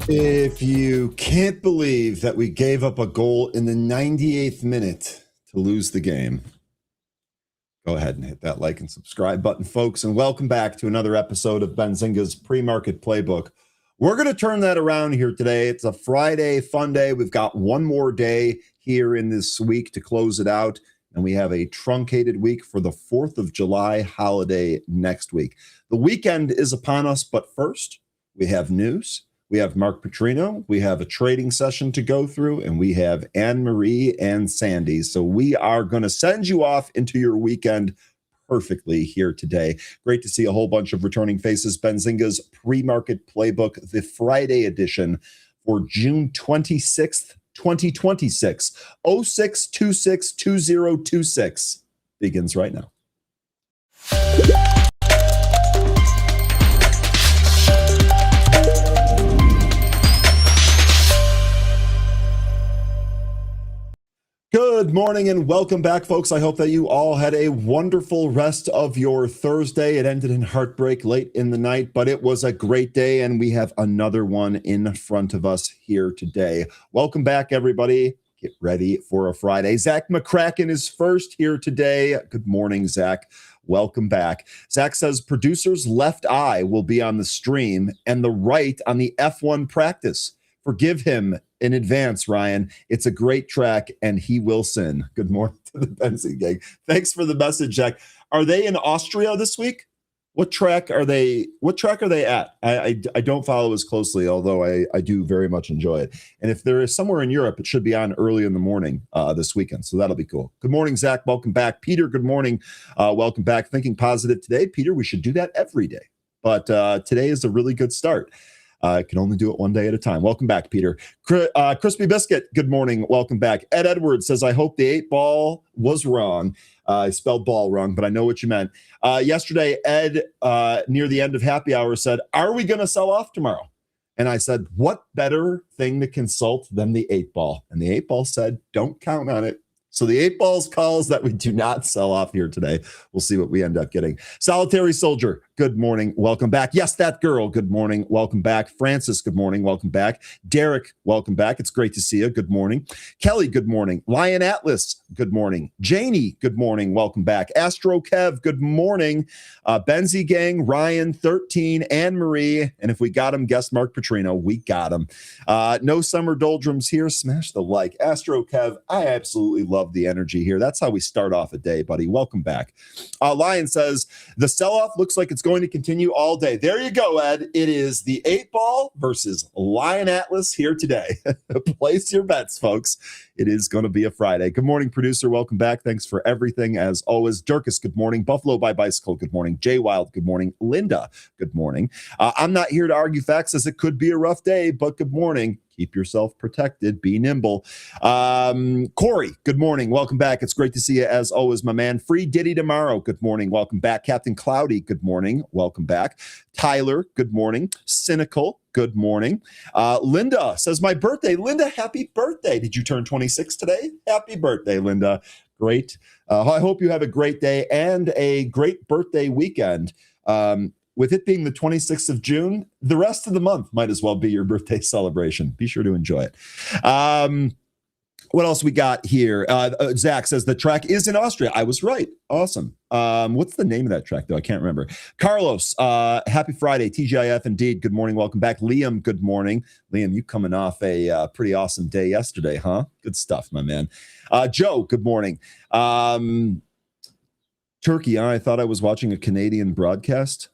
If you can't believe that we gave up a goal in the 98th minute to lose the game, go ahead and hit that like and subscribe button, folks, and welcome back to another episode of Benzinga's Pre-Market Playbook. We're going to turn that around here today. It's a Friday fun day. We've got one more day here in this week to close it out, and we have a truncated week for the 4th of July holiday next week. The weekend is upon us, but first, we have news. We have Mark Putrino, we have a trading session to go through, and we have Anne-Marie and Sandy. So we are going to send you off into your weekend perfectly here today. Great to see a whole bunch of returning faces. Benzinga's Pre-Market Playbook, the Friday edition for June 26th, 2026. 06262026 begins right now. Good morning and welcome back, folks. I hope that you all had a wonderful rest of your Thursday. It ended in heartbreak late in the night, but it was a great day, and we have another one in front of us here today. Welcome back, everybody. Get ready for a Friday. Zach McCracken is first here today. Good morning, Zach. Welcome back. Zach says producer's left eye will be on the stream and the right on the F1 practice. Forgive him in advance, Ryan. It's a great track, and he will sin. Good morning to the Benzinga gang. Thanks for the message, Jack. Are they in Austria this week? What track are they at? I don't follow as closely, although I do very much enjoy it. And if there is somewhere in Europe, it should be on early in the morning this weekend. So that'll be cool. Good morning, Zach. Welcome back. Peter, good morning. Welcome back. Thinking positive today. Peter, we should do that every day. But today is a really good start. I can only do it one day at a time. Welcome back, Peter. Crispy Biscuit, good morning. Welcome back. Ed Edwards says, I hope the 8 ball was wrong. I spelled ball wrong, but I know what you meant. Yesterday, Ed, near the end of happy hour, said, are we going to sell off tomorrow? And I said, what better thing to consult than the 8 ball? And the 8 ball said, don't count on it. So the 8 balls calls that we do not sell off here today. We'll see what we end up getting. Solitary Soldier, good morning, welcome back. Yes, that girl, good morning, welcome back. Francis, good morning, welcome back. Derek, welcome back. It's great to see you. Good morning. Kelly, good morning. Lion Atlas, good morning. Janie, good morning, welcome back. Astro Kev, good morning. Benzie Gang, Ryan, 13, Anne Marie, and if we got him, guest Mark Putrino, we got him. No summer doldrums here. Smash the like. Astro Kev, I absolutely love the energy here. That's how we start off a day, buddy. Welcome back. Lion says, the sell-off looks like it's going to continue all day. There you go, Ed. It is the 8-ball versus Lion Atlas here today. Place your bets, folks. It is going to be a Friday. Good morning, producer. Welcome back. Thanks for everything, as always. Dirkus, good morning. Buffalo by Bicycle, good morning. Jay Wild, good morning. Linda, good morning. I'm not here to argue facts, as it could be a rough day, but good morning. Keep yourself protected. Be nimble. Corey, good morning. Welcome back. It's great to see you, as always, my man. Free Diddy tomorrow. Good morning. Welcome back. Captain Cloudy, good morning. Welcome back. Tyler, good morning. Cynical, good morning. Linda says, my birthday. Linda, happy birthday. Did you turn 26 today? Happy birthday, Linda. Great. I hope you have a great day and a great birthday weekend. With it being the 26th of June, the rest of the month might as well be your birthday celebration. Be sure to enjoy it. What else we got here? Zach says the track is in Austria. I was right. Awesome. What's the name of that track, though? I can't remember. Carlos, happy Friday. TGIF indeed. Good morning. Welcome back. Liam, good morning. Liam, you coming off a pretty awesome day yesterday, huh? Good stuff, my man. Joe, good morning. Turkey, I thought I was watching a Canadian broadcast.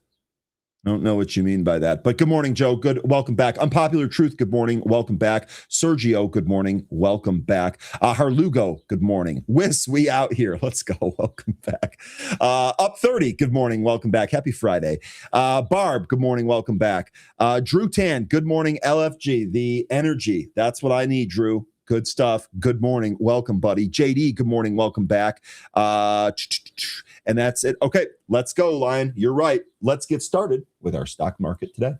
I don't know what you mean by that, but good morning, Joe. Good. Welcome back. Unpopular Truth. Good morning. Welcome back. Sergio. Good morning. Welcome back. Harlugo. Good morning. Wiss, we out here. Let's go. Welcome back. Up 30. Good morning. Welcome back. Happy Friday. Barb. Good morning. Welcome back. Drew Tan. Good morning. LFG. The energy. That's what I need, Drew. Good stuff. Good morning. Welcome, buddy. JD, good morning. Welcome back. And that's it. Okay, let's go, Lion. You're right. Let's get started with our stock market today.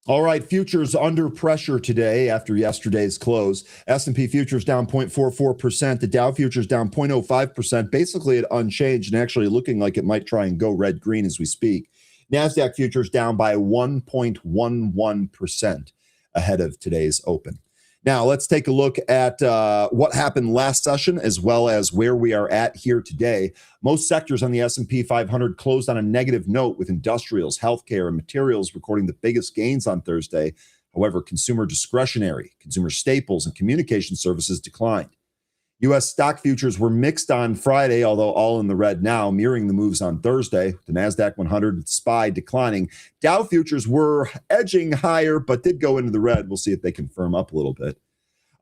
All right, futures under pressure today after yesterday's close. S&P futures down 0.44%. The Dow futures down 0.05%, basically at unchanged and actually looking like it might try and go red-green as we speak. NASDAQ futures down by 1.11% ahead of today's open. Now, let's take a look at what happened last session as well as where we are at here today. Most sectors on the S&P 500 closed on a negative note, with industrials, healthcare, and materials recording the biggest gains on Thursday. However, consumer discretionary, consumer staples, and communication services declined. U.S. stock futures were mixed on Friday, although all in the red now, mirroring the moves on Thursday. The NASDAQ 100 and SPY declining. Dow futures were edging higher, but did go into the red. We'll see if they can firm up a little bit.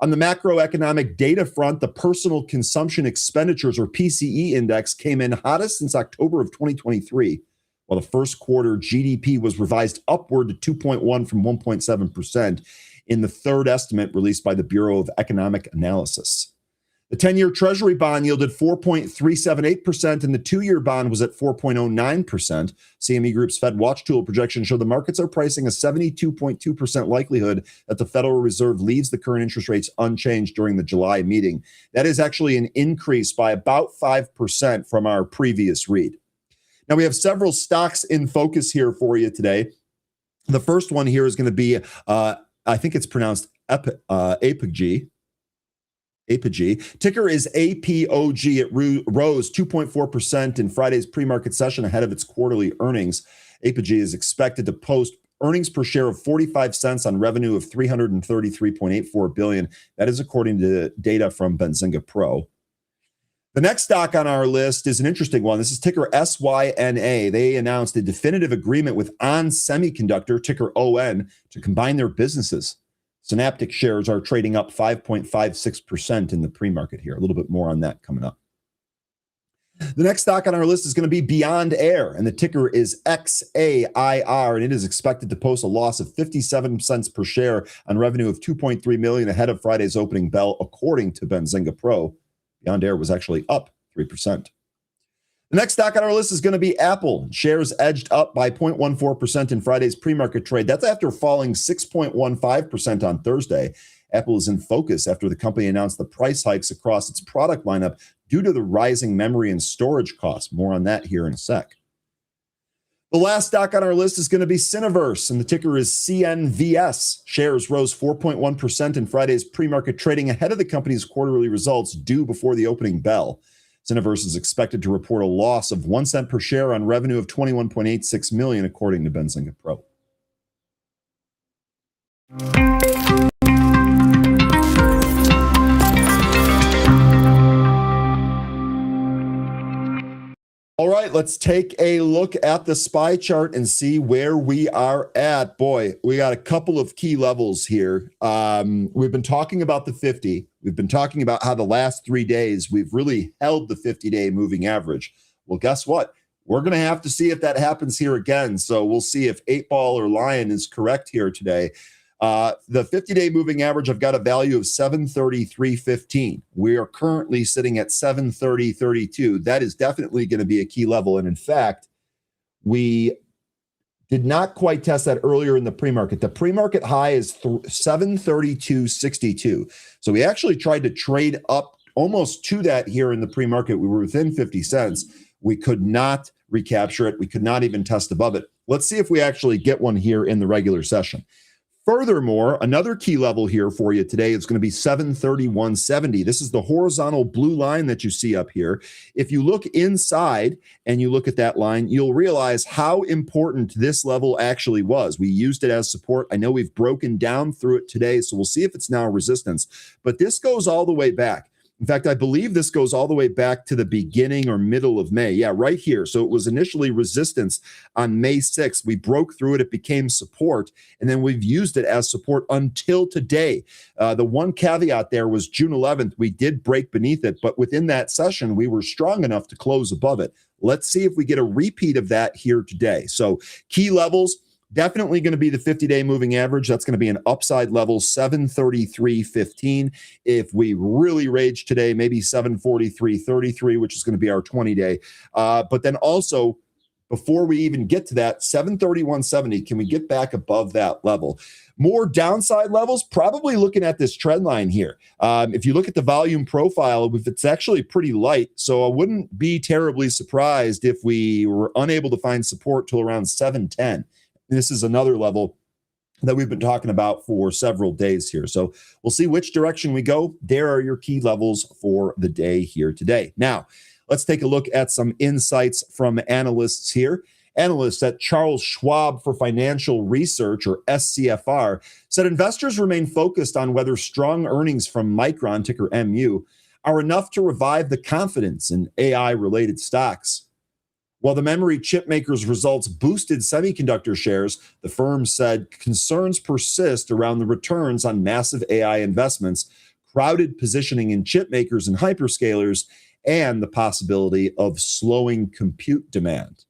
On the macroeconomic data front, the Personal Consumption Expenditures, or PCE index, came in hottest since October of 2023, while the first quarter GDP was revised upward to 2.1 from 1.7% in the third estimate released by the Bureau of Economic Analysis. The 10-year Treasury bond yielded 4.378%, and the 2-year bond was at 4.09%. CME Group's Fed Watch Tool projection showed the markets are pricing a 72.2% likelihood that the Federal Reserve leaves the current interest rates unchanged during the July meeting. That is actually an increase by about 5% from our previous read. Now, we have several stocks in focus here for you today. The first one here is going to be, I think it's pronounced APG. APG. Ticker is APOG. It rose 2.4% in Friday's pre-market session ahead of its quarterly earnings. APG is expected to post earnings per share of 45 cents on revenue of $333.84 billion. That is according to data from Benzinga Pro. The next stock on our list is an interesting one. This is ticker SYNA. They announced a definitive agreement with ON Semiconductor, ticker ON, to combine their businesses. Synaptic shares are trading up 5.56% in the pre-market here. A little bit more on that coming up. The next stock on our list is going to be Beyond Air, and the ticker is XAIR, and it is expected to post a loss of 57 cents per share on revenue of $2.3 million ahead of Friday's opening bell, according to Benzinga Pro. Beyond Air was actually up 3%. The next stock on our list is going to be Apple. Shares edged up by 0.14% in Friday's pre-market trade. That's after falling 6.15% on Thursday. Apple is in focus after the company announced the price hikes across its product lineup due to the rising memory and storage costs. More on that here in a sec. The last stock on our list is going to be Cineverse, and the ticker is CNVS. Shares rose 4.1% in Friday's pre-market trading ahead of the company's quarterly results due before the opening bell. Cineverse is expected to report a loss of 1 cent per share on revenue of $21.86 million, according to Benzinga Pro. All right, let's take a look at the SPY chart and see where we are at. Boy, we got a couple of key levels here. We've been talking about the 50. We've been talking about how the last 3 days we've really held the 50-day moving average. Well, guess what? We're going to have to see if that happens here again. So we'll see if 8 Ball or Lion is correct here today. The 50-day moving average, I've got a value of 733.15. We are currently sitting at 730.32. That is definitely going to be a key level. And in fact, we did not quite test that earlier in the pre-market. The pre-market high is 732.62. So we actually tried to trade up almost to that here in the pre-market. We were within 50 cents. We could not recapture it. We could not even test above it. Let's see if we actually get one here in the regular session. Furthermore, another key level here for you today is going to be 731.70. This is the horizontal blue line that you see up here. If you look inside and you look at that line, you'll realize how important this level actually was. We used it as support. I know we've broken down through it today, so we'll see if it's now resistance. But this goes all the way back. In fact, I believe this goes all the way back to the beginning or middle of May. Yeah, right here. So it was initially resistance on May 6th. We broke through it. It became support. And then we've used it as support until today. The one caveat there was June 11th. We did break beneath it. But within that session, we were strong enough to close above it. Let's see if we get a repeat of that here today. So key levels. Definitely going to be the 50-day moving average. That's going to be an upside level, 733.15. If we really rage today, maybe 743.33, which is going to be our 20-day. But then also, before we even get to that, 731.70, can we get back above that level? More downside levels, probably looking at this trend line here. If you look at the volume profile, it's actually pretty light. So I wouldn't be terribly surprised if we were unable to find support till around 710. This is another level that we've been talking about for several days here. So we'll see which direction we go. There are your key levels for the day here today. Now, let's take a look at some insights from analysts here. Analysts at Charles Schwab for Financial Research, or SCFR, said investors remain focused on whether strong earnings from Micron, ticker MU, are enough to revive the confidence in AI-related stocks. While the memory chip maker's results boosted semiconductor shares, the firm said concerns persist around the returns on massive AI investments, crowded positioning in chip makers and hyperscalers, and the possibility of slowing compute demand.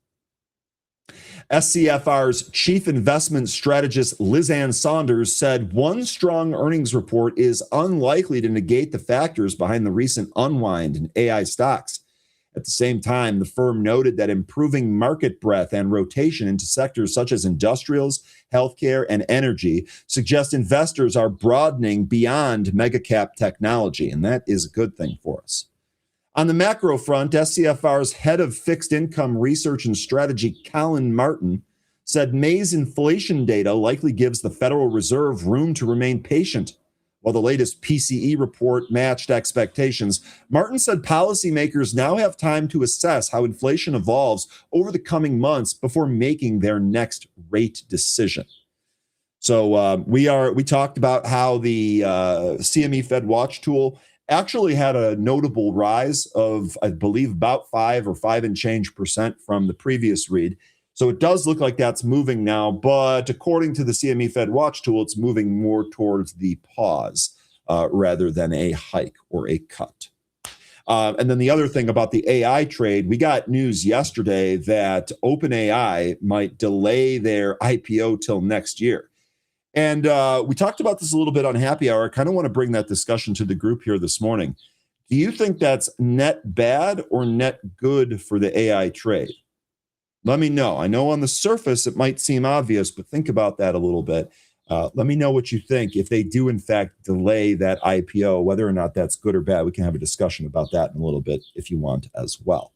SCFR's chief investment strategist Lizanne Saunders said one strong earnings report is unlikely to negate the factors behind the recent unwind in AI stocks. At the same time, the firm noted that improving market breadth and rotation into sectors such as industrials, healthcare, and energy suggest investors are broadening beyond mega-cap technology, and that is a good thing for us. On the macro front, SCFR's head of fixed income research and strategy, Colin Martin, said May's inflation data likely gives the Federal Reserve room to remain patient. While the latest PCE report matched expectations, Martin said policymakers now have time to assess how inflation evolves over the coming months before making their next rate decision. So we talked about how the CME Fed Watch tool actually had a notable rise of, I believe, about 5 or 5 and change percent from the previous read. So it does look like that's moving now, but according to the CME Fed Watch tool, it's moving more towards the pause rather than a hike or a cut. And then the other thing about the AI trade, we got news yesterday that OpenAI might delay their IPO till next year. And we talked about this a little bit on Happy Hour. I kind of want to bring that discussion to the group here this morning. Do you think that's net bad or net good for the AI trade? Let me know. I know on the surface it might seem obvious, but think about that a little bit. Let me know what you think. If they do, in fact, delay that IPO, whether or not that's good or bad, we can have a discussion about that in a little bit if you want as well.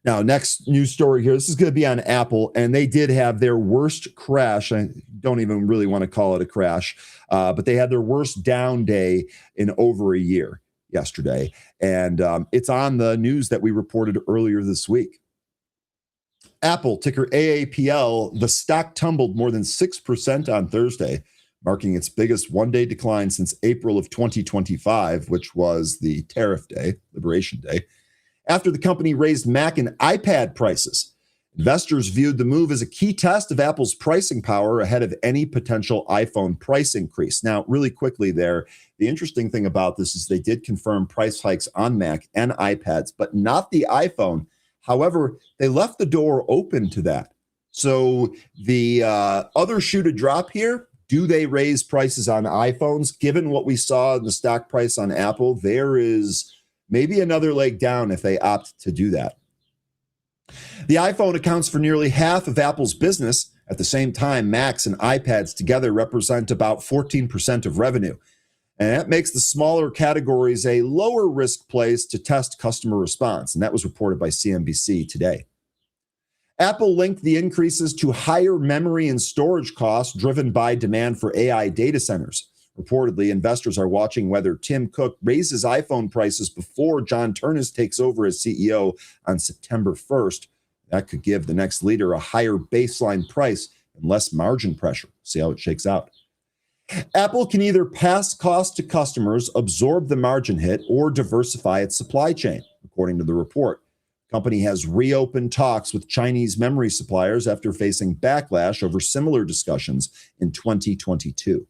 Now, next news story here. This is going to be on Apple, and they did have their worst crash. I don't even really want to call it a crash, but they had their worst down day in over a year yesterday. And it's on the news that we reported earlier this week. Apple, ticker AAPL, the stock tumbled more than 6% on Thursday, marking its biggest one-day decline since April of 2025, which was the tariff day, Liberation Day, after the company raised Mac and iPad prices. Investors viewed the move as a key test of Apple's pricing power ahead of any potential iPhone price increase. Now, really quickly there, the interesting thing about this is they did confirm price hikes on Mac and iPads, but not the iPhone. However, they left the door open to that. So the other shoe to drop here, do they raise prices on iPhones? Given what we saw in the stock price on Apple, there is maybe another leg down if they opt to do that. The iPhone accounts for nearly half of Apple's business. At the same time, Macs and iPads together represent about 14% of revenue. And that makes the smaller categories a lower risk place to test customer response. And that was reported by CNBC today. Apple linked the increases to higher memory and storage costs driven by demand for AI data centers. Reportedly, investors are watching whether Tim Cook raises iPhone prices before John Ternus takes over as CEO on September 1st. That could give the next leader a higher baseline price and less margin pressure. See how it shakes out. Apple can either pass costs to customers, absorb the margin hit, or diversify its supply chain, according to the report. The company has reopened talks with Chinese memory suppliers after facing backlash over similar discussions in 2022.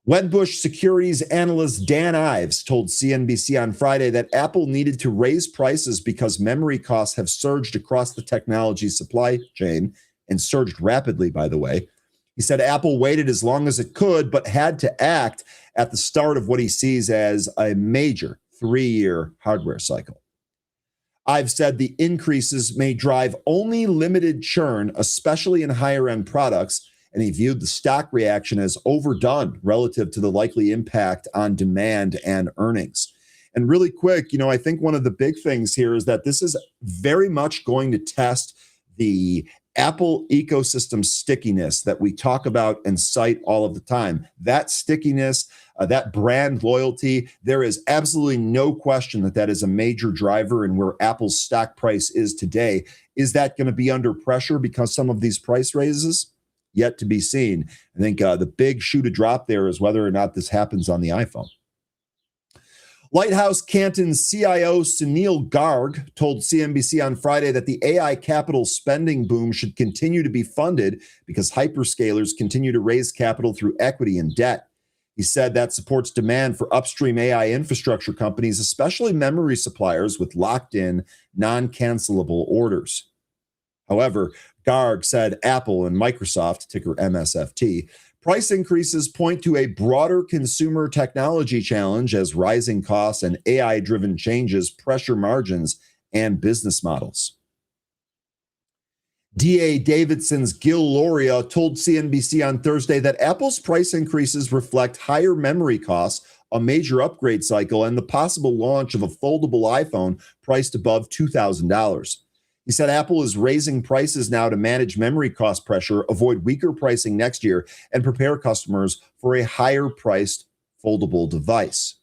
Wedbush Securities analyst Dan Ives told CNBC on Friday that Apple needed to raise prices because memory costs have surged across the technology supply chain, and surged rapidly, by the way. He said Apple waited as long as it could, but had to act at the start of what he sees as a major 3-year hardware cycle. Ives said the increases may drive only limited churn, especially in higher-end products, and he viewed the stock reaction as overdone relative to the likely impact on demand and earnings. And really quick, I think one of the big things here is that this is very much going to test the Apple ecosystem stickiness that we talk about and cite all of the time. That stickiness, that brand loyalty, there is absolutely no question that that is a major driver in where Apple's stock price is today. Is that going to be under pressure because some of these price raises? Yet to be seen. I think the big shoe to drop there is whether or not this happens on the iPhone. Lighthouse Canton CIO Sunil Garg told CNBC on Friday that the AI capital spending boom should continue to be funded because hyperscalers continue to raise capital through equity and debt. He said that supports demand for upstream AI infrastructure companies, especially memory suppliers with locked-in, non-cancelable orders. However, Garg said Apple and Microsoft, ticker MSFT, price increases point to a broader consumer technology challenge as rising costs and AI-driven changes pressure margins and business models. D.A. Davidson's Gil Loria told CNBC on Thursday that Apple's price increases reflect higher memory costs, a major upgrade cycle, and the possible launch of a foldable iPhone priced above $2,000. He said Apple is raising prices now to manage memory cost pressure, avoid weaker pricing next year, and prepare customers for a higher-priced foldable device.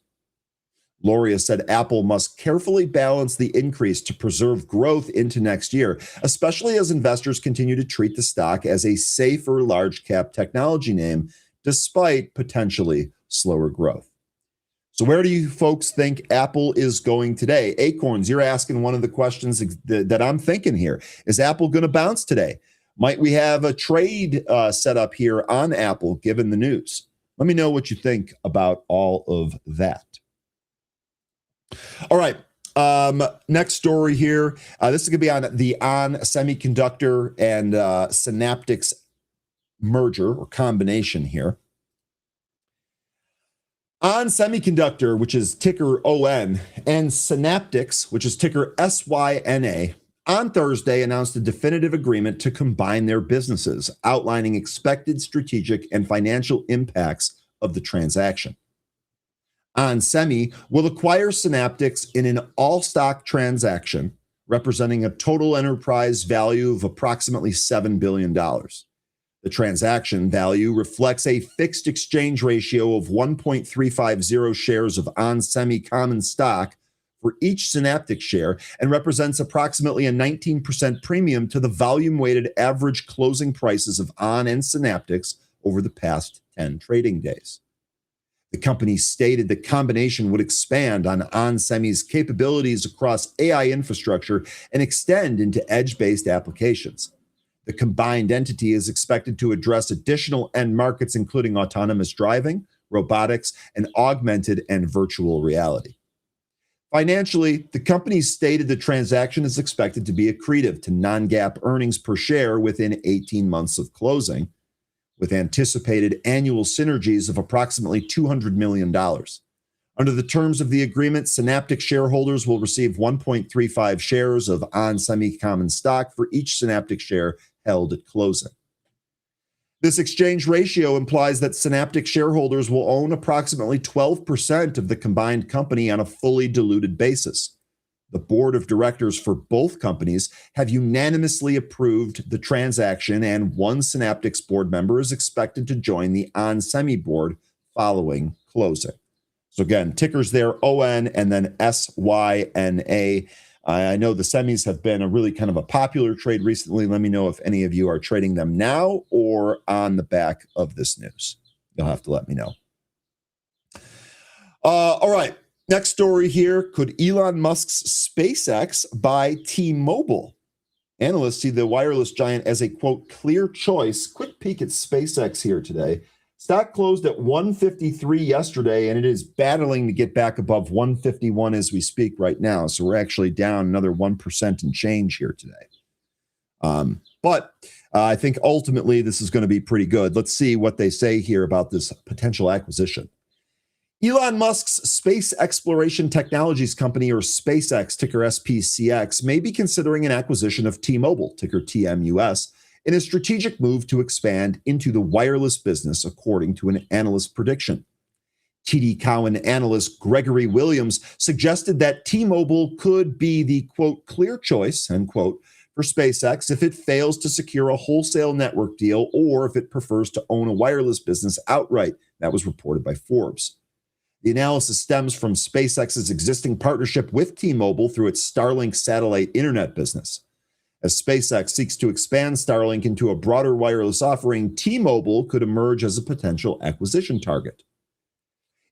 Loria said Apple must carefully balance the increase to preserve growth into next year, especially as investors continue to treat the stock as a safer large-cap technology name, despite potentially slower growth. So where do you folks think Apple is going today? Acorns, you're asking one of the questions that I'm thinking here. Is Apple going to bounce today? Might we have a trade set up here on Apple given the news? Let me know what you think about all of that. All right. Next story here. This is going to be on the ON Semiconductor and Synaptics merger or combination here. ON Semiconductor, which is ticker ON, and Synaptics, which is ticker SYNA. on Thursday announced a definitive agreement to combine their businesses, outlining expected strategic and financial impacts of the transaction. onsemi will acquire Synaptics in an all-stock transaction, representing a total enterprise value of approximately $7 billion. The transaction value reflects a fixed exchange ratio of 1.350 shares of onsemi common stock for each Synaptics share and represents approximately a 19% premium to the volume-weighted average closing prices of ON and Synaptics over the past 10 trading days. The company stated the combination would expand on onsemi's capabilities across AI infrastructure and extend into edge-based applications. The combined entity is expected to address additional end markets, including autonomous driving, robotics, and augmented and virtual reality. Financially, the company stated the transaction is expected to be accretive to non-GAAP earnings per share within 18 months of closing, with anticipated annual synergies of approximately $200 million. Under the terms of the agreement, Synaptics shareholders will receive 1.35 shares of onsemi common stock for each Synaptics share held at closing. This exchange ratio implies that Synaptics shareholders will own approximately 12% of the combined company on a fully diluted basis. The board of directors for both companies have unanimously approved the transaction, and one Synaptics board member is expected to join the onsemi board following closing. So again, tickers there, ON and then SYNA. I know the semis have been a really kind of a popular trade recently. Let me know if any of you are trading them now or on the back of this news. You'll have to let me know. All right. Next story here. Could Elon Musk's SpaceX buy T-Mobile? Analysts see the wireless giant as a, quote, clear choice. Quick peek at SpaceX here today. Stock closed at 153 yesterday, and it is battling to get back above 151 as we speak right now. So we're actually down another 1% and change here today. But I think ultimately this is going to be pretty good. Let's see what they say here about this potential acquisition. Elon Musk's Space Exploration Technologies company, or SpaceX, ticker SPCX, may be considering an acquisition of T-Mobile, ticker TMUS, in a strategic move to expand into the wireless business, according to an analyst prediction. TD Cowen analyst Gregory Williams suggested that T-Mobile could be the, quote, clear choice, end quote, for SpaceX if it fails to secure a wholesale network deal or if it prefers to own a wireless business outright. That was reported by Forbes. The analysis stems from SpaceX's existing partnership with T-Mobile through its Starlink satellite internet business. As SpaceX seeks to expand Starlink into a broader wireless offering, T-Mobile could emerge as a potential acquisition target.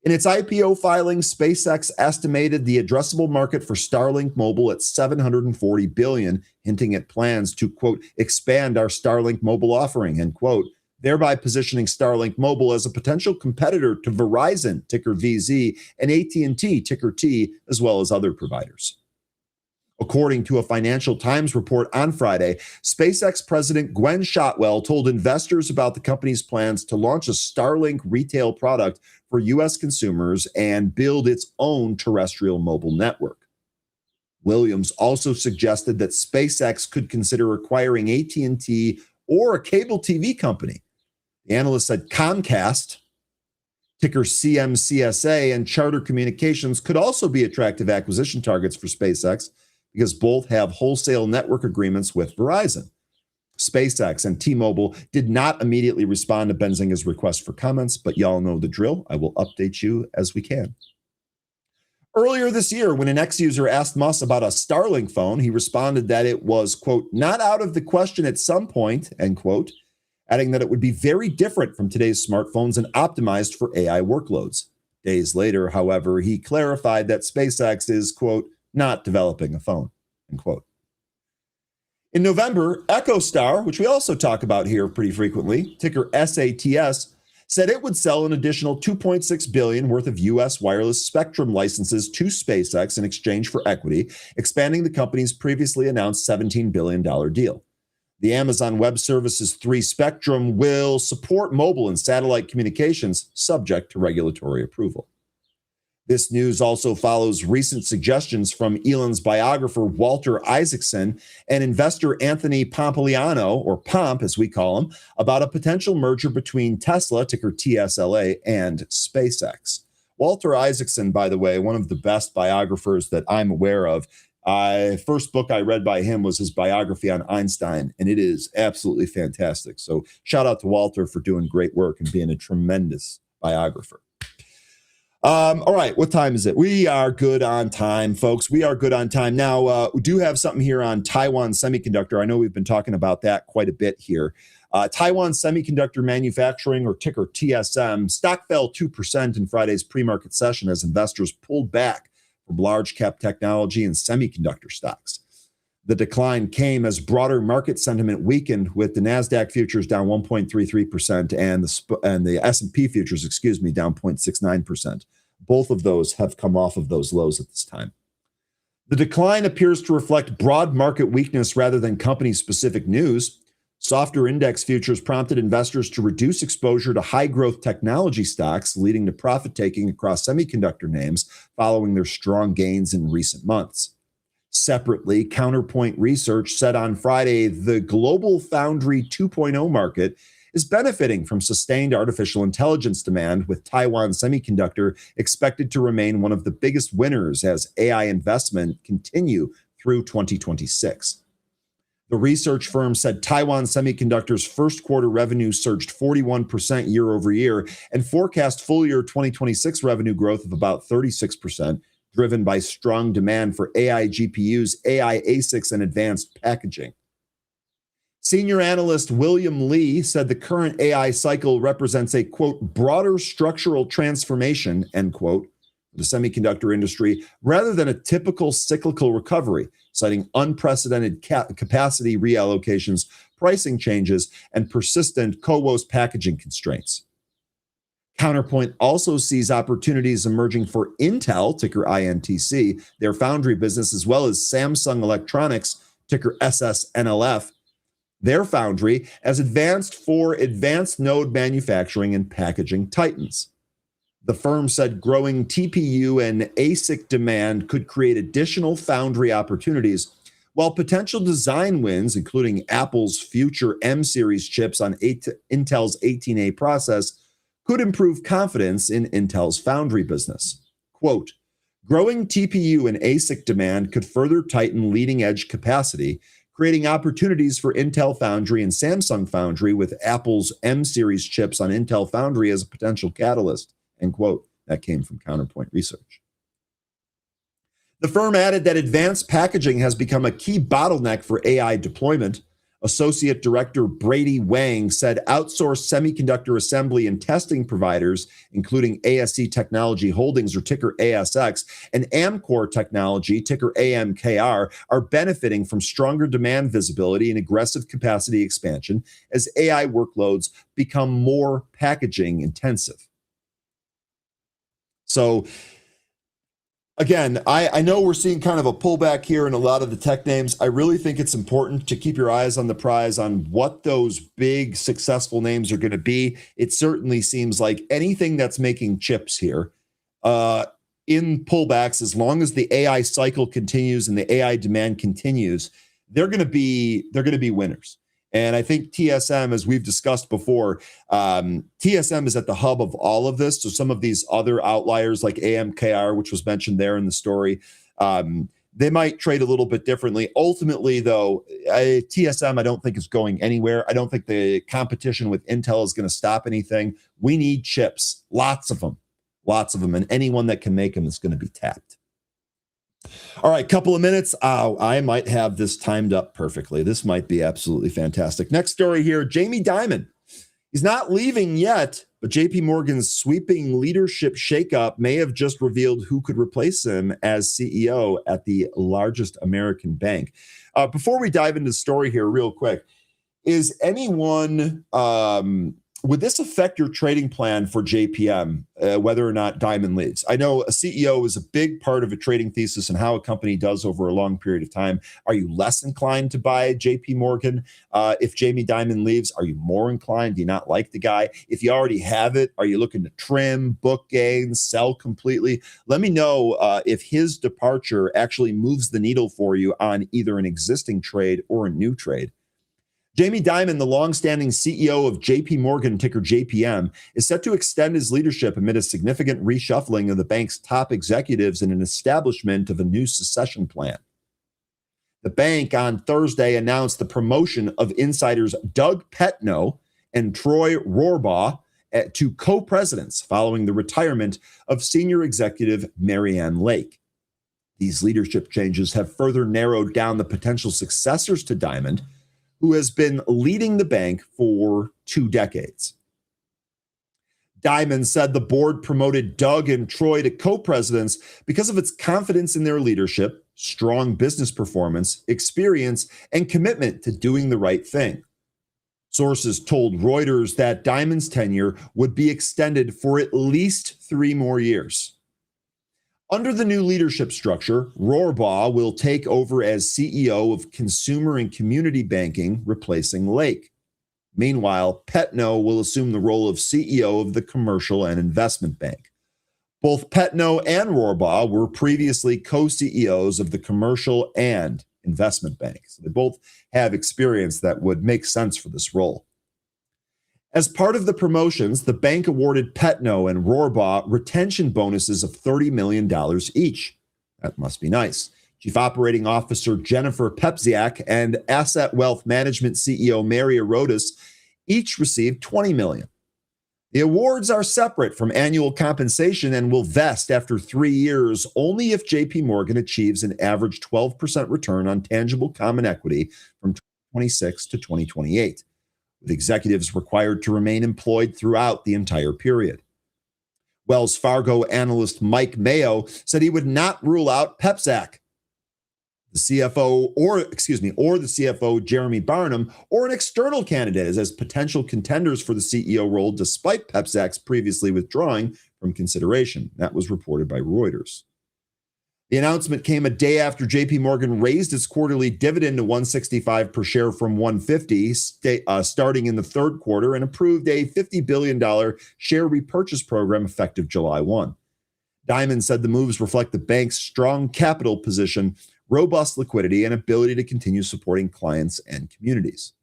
In its IPO filing, SpaceX estimated the addressable market for Starlink Mobile at $740 billion, hinting at plans to, quote, expand our Starlink Mobile offering, end quote, thereby positioning Starlink Mobile as a potential competitor to Verizon, ticker VZ, and AT&T, ticker T, as well as other providers. According to a Financial Times report on Friday, SpaceX President Gwen Shotwell told investors about the company's plans to launch a Starlink retail product for U.S. consumers and build its own terrestrial mobile network. Williams also suggested that SpaceX could consider acquiring AT&T or a cable TV company. The analyst said Comcast, ticker CMCSA, and Charter Communications could also be attractive acquisition targets for SpaceX because both have wholesale network agreements with Verizon. SpaceX and T-Mobile did not immediately respond to Benzinga's request for comments, but y'all know the drill. I will update you as we can. Earlier this year, when an ex-user asked Musk about a Starlink phone, he responded that it was, quote, not out of the question at some point, end quote, adding that it would be very different from today's smartphones and optimized for AI workloads. Days later, however, he clarified that SpaceX is, quote, not developing a phone, end quote. In November, EchoStar, which we also talk about here pretty frequently, ticker SATS, said it would sell an additional $2.6 billion worth of U.S. wireless spectrum licenses to SpaceX in exchange for equity, expanding the company's previously announced $17 billion deal. The Amazon Web Services 3 spectrum will support mobile and satellite communications subject to regulatory approval. This news also follows recent suggestions from Elon's biographer, Walter Isaacson, and investor Anthony Pompliano, or Pomp as we call him, about a potential merger between Tesla, ticker TSLA, and SpaceX. Walter Isaacson, by the way, one of the best biographers that I'm aware of. First book I read by him was his biography on Einstein, and it is absolutely fantastic. So shout out to Walter for doing great work and being a tremendous biographer. All right, what time is it? We are good on time, folks. We are good on time. Now, we do have something here on Taiwan Semiconductor. I know we've been talking about that quite a bit here. Taiwan Semiconductor Manufacturing, or ticker TSM, stock fell 2% in Friday's pre-market session as investors pulled back from large cap technology and semiconductor stocks. The decline came as broader market sentiment weakened, with the Nasdaq futures down 1.33% and the S&P futures, down 0.69%. Both of those have come off of those lows at this time. The decline appears to reflect broad market weakness rather than company-specific news. Softer index futures prompted investors to reduce exposure to high-growth technology stocks, leading to profit-taking across semiconductor names following their strong gains in recent months. Separately, Counterpoint Research said on Friday the global Foundry 2.0 market is benefiting from sustained artificial intelligence demand, with Taiwan Semiconductor expected to remain one of the biggest winners as AI investment continue through 2026. The research firm said Taiwan Semiconductor's first quarter revenue surged 41% year over year and forecast full year 2026 revenue growth of about 36%. Driven by strong demand for AI GPUs, AI ASICs, and advanced packaging. Senior analyst William Lee said the current AI cycle represents a, quote, broader structural transformation, end quote, for the semiconductor industry rather than a typical cyclical recovery, citing unprecedented capacity reallocations, pricing changes, and persistent CoWoS packaging constraints. Counterpoint also sees opportunities emerging for Intel, ticker INTC, their foundry business, as well as Samsung Electronics, ticker SSNLF, their foundry, as advanced node manufacturing and packaging titans. The firm said growing TPU and ASIC demand could create additional foundry opportunities, while potential design wins, including Apple's future M-series chips on Intel's 18A process, could improve confidence in Intel's foundry business. Quote, growing TPU and ASIC demand could further tighten leading-edge capacity, creating opportunities for Intel Foundry and Samsung Foundry, with Apple's M-series chips on Intel Foundry as a potential catalyst, end quote. That came from Counterpoint Research. The firm added that advanced packaging has become a key bottleneck for AI deployment. Associate Director Brady Wang said outsourced semiconductor assembly and testing providers, including ASE Technology Holdings, or ticker ASX, and Amkor Technology, ticker AMKR, are benefiting from stronger demand visibility and aggressive capacity expansion as AI workloads become more packaging intensive. So, again, I know we're seeing kind of a pullback here in a lot of the tech names. I really think it's important to keep your eyes on the prize on what those big successful names are going to be. It certainly seems like anything that's making chips here in pullbacks, as long as the AI cycle continues and the AI demand continues, they're going to be winners. And I think TSM, as we've discussed before, TSM is at the hub of all of this. So some of these other outliers like AMKR, which was mentioned there in the story, they might trade a little bit differently. Ultimately, though, TSM I don't think is going anywhere. I don't think the competition with Intel is going to stop anything. We need chips, lots of them, and anyone that can make them is going to be tapped. All right, couple of minutes. I might have this timed up perfectly. This might be absolutely fantastic. Next story here, Jamie Dimon. He's not leaving yet, but JP Morgan's sweeping leadership shakeup may have just revealed who could replace him as CEO at the largest American bank. Before we dive into the story here real quick, is anyone would this affect your trading plan for JPM, whether or not Diamond leaves? I know a CEO is a big part of a trading thesis and how a company does over a long period of time. Are you less inclined to buy JP Morgan if Jamie Dimon leaves? Are you more inclined? Do you not like the guy? If you already have it, are you looking to trim, book gains, sell completely? Let me know if his departure actually moves the needle for you on either an existing trade or a new trade. Jamie Dimon, the longstanding CEO of JP Morgan, ticker JPM, is set to extend his leadership amid a significant reshuffling of the bank's top executives and an establishment of a new succession plan. The bank on Thursday announced the promotion of insiders Doug Petno and Troy Rohrbaugh to co-presidents following the retirement of senior executive Marianne Lake. These leadership changes have further narrowed down the potential successors to Dimon, who has been leading the bank for 2 decades. Dimon said the board promoted Doug and Troy to co-presidents because of its confidence in their leadership, strong business performance, experience, and commitment to doing the right thing. Sources told Reuters that Dimon's tenure would be extended for at least 3 more years. Under the new leadership structure, Rohrbaugh will take over as CEO of Consumer and Community Banking, replacing Lake. Meanwhile, Petno will assume the role of CEO of the Commercial and Investment Bank. Both Petno and Rohrbaugh were previously co-CEOs of the Commercial and Investment Bank. So they both have experience that would make sense for this role. As part of the promotions, the bank awarded Petno and Rohrbaugh retention bonuses of $30 million each. That must be nice. Chief Operating Officer Jennifer Pepziak and Asset Wealth Management CEO Maria Rodas each received $20 million. The awards are separate from annual compensation and will vest after 3 years only if JP Morgan achieves an average 12% return on tangible common equity from 2026 to 2028. With executives required to remain employed throughout the entire period. Wells Fargo analyst Mike Mayo said he would not rule out Pepziak, the CFO, or the CFO Jeremy Barnum, or an external candidate as potential contenders for the CEO role, despite Pepziak's previously withdrawing from consideration. That was reported by Reuters. The announcement came a day after JP Morgan raised its quarterly dividend to $165 per share from $150, starting in the third quarter, and approved a $50 billion share repurchase program effective July 1. Dimon said the moves reflect the bank's strong capital position, robust liquidity, and ability to continue supporting clients and communities.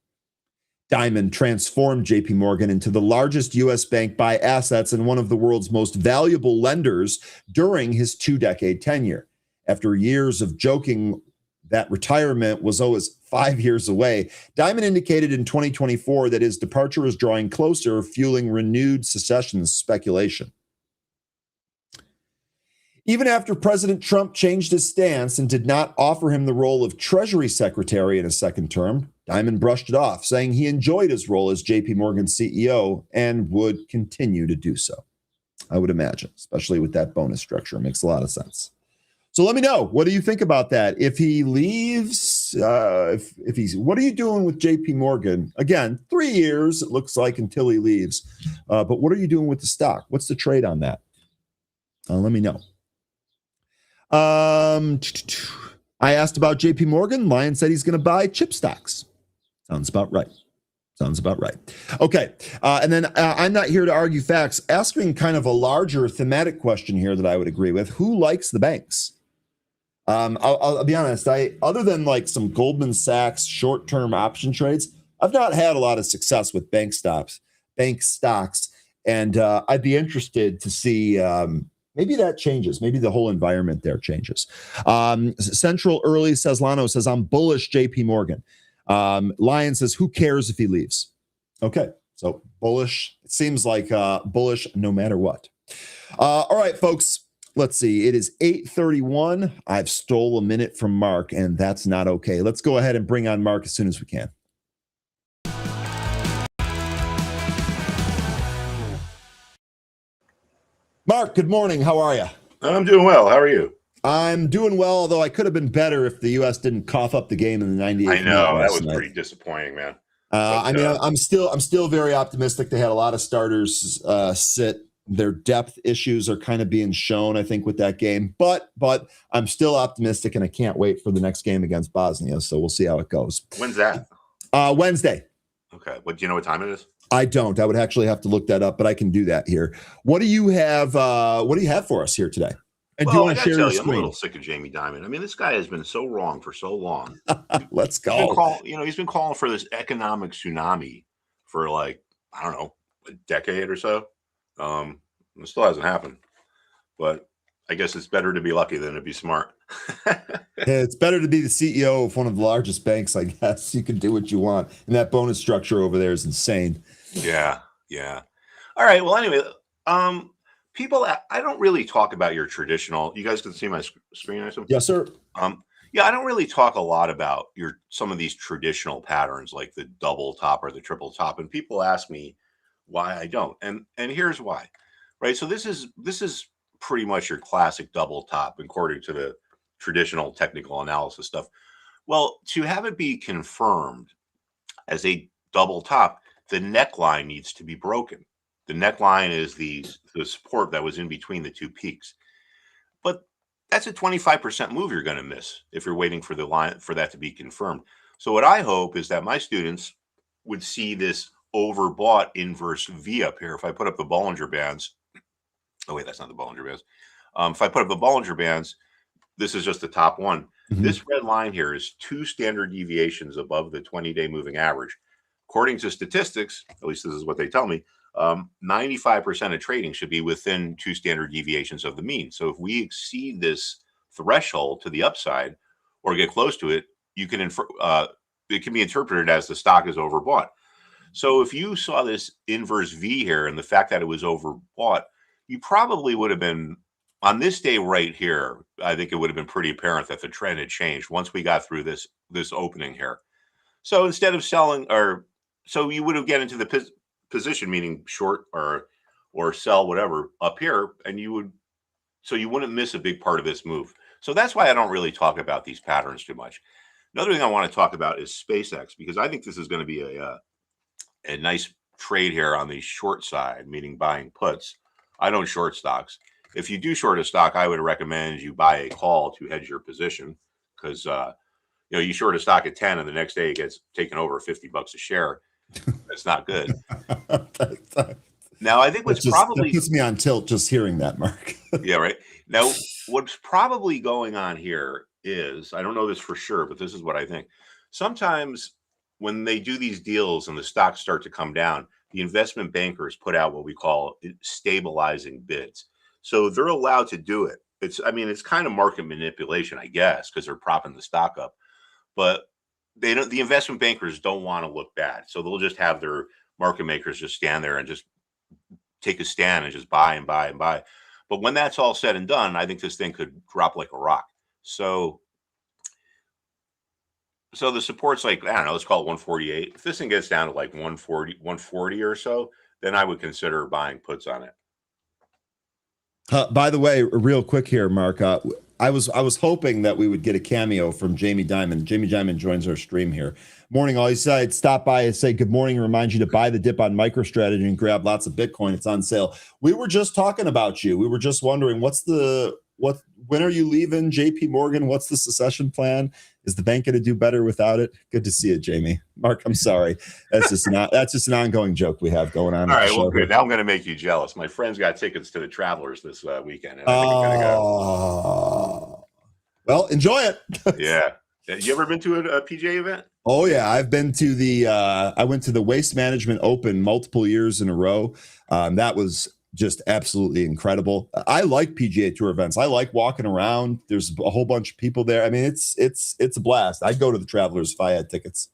Dimon transformed JP Morgan into the largest U.S. bank by assets and one of the world's most valuable lenders during his 2-decade tenure. After years of joking that retirement was always 5 years away, Dimon indicated in 2024 that his departure is drawing closer, fueling renewed secession speculation. Even after President Trump changed his stance and did not offer him the role of Treasury Secretary in his second term, Dimon brushed it off, saying he enjoyed his role as JP Morgan's CEO and would continue to do so. I would imagine, especially with that bonus structure. It makes a lot of sense. So let me know. What do you think about that? If he leaves, if he's, what are you doing with JP Morgan? Again, 3 years, it looks like, until he leaves. But what are you doing with the stock? What's the trade on that? Let me know. I asked about JP Morgan. Lion said he's going to buy chip stocks. Sounds about right. Okay. And then I'm not here to argue facts. Asking kind of a larger thematic question here that I would agree with. Who likes the banks? I'll be honest. Other than like some Goldman Sachs short-term option trades, I've not had a lot of success with bank stocks. And I'd be interested to see maybe that changes. Maybe the whole environment there changes. Central Early says, Lano says, I'm bullish JP Morgan. Lion says, who cares if he leaves? Okay, so bullish. It seems like bullish no matter what. All right, folks. Let's see. It is 8:31. I've stole a minute from Mark, and that's not okay. Let's go ahead and bring on Mark as soon as we can. Mark, good morning. How are you? I'm doing well. How are you? I'm doing well, although I could have been better if the U.S. didn't cough up the game in the 98th. I know. That was pretty disappointing, man. I mean, I'm still very optimistic. They had a lot of starters sit. Their depth issues are kind of being shown, I think, with that game. But I'm still optimistic, and I can't wait for the next game against Bosnia. So we'll see how it goes. When's that? Wednesday. Okay. What do you know what time it is? I don't. I would actually have to look that up, but I can do that here. What do you have? What do you have for us here today? And do you want to share your screen? I'm a little sick of Jamie Dimon. I mean, this guy has been so wrong for so long. Let's go. He's been calling for this economic tsunami for like, I don't know, a decade or so. It still hasn't happened, but I guess it's better to be lucky than to be smart. It's better to be the CEO of one of the largest banks, I guess. You can do what you want. And that bonus structure over there is insane. Yeah. All right. Well, anyway, people, I don't really talk about your traditional. You guys can see my screen, I assume? Yes, sir. Yeah, I don't really talk a lot about some of these traditional patterns like the double top or the triple top. And people ask me why I don't. And here's why. Right. So this is pretty much your classic double top according to the traditional technical analysis stuff. Well, to have it be confirmed as a double top, the neckline needs to be broken. The neckline is the support that was in between the two peaks. But that's a 25% move you're going to miss if you're waiting for the line for that to be confirmed. So what I hope is that my students would see this overbought inverse V up here. If I put up the Bollinger Bands, oh wait, that's not the Bollinger Bands. If I put up the Bollinger Bands, this is just the top one. Mm-hmm. This red line here is 2 standard deviations above the 20-day moving average. According to statistics, at least this is what they tell me, 95% of trading should be within 2 standard deviations of the mean. So if we exceed this threshold to the upside or get close to it, you can infer, it can be interpreted as the stock is overbought. So if you saw this inverse V here and the fact that it was overbought, you probably would have been on this day right here. I think it would have been pretty apparent that the trend had changed once we got through this opening here. So instead of selling, so you would have get into the position, meaning short or sell whatever up here, and you wouldn't miss a big part of this move. So that's why I don't really talk about these patterns too much. Another thing I want to talk about is SpaceX, because I think this is going to be a nice trade here on the short side, meaning buying puts. I don't short stocks. If you do short a stock, I would recommend you buy a call to hedge your position, because you short a stock at 10 and the next day it gets taken over $50 a share. That's not good. Now, I think that puts me on tilt just hearing that, Mark. Yeah, right. Now, what's probably going on here is, I don't know this for sure, but this is what I think. Sometimes when they do these deals and the stocks start to come down, the investment bankers put out what we call stabilizing bids. So they're allowed to do it. It's kind of market manipulation, I guess, because they're propping the stock up. But the investment bankers don't want to look bad. So they'll just have their market makers just stand there and just take a stand and just buy and buy and buy. But when that's all said and done, I think this thing could drop like a rock. So the support's like, I don't know, let's call it 148. If this thing gets down to like 140 or so, then I would consider buying puts on it. By the way, real quick here, Mark, I was hoping that we would get a cameo from Jamie Dimon. Jamie Dimon joins our stream here. Morning, all. He said, stop by and say good morning and remind you to buy the dip on MicroStrategy and grab lots of Bitcoin. It's on sale. We were just talking about you. We were just wondering, when are you leaving JP Morgan? What's the succession plan? Is the bank going to do better without it? Good to see you, Jamie. Mark, I'm sorry. That's just an ongoing joke we have going on. All right, well, good. Now I'm going to make you jealous. My friend's got tickets to the Travelers this weekend, and I think I'm going to go. Well, enjoy it. Yeah. You ever been to a PGA event? Oh yeah, I've been to I went to the Waste Management Open multiple years in a row. That was just absolutely incredible. I like PGA Tour events. I like walking around. There's a whole bunch of people there. I mean, it's a blast. I'd go to the Travelers if I had tickets.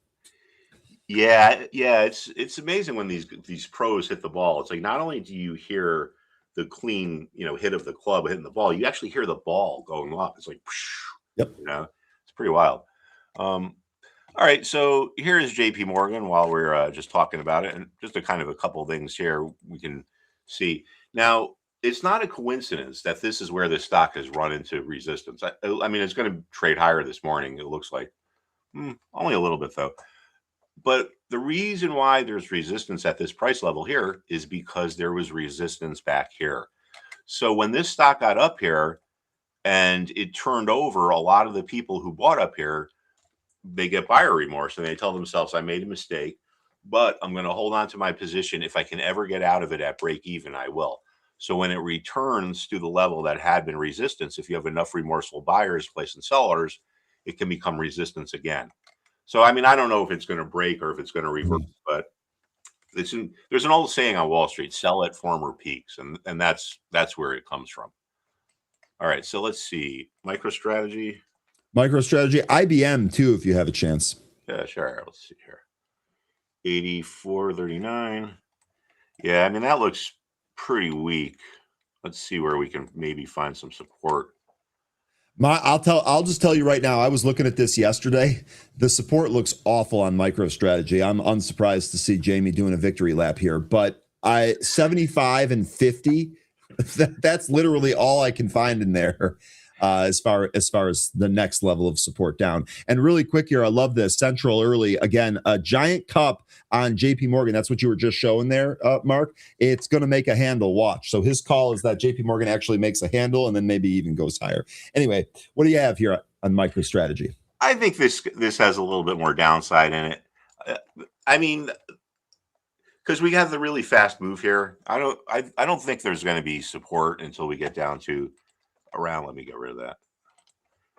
Yeah. It's amazing when these pros hit the ball. It's like not only do you hear the clean, hit of the club hitting the ball, you actually hear the ball going off. It's like, yep. It's pretty wild. All right, so here is JP Morgan while we're just talking about it, and just a kind of a couple things here we can see. Now, it's not a coincidence that this is where the stock has run into resistance. I mean, it's going to trade higher this morning, it looks like. Only a little bit, though. But the reason why there's resistance at this price level here is because there was resistance back here. So when this stock got up here and it turned over, a lot of the people who bought up here, they get buyer remorse and they tell themselves, I made a mistake, but I'm going to hold on to my position. If I can ever get out of it at break even, I will. So when it returns to the level that had been resistance, if you have enough remorseful buyers placing sellers, it can become resistance again. So, I mean, I don't know if it's going to break or if it's going to reverse, but there's an old saying on Wall Street, sell at former peaks. And that's where it comes from. All right. So let's see. MicroStrategy. MicroStrategy, IBM too, if you have a chance. Yeah, sure. Let's see here. 84.39. Yeah, I mean, that looks pretty weak. Let's see where we can maybe find some support. I'll just tell you right now, I was looking at this yesterday. The support looks awful on MicroStrategy. I'm unsurprised to see Jamie doing a victory lap here, but 75 and 50, that's literally all I can find in there. As far as the next level of support down. And really quick here, I love this. Central early, again, a giant cup on JP Morgan. That's what you were just showing there, Mark. It's going to make a handle. Watch. So his call is that JP Morgan actually makes a handle and then maybe even goes higher. Anyway, what do you have here on MicroStrategy? I think this has a little bit more downside in it. I mean, because we have the really fast move here. I don't think there's going to be support until we get down to around, let me get rid of that,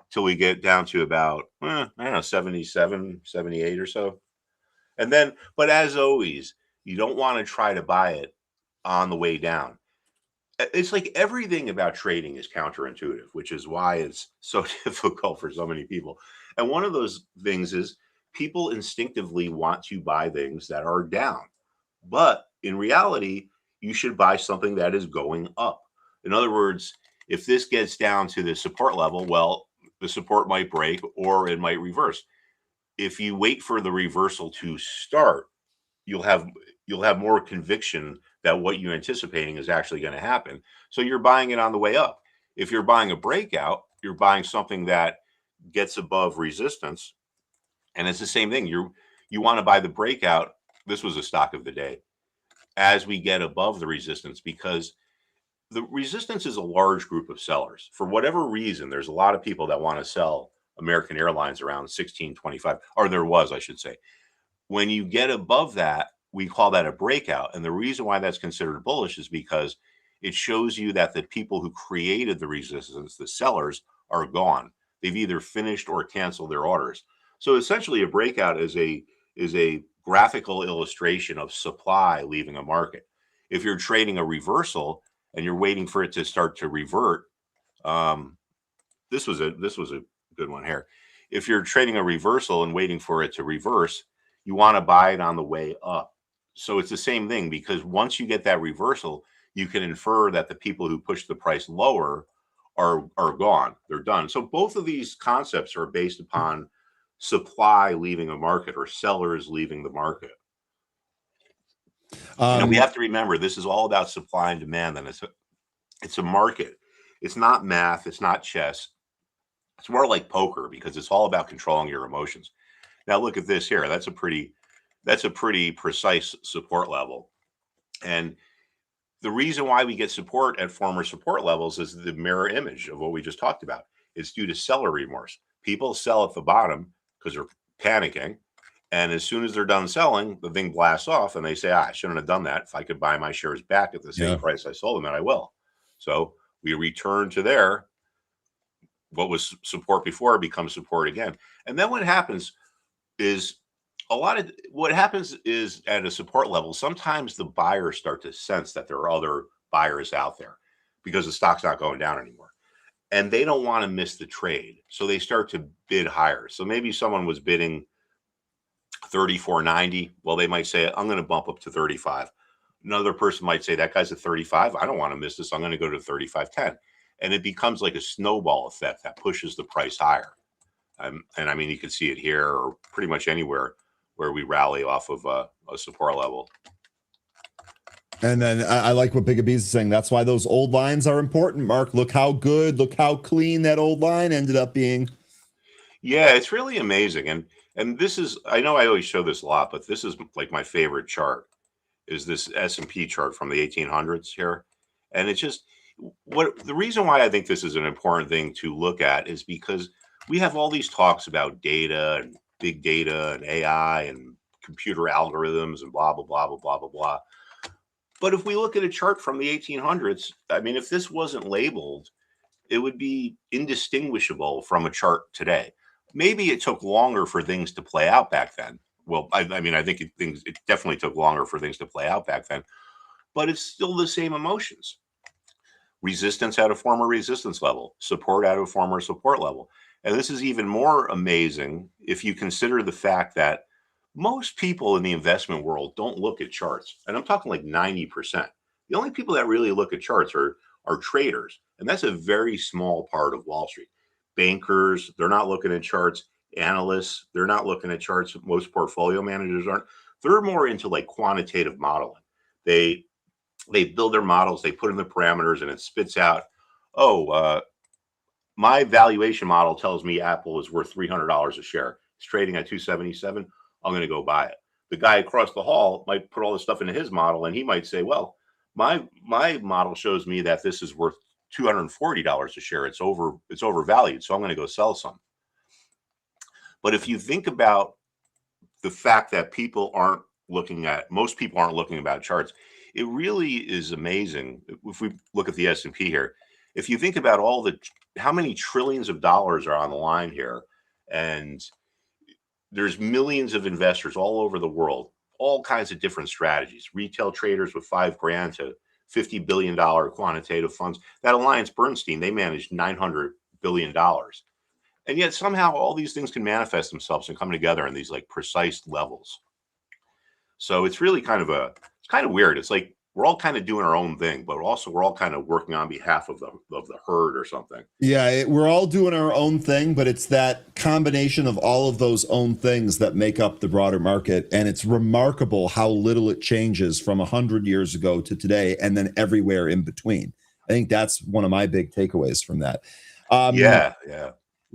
till we get down to about, I don't know, 77, 78 or so. And then, but as always, you don't want to try to buy it on the way down. It's like everything about trading is counterintuitive, which is why it's so difficult for so many people. And one of those things is people instinctively want to buy things that are down. But in reality, you should buy something that is going up. In other words, if this gets down to the support level, well, the support might break or it might reverse. If you wait for the reversal to start, you'll have more conviction that what you're anticipating is actually going to happen. So you're buying it on the way up. If you're buying a breakout, you're buying something that gets above resistance. And it's the same thing. You want to buy the breakout. This was a stock of the day as we get above the resistance, because the resistance is a large group of sellers. For whatever reason, there's a lot of people that want to sell American Airlines around 16.25, or there was, I should say. When you get above that, we call that a breakout. And the reason why that's considered bullish is because it shows you that the people who created the resistance, the sellers, are gone. They've either finished or canceled their orders. So essentially a breakout is a graphical illustration of supply leaving a market. If you're trading a reversal and you're waiting for it to start to revert, this was a good one here. If you're trading a reversal and waiting for it to reverse, you want to buy it on the way up. So it's the same thing, because once you get that reversal, you can infer that the people who push the price lower are gone. They're done. So both of these concepts are based upon supply leaving a market or sellers leaving the market. And we have to remember, this is all about supply and demand, and it's a market. It's not math. It's not chess. It's more like poker, because it's all about controlling your emotions. Now look at this here. That's a pretty precise support level. And the reason why we get support at former support levels is the mirror image of what we just talked about. It's due to seller remorse. People sell at the bottom because they're panicking. And as soon as they're done selling, the thing blasts off and they say, I shouldn't have done that. If I could buy my shares back at the same price I sold them at, I will. So we return to there. What was support before becomes support again. And then what happens is at a support level, sometimes the buyers start to sense that there are other buyers out there because the stock's not going down anymore. And they don't want to miss the trade. So they start to bid higher. So maybe someone was bidding 34.90. Well, they might say, I'm going to bump up to 35. Another person might say, that guy's at 35. I don't want to miss this. I'm going to go to 35.10. And it becomes like a snowball effect that pushes the price higher. And I mean, you can see it here or pretty much anywhere where we rally off of a support level. And then I like what Big B's is saying. That's why those old lines are important, Mark. Look how good, look how clean that old line ended up being. Yeah, it's really amazing. And And this is, I know I always show this a lot, but this is like my favorite chart, is this S&P chart from the 1800s here. And it's just, what the reason why I think this is an important thing to look at is because we have all these talks about data and big data and AI and computer algorithms and blah, blah, blah, blah, blah, blah, blah. But if we look at a chart from the 1800s, I mean, if this wasn't labeled, it would be indistinguishable from a chart today. Maybe it took longer for things to play out back then. Well, I mean, I think it definitely took longer for things to play out back then, but it's still the same emotions. Resistance at a former resistance level, support at a former support level. And this is even more amazing if you consider the fact that most people in the investment world don't look at charts. And I'm talking like 90%. The only people that really look at charts are traders. And that's a very small part of Wall Street. Bankers, they're not looking at charts. Analysts, they're not looking at charts. Most portfolio managers aren't. They're more into like quantitative modeling. They build their models, they put in the parameters, and it spits out, my valuation model tells me Apple is worth $300 a share. It's trading at 277. I'm going to go buy it. The guy across the hall might put all this stuff into his model, and he might say, well, my model shows me that this is worth $240 a share. It's overvalued, so I'm going to go sell some. But if you think about the fact that most people aren't looking about charts, it really is amazing. If we look at the S&P here, if you think about how many trillions of dollars are on the line here, and there's millions of investors all over the world, all kinds of different strategies, retail traders with $5,000 to $50 billion quantitative funds. That Alliance Bernstein, they manage $900 billion. And yet somehow all these things can manifest themselves and come together in these like precise levels. So it's really it's kind of weird. It's like we're all kind of doing our own thing, but also we're all kind of working on behalf of the herd or something. Yeah, we're all doing our own thing, but it's that combination of all of those own things that make up the broader market. And it's remarkable how little it changes from 100 years ago to today, and then everywhere in between. I think that's one of my big takeaways from that. Yeah.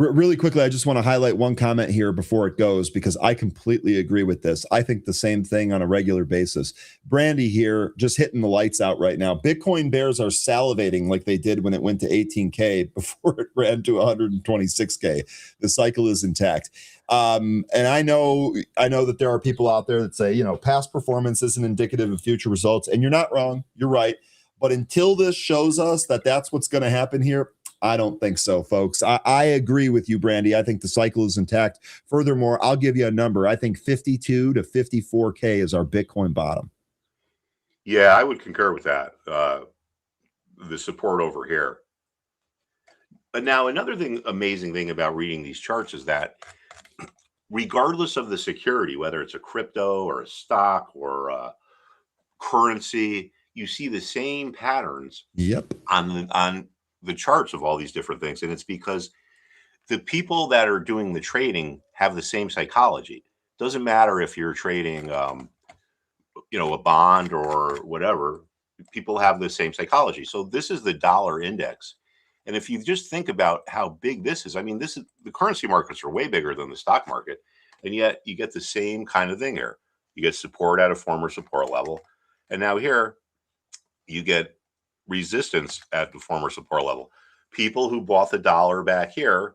Really quickly, I just want to highlight one comment here before it goes, because I completely agree with this. I think the same thing on a regular basis. Brandy here, just hitting the lights out right now. Bitcoin bears are salivating like they did when it went to 18K before it ran to 126K. The cycle is intact. And I know that there are people out there that say, past performance isn't indicative of future results. And you're not wrong. You're right. But until this shows us that that's what's going to happen here, I don't think so, folks. I agree with you, Brandy. I think the cycle is intact. Furthermore, I'll give you a number. I think 52 to 54K is our Bitcoin bottom. Yeah, I would concur with that. The support over here. But now another amazing thing about reading these charts is that regardless of the security, whether it's a crypto or a stock or a currency, you see the same patterns. Yep. On the charts of all these different things. And it's because the people that are doing the trading have the same psychology. Doesn't matter if you're trading, a bond or whatever, people have the same psychology. So this is the dollar index. And if you just think about how big this is, I mean, the currency markets are way bigger than the stock market. And yet you get the same kind of thing here. You get support at a former support level. And now here you get resistance at the former support level. People who bought the dollar back here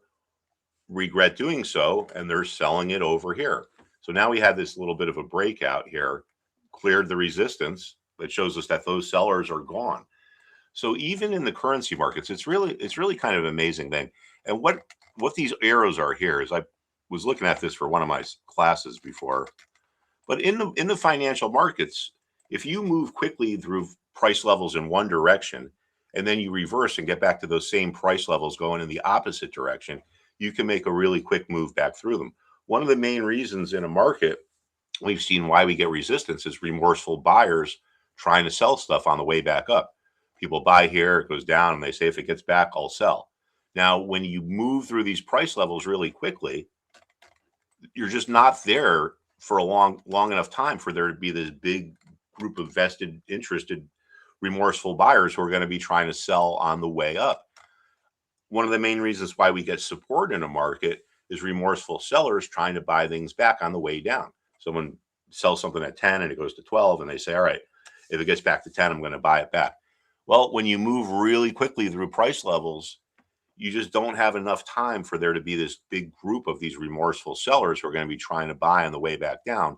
regret doing so, and they're selling it over here. So now we had this little bit of a breakout here, cleared the resistance that shows us that those sellers are gone. So even in the currency markets, it's really kind of an amazing thing. And what these arrows are here is, I was looking at this for one of my classes before, but in the financial markets, if you move quickly through price levels in one direction, and then you reverse and get back to those same price levels going in the opposite direction, you can make a really quick move back through them. One of the main reasons in a market we've seen why we get resistance is remorseful buyers trying to sell stuff on the way back up. People buy here, it goes down, and they say, if it gets back, I'll sell. Now, when you move through these price levels really quickly, you're just not there for a long enough time for there to be this big group of vested, interested, remorseful buyers who are going to be trying to sell on the way up. One of the main reasons why we get support in a market is remorseful sellers trying to buy things back on the way down. Someone sells something at 10 and it goes to 12 and they say, all right, if it gets back to 10, I'm going to buy it back. Well, when you move really quickly through price levels, you just don't have enough time for there to be this big group of these remorseful sellers who are going to be trying to buy on the way back down.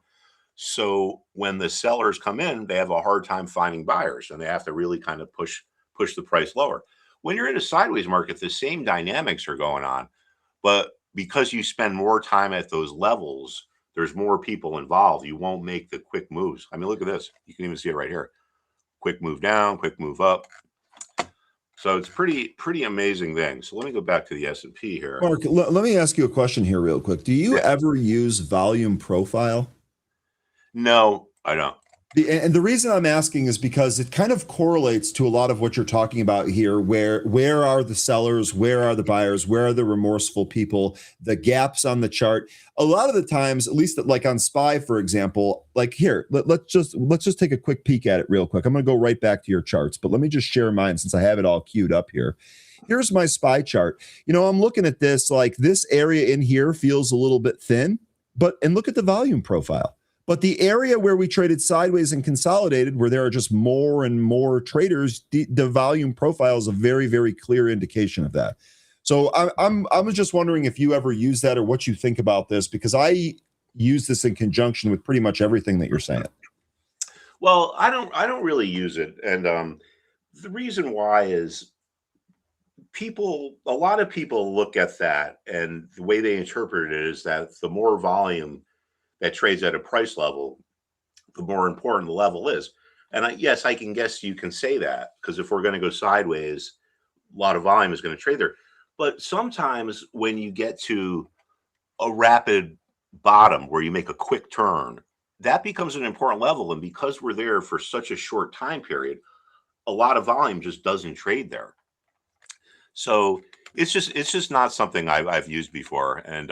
So when the sellers come in, they have a hard time finding buyers and they have to really kind of push the price lower. When you're in a sideways market, the same dynamics are going on, but because you spend more time at those levels, there's more people involved. You won't make the quick moves. I mean, look at this. You can even see it right here. Quick move down, quick move up. So it's pretty amazing thing. So let me go back to the S&P here. Mark, let me ask you a question here real quick. Do you ever use volume profile? No, I don't. And the reason I'm asking is because it kind of correlates to a lot of what you're talking about here, where are the sellers, where are the buyers, where are the remorseful people, the gaps on the chart. A lot of the times, at least like on SPY, for example, like here, let's just take a quick peek at it real quick. I'm going to go right back to your charts, but let me just share mine since I have it all queued up here. Here's my SPY chart. I'm looking at this, like this area in here feels a little bit thin, and look at the volume profile. But the area where we traded sideways and consolidated, where there are just more and more traders, the volume profile is a very, very clear indication of that. So I was just wondering if you ever use that or what you think about this, because I use this in conjunction with pretty much everything that you're saying. Well, I don't really use it, and the reason why is a lot of people look at that, and the way they interpret it is that the more volume that trades at a price level, the more important the level is. And yes, I can guess you can say that, because if we're going to go sideways, a lot of volume is going to trade there. But sometimes when you get to a rapid bottom where you make a quick turn, that becomes an important level. And because we're there for such a short time period, a lot of volume just doesn't trade there. So it's just not something I've used before. And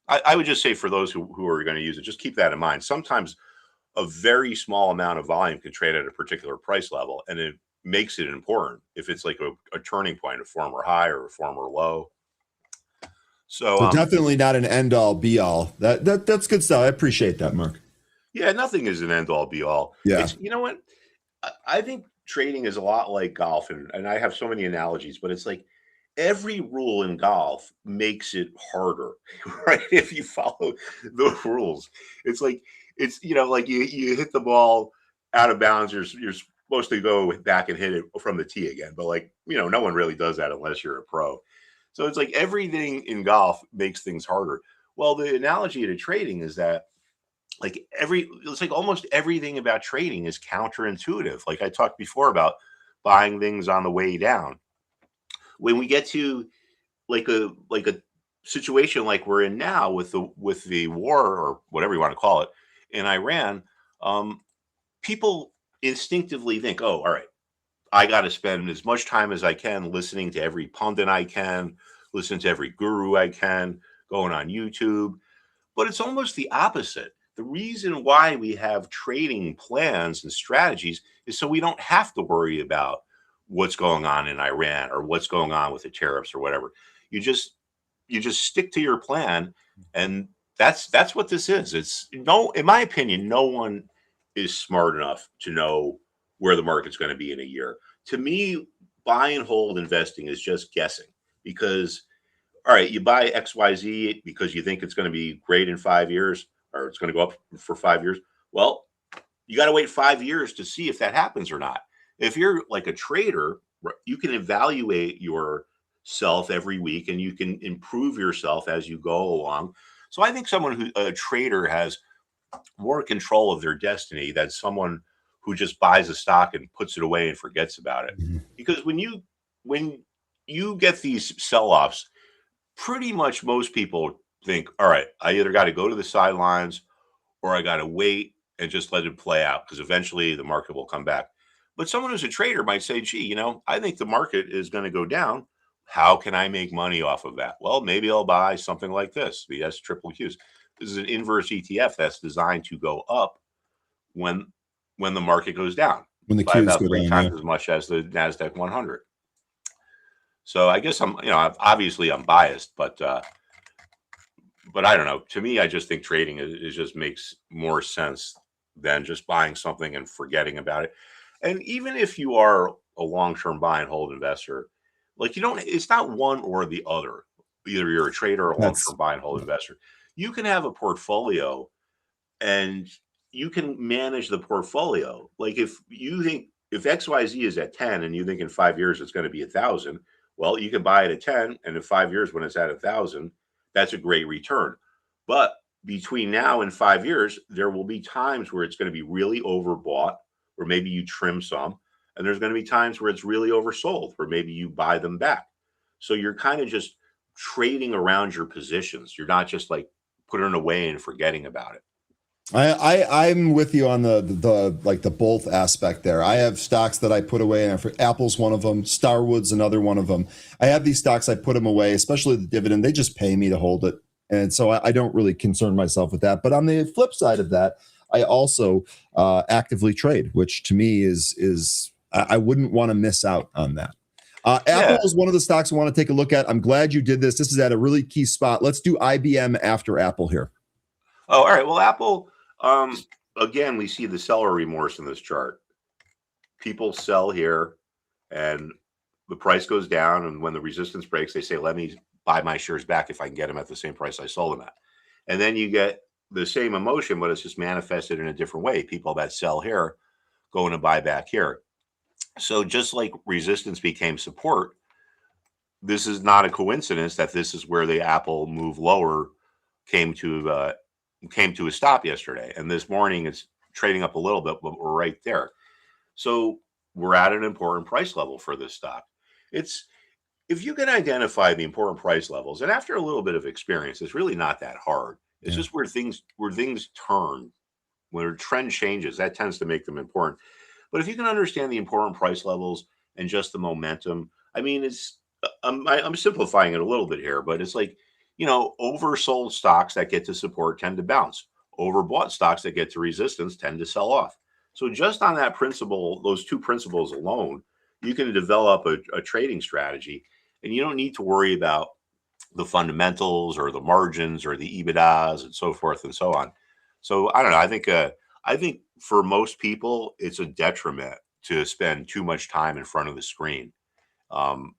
I would just say for those who are going to use it, just keep that in mind. Sometimes a very small amount of volume can trade at a particular price level, and it makes it important if it's like a turning point, a former high or a former low. So definitely not an end all be all. That's good stuff. I appreciate that, Mark. Yeah, nothing is an end all be all. Yeah. You know what? I think trading is a lot like golf, and I have so many analogies, but it's like every rule in golf makes it harder, right? If you follow the rules, it's like like you hit the ball out of bounds, you're supposed to go back and hit it from the tee again, but no one really does that unless you're a pro. So it's like everything in golf makes things harder. Well, the analogy to trading is that it's like almost everything about trading is counterintuitive. Like I talked before about buying things on the way down. When we get to like a situation like we're in now with the war, or whatever you want to call it, in Iran, people instinctively think, oh, all right, I got to spend as much time as I can listening to every pundit I can, listen to every guru I can, going on YouTube. But it's almost the opposite. The reason why we have trading plans and strategies is so we don't have to worry about what's going on in Iran or what's going on with the tariffs or whatever. You just stick to your plan, and that's what this is. It's in my opinion, no one is smart enough to know where the market's going to be in a year. To me, buy and hold investing is just guessing, because all right, you buy XYZ because you think it's going to be great in 5 years, or it's going to go up for 5 years. Well, you got to wait 5 years to see if that happens or not. If you're like a trader, you can evaluate yourself every week and you can improve yourself as you go along. So I think a trader has more control of their destiny than someone who just buys a stock and puts it away and forgets about it. Mm-hmm. Because when you get these sell-offs, pretty much most people think, all right, I either got to go to the sidelines or I got to wait and just let it play out, because eventually the market will come back. But someone who's a trader might say, gee, I think the market is going to go down. How can I make money off of that? Well, maybe I'll buy something like this, the SQQs. This is an inverse ETF that's designed to go up when the market goes down, when the by about go 3 down, times as much as the NASDAQ 100. So I guess I'm biased, but but I don't know. To me, I just think trading it just makes more sense than just buying something and forgetting about it. And even if you are a long-term buy and hold investor, like you don't, it's not one or the other. Either you're a trader or a That's long-term buy and hold investor. You can have a portfolio and you can manage the portfolio. Like if you think if XYZ is at 10 and you think in 5 years it's going to be 1,000, well, you can buy it at 10, and in 5 years when it's at 1,000, that's a great return. But between now and 5 years, there will be times where it's going to be really overbought, or maybe you trim some, and there's going to be times where it's really oversold, where maybe you buy them back. So you're kind of just trading around your positions. You're not just like putting it away and forgetting about it. I'm with you on the like the both aspect there. I have stocks that I put away, and for Apple's one of them, Starwood's another one of them. I have these stocks, I put them away, especially the dividend. They just pay me to hold it, and so I don't really concern myself with that. But on the flip side of that, I also actively trade, which to me is I wouldn't want to miss out on that. Apple Yeah. is one of the stocks I want to take a look at. I'm glad you did this. This is at a really key spot. Let's do IBM after Apple here. Oh, all right. Well, Apple, again, we see the seller remorse in this chart. People sell here and the price goes down. And when the resistance breaks, they say, let me buy my shares back if I can get them at the same price I sold them at. And then you get the same emotion, but it's just manifested in a different way. People that sell here going to buy back here. So just like resistance became support, this is not a coincidence that this is where the Apple move lower came to a stop yesterday, and this morning it's trading up a little bit, but we're right there. So we're at an important price level for this stock. It's if you can identify the important price levels, and after a little bit of experience, it's really not that hard. It's just where things turn, where a trend changes, that tends to make them important. But if you can understand the important price levels and just the momentum, I mean, it's I'm simplifying it a little bit here, but it's like, oversold stocks that get to support tend to bounce. Overbought stocks that get to resistance tend to sell off. So just on that principle, those two principles alone, you can develop a trading strategy, and you don't need to worry about the fundamentals or the margins or the EBITDAs and so forth and so on. So I don't know. I think for most people, it's a detriment to spend too much time in front of the screen. Um,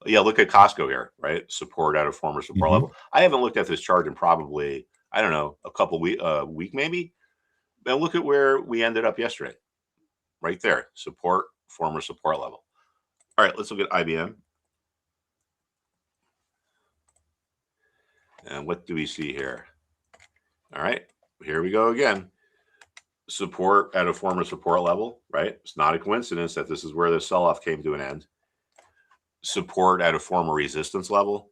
yeah, look at Costco here, right? Support at a former support Mhm. level. I haven't looked at this chart in probably, I don't know, a couple week maybe. And look at where we ended up yesterday, right there. Support, former support level. All right, let's look at IBM. And what do we see here? All right, here we go again. Support at a former support level, right? It's not a coincidence that this is where the sell-off came to an end. Support at a former resistance level.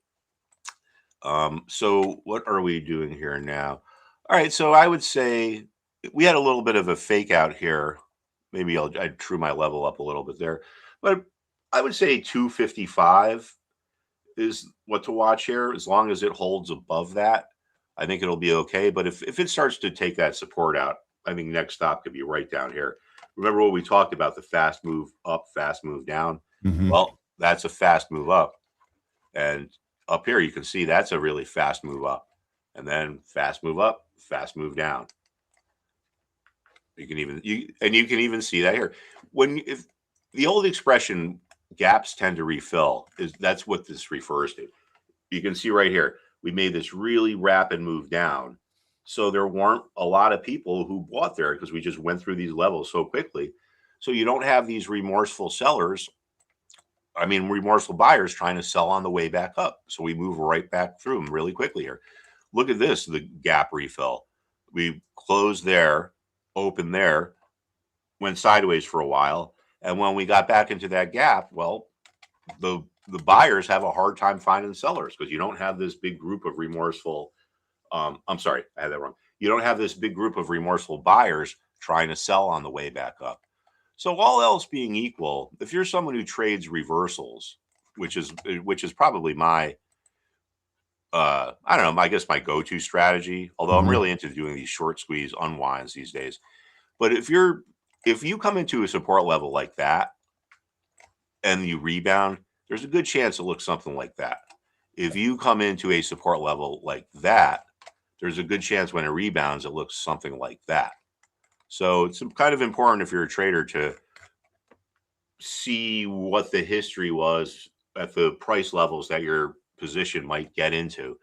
So what are we doing here now? All right, so I would say we had a little bit of a fake out here. Maybe I'd true my level up a little bit there, but I would say 255 is what to watch here. As long as it holds above that, I think it'll be okay. But if it starts to take that support out, I think next stop could be right down here. Remember what we talked about, the fast move up, fast move down? Mhm. Well, that's a fast move up. And up here, you can see that's a really fast move up. And then fast move up, fast move down. You can even see that here. If the old expression gaps tend to refill, that's what this refers to. You can see right here, we made this really rapid move down. So there weren't a lot of people who bought there because we just went through these levels so quickly. So you don't have these remorseful sellers. I mean, remorseful buyers trying to sell on the way back up. So we move right back through them really quickly here. Look at this, the gap refill. We closed there, opened there, went sideways for a while. And when we got back into that gap, well, the buyers have a hard time finding sellers because you don't have this big group of remorseful. I'm sorry, I had that wrong. You don't have this big group of remorseful buyers trying to sell on the way back up. So all else being equal, if you're someone who trades reversals, which is probably my I don't know, I guess my go-to strategy, although I'm Mhm. really into doing these short squeeze unwinds these days. But if you come into a support level like that and you rebound, there's a good chance it looks something like that. If you come into a support level like that, there's a good chance when it rebounds, it looks something like that. So it's kind of important if you're a trader to see what the history was at the price levels that your position might get into.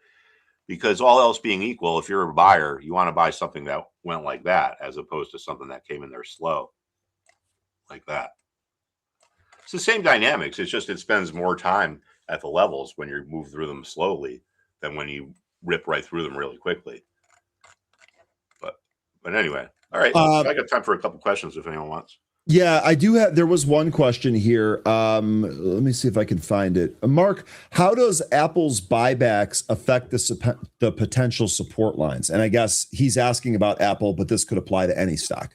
Because all else being equal, if you're a buyer, you want to buy something that went like that as opposed to something that came in there slow like that. It's the same dynamics. It's just it spends more time at the levels when you move through them slowly than when you rip right through them really quickly. But anyway, all right. I got time for a couple questions if anyone wants. Yeah, I do have. There was one question here. Let me see if I can find it. Mark, how does Apple's buybacks affect the potential support lines? And I guess he's asking about Apple, but this could apply to any stock.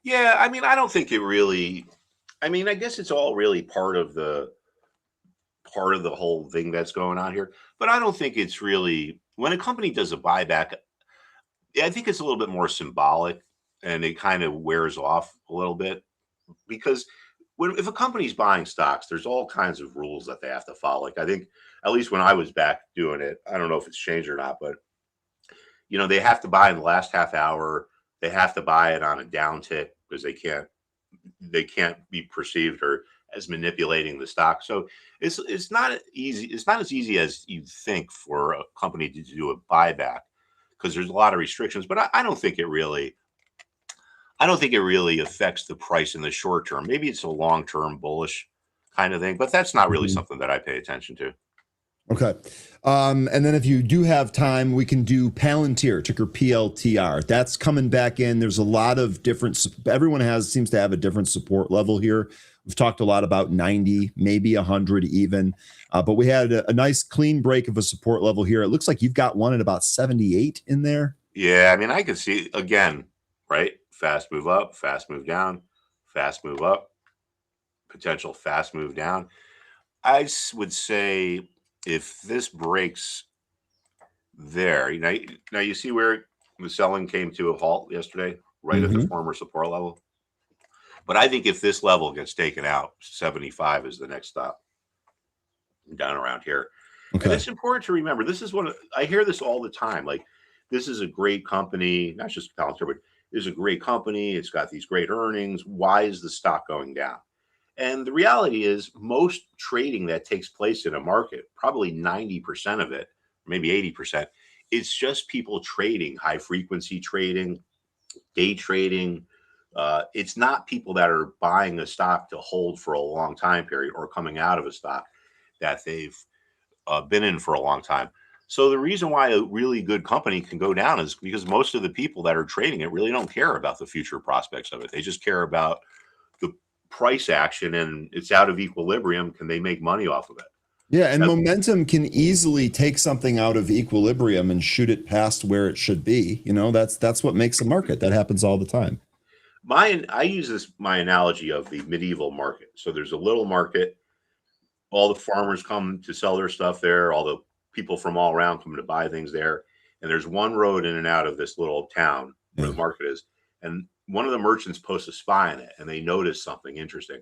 Yeah, I mean, I don't think it really. I mean, I guess it's all really part of the whole thing that's going on here. But I don't think it's really when a company does a buyback. I think it's a little bit more symbolic, and it kind of wears off a little bit because if a company's buying stocks, there's all kinds of rules that they have to follow. Like I think at least when I was back doing it, I don't know if it's changed or not, but they have to buy in the last half hour. They have to buy it on a downtick because they can't be perceived or as manipulating the stock. So it's not easy. It's not as easy as you think for a company to do a buyback because there's a lot of restrictions. But I don't think it really. I don't think it really affects the price in the short term. Maybe it's a long term bullish kind of thing, but that's not really something that I pay attention to. Okay. And then if you do have time, we can do Palantir, ticker PLTR. That's coming back in. There's a lot of different, everyone seems to have a different support level here. We've talked a lot about 90, maybe 100 even, but we had a nice clean break of a support level here. It looks like you've got one at about 78 in there. Yeah, I mean, I could see again, right? Fast move up, fast move down, fast move up, potential fast move down. I would say if this breaks there, now you see where the selling came to a halt yesterday, right at the former support level. But I think if this level gets taken out, 75 is the next stop down around here. Okay. And it's important to remember, this is I hear this all the time. Like, this is a great company, not just Palantir, but this is a great company. It's got these great earnings. Why is the stock going down? And the reality is most trading that takes place in a market, probably 90% of it, maybe 80%, it's just people trading, high frequency trading, day trading. It's not people that are buying a stock to hold for a long time period or coming out of a stock that they've been in for a long time. So the reason why a really good company can go down is because most of the people that are trading it really don't care about the future prospects of it. They just care about the price action, and it's out of equilibrium. Can they make money off of it? Yeah, and momentum can easily take something out of equilibrium and shoot it past where it should be. That's what makes a market. That happens all the time. I use my analogy of the medieval market. So there's a little market. All the farmers come to sell their stuff there. All the people from all around come to buy things there. And there's one road in and out of this little town where the market is. And one of the merchants posts a spy on it, and they notice something interesting.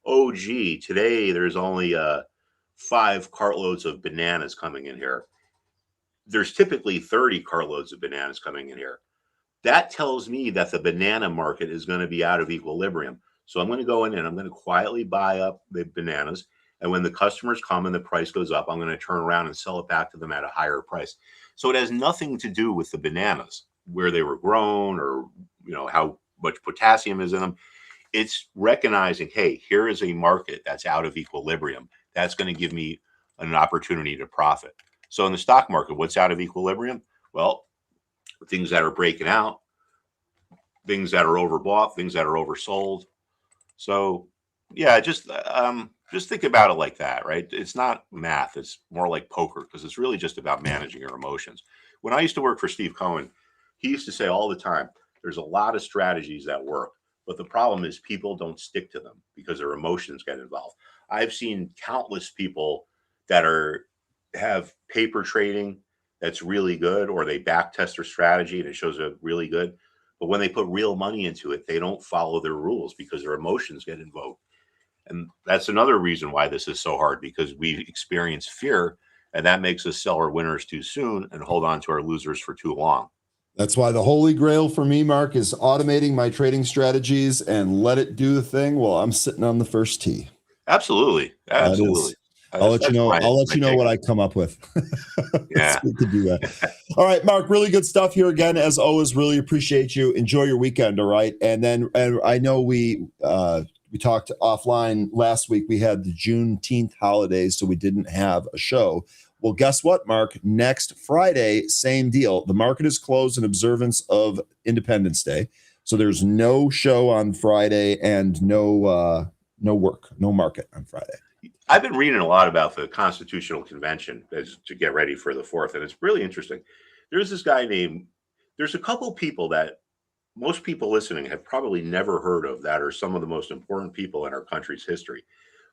Oh, gee, today there's only 5 cartloads of bananas coming in here. There's typically 30 cartloads of bananas coming in here. That tells me that the banana market is going to be out of equilibrium. So I'm going to go in and I'm going to quietly buy up the bananas. And when the customers come and the price goes up, I'm going to turn around and sell it back to them at a higher price. So it has nothing to do with the bananas, where they were grown or how much potassium is in them. It's recognizing, hey, here is a market that's out of equilibrium. That's going to give me an opportunity to profit. So in the stock market, what's out of equilibrium? Well, things that are breaking out, things that are overbought, things that are oversold. So yeah, just think about it like that, right? It's not math. It's more like poker because it's really just about managing your emotions. When I used to work for Steve Cohen, he used to say all the time, there's a lot of strategies that work, but the problem is people don't stick to them because their emotions get involved. I've seen countless people that have paper trading that's really good, or they back test their strategy and it shows up really good. But when they put real money into it, they don't follow their rules because their emotions get invoked. And that's another reason why this is so hard, because we experience fear And that makes us sell our winners too soon and hold on to our losers for too long. That's why the holy grail for me, Mark, is automating my trading strategies and let it do the thing while I'm sitting on the first tee. Absolutely. Absolutely. I'll let you know. I'll let you know what I come up with. Yeah, it's good to do that. All right, Mark. Really good stuff here again. As always, really appreciate you. Enjoy your weekend. All right, and I know we talked offline last week. We had the Juneteenth holidays, so we didn't have a show. Well, guess what, Mark? Next Friday, same deal. The market is closed in observance of Independence Day, so there's no show on Friday and no work, no market on Friday. I've been reading a lot about the Constitutional Convention to get ready for the 4th, and it's really interesting. There's a couple people that most people listening have probably never heard of that are some of the most important people in our country's history.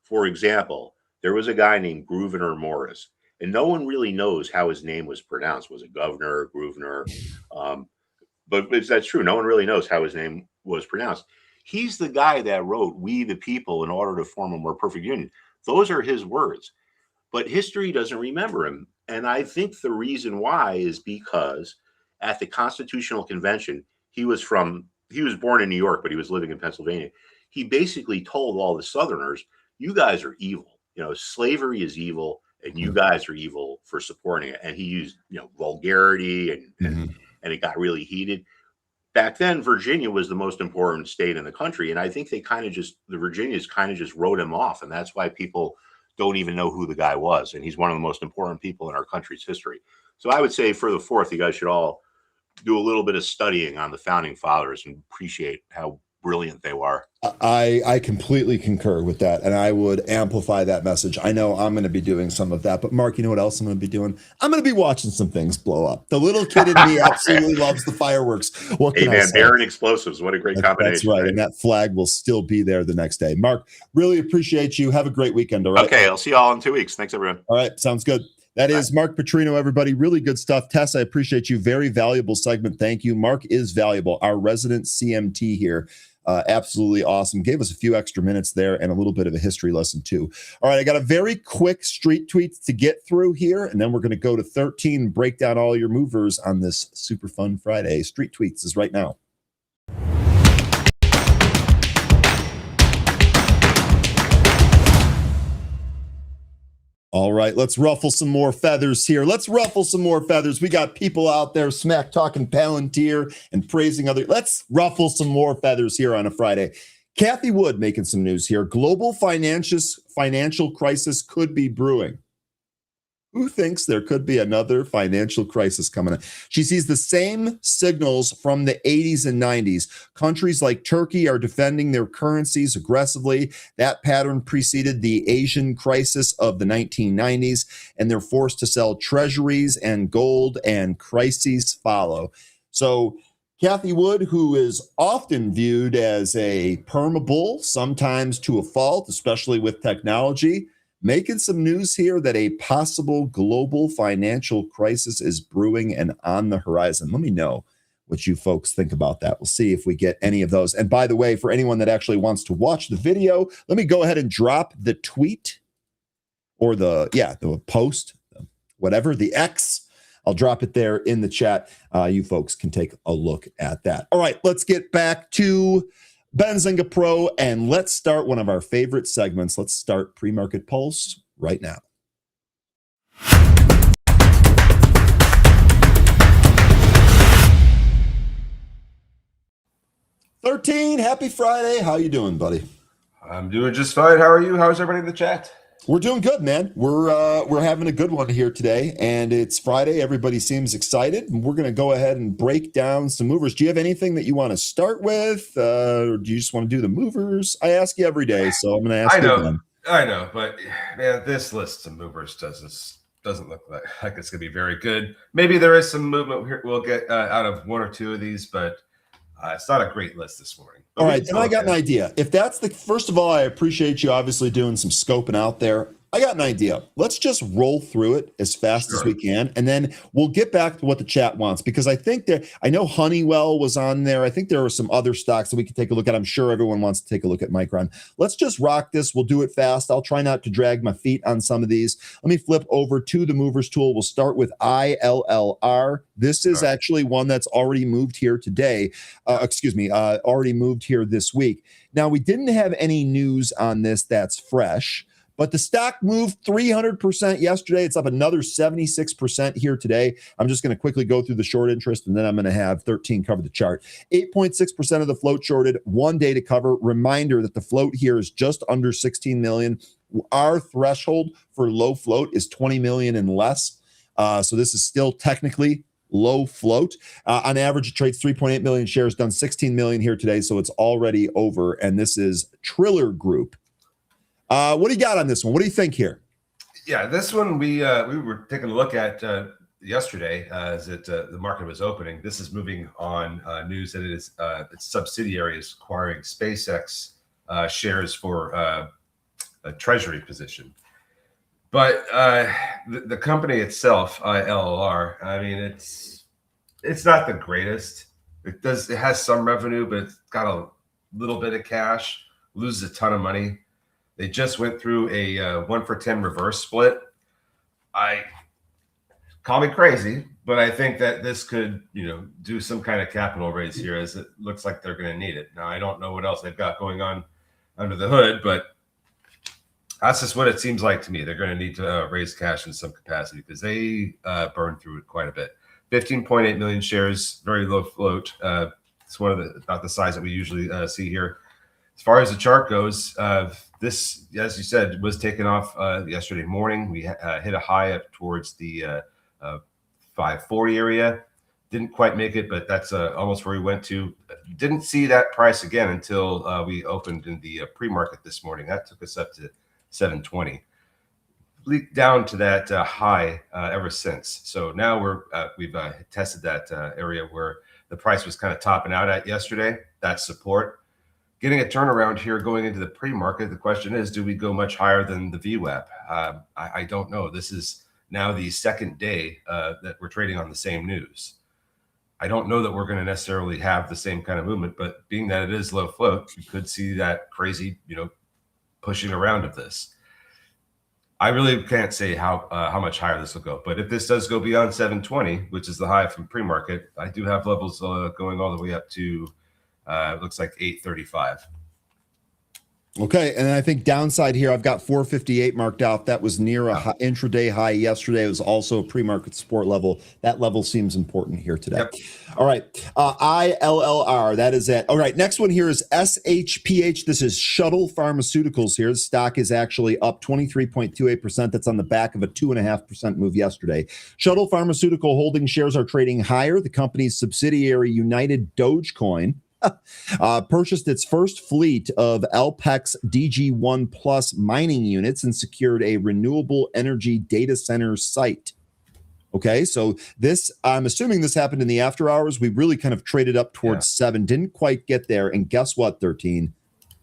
For example, there was a guy named Gouverneur Morris, and no one really knows how his name was pronounced. Was it Governor, Grosvenor? But that's true. No one really knows how his name was pronounced. He's the guy that wrote "We the people" in order to form a more perfect union. Those are his words, but history doesn't remember him. And I think the reason why is because at the Constitutional Convention, he was born in New York, but he was living in Pennsylvania. He basically told all the Southerners, you guys are evil. Slavery is evil, and you guys are evil for supporting it. And he used, vulgarity and it got really heated. Back then, Virginia was the most important state in the country. And I think the Virginians kind of just wrote him off. And that's why people don't even know who the guy was. And he's one of the most important people in our country's history. So I would say for the 4th, you guys should all do a little bit of studying on the founding fathers and appreciate how brilliant they were. I completely concur with that, and I would amplify that message. I know I'm going to be doing some of that, but Mark, you know what else I'm going to be doing? I'm going to be watching some things blow up. The little kid in me absolutely loves the fireworks. What can I say? Bear and explosives. What a great combination. That's right, and that flag will still be there the next day. Mark, really appreciate you. Have a great weekend, all right? Okay, I'll see you all in 2 weeks. Thanks, everyone. All right, sounds good. That is Mark Putrino, everybody. Really good stuff. Tess, I appreciate you. Very valuable segment. Thank you. Mark is valuable. Our resident CMT here. Absolutely awesome. Gave us a few extra minutes there and a little bit of a history lesson too. All right, I got a very quick street tweets to get through here, and then we're going to go to 13 and break down all your movers on this super fun Friday. Street tweets is right now. All right, let's ruffle some more feathers here. Let's ruffle some more feathers. We got people out there smack talking Palantir and praising other. Let's ruffle some more feathers here on a Friday. Cathie Wood making some news here. Global financial crisis could be brewing. Who thinks there could be another financial crisis coming up? She sees the same signals from the 80s and 90s. Countries like Turkey are defending their currencies aggressively. That pattern preceded the Asian crisis of the 1990s, and they're forced to sell treasuries and gold, and crises follow. So Cathie Wood, who is often viewed as a perma-bull, sometimes to a fault, especially with technology, making some news here that a possible global financial crisis is brewing and on the horizon. Let me know what you folks think about that. We'll see if we get any of those. And by the way, for anyone that actually wants to watch the video, let me go ahead and drop the tweet or the post, whatever, the X. I'll drop it there in the chat. You folks can take a look at that. All right, let's get back to Benzinga Pro, and let's start one of our favorite segments. Let's start Pre-Market Pulse right now. $13, happy Friday. How you doing, buddy? I'm doing just fine. How are you? How's everybody in the chat? We're doing good, man. We're having a good one here today, and it's Friday. Everybody seems excited, and we're going to go ahead and break down some movers. Do you have anything that you want to start with, or do you just want to do the movers? I ask you every day, so I'm going to ask you again. I know, but man, this list of movers doesn't look like it's going to be very good. Maybe there is some movement we'll get out of one or two of these, but it's not a great list this morning. All right, then I got an idea. If that's first of all, I appreciate you obviously doing some scoping out there. I got an idea. Let's just roll through it as fast as we can, and then we'll get back to what the chat wants, because I think I know Honeywell was on there. I think there are some other stocks that we can take a look at. I'm sure everyone wants to take a look at Micron. Let's just rock this. We'll do it fast. I'll try not to drag my feet on some of these. Let me flip over to the movers tool. We'll start with ILLR. This is actually one that's already moved here today. Already moved here this week. Now, we didn't have any news on this that's fresh, but the stock moved 300% yesterday. It's up another 76% here today. I'm just going to quickly go through the short interest, and then I'm going to have 13 cover the chart. 8.6% of the float shorted, 1 day to cover. Reminder that the float here is just under 16 million. Our threshold for low float is 20 million and less. So this is still technically low float. On average, it trades 3.8 million shares, done 16 million here today. So it's already over. And this is Triller Group. What do you got on this one? What do you think here? Yeah, this one we were taking a look at yesterday as the market was opening. This is moving on news that its subsidiary is acquiring SpaceX shares for a treasury position. But the company itself, ILLR, I mean, it's not the greatest. It has some revenue, but it's got a little bit of cash, loses a ton of money. They just went through a 1-for-10 reverse split. Call me crazy, but I think that this could, do some kind of capital raise here, as it looks like they're going to need it. Now, I don't know what else they've got going on under the hood, but that's just what it seems like to me. They're going to need to raise cash in some capacity, because they burned through it quite a bit. 15.8 million shares, very low float. It's one of not the size that we usually see here. As far as the chart goes, this, as you said, was taken off yesterday morning. We hit a high up towards the 540 area. Didn't quite make it, but that's almost where we went to. Didn't see that price again until we opened in the pre-market this morning. That took us up to 720. Leaked down to that high ever since. So now we've tested that area where the price was kind of topping out at yesterday. That's support. Getting a turnaround here going into the pre-market. The question is, do we go much higher than the VWAP? I don't know. This is now the second day that we're trading on the same news. I don't know that we're going to necessarily have the same kind of movement, but being that it is low float, you could see that crazy, pushing around of this. I really can't say how much higher this will go, but if this does go beyond 720, which is the high from pre-market, I do have levels going all the way up to looks like 835. Okay, and I think downside here, I've got 458 marked out. That was near a intraday high yesterday. It was also a pre-market support level. That level seems important here today. Yep. All right, ILLR, that is it. All right, next one here is SHPH. This is Shuttle Pharmaceuticals here. The stock is actually up 23.28%. That's on the back of a 2.5% move yesterday. Shuttle Pharmaceutical holding shares are trading higher. The company's subsidiary, United Dogecoin, purchased its first fleet of LPEX DG1 Plus mining units and secured a renewable energy data center site. Okay, so this, I'm assuming this happened in the after hours. We really kind of traded up towards 7, didn't quite get there. And guess what, 13?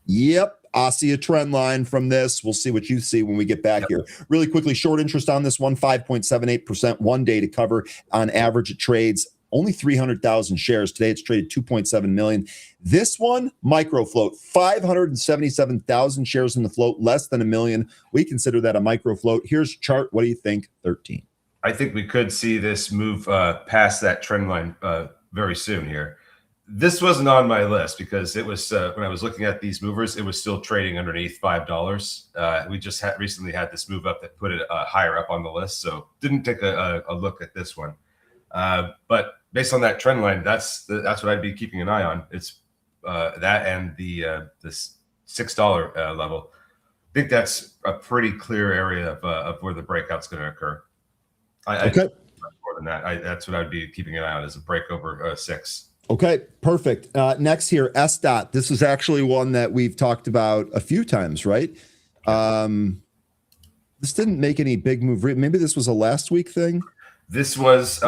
Yep, I see a trend line from this. We'll see what you see when we get back here. Really quickly, short interest on this one, 5.78%, 1 day to cover. On average, it trades only 300,000 shares. Today, it's traded 2.7 million. This one, micro float, 577,000 shares in the float, less than a million. We consider that a micro float. Here's a chart. What do you think, 13? I think we could see this move past that trend line very soon here. This wasn't on my list because it was when I was looking at these movers, it was still trading underneath $5. We just recently had this move up that put it higher up on the list, so didn't take a look at this one. But based on that trend line, that's what I'd be keeping an eye on. It's that and this $6 level. I think that's a pretty clear area of where the breakout's going to occur. Okay. More than that, that's what I'd be keeping an eye on, is a break over 6. Okay, perfect. Next here, SDOT. This is actually one that we've talked about a few times, right? This didn't make any big move. Maybe this was a last week thing. This was,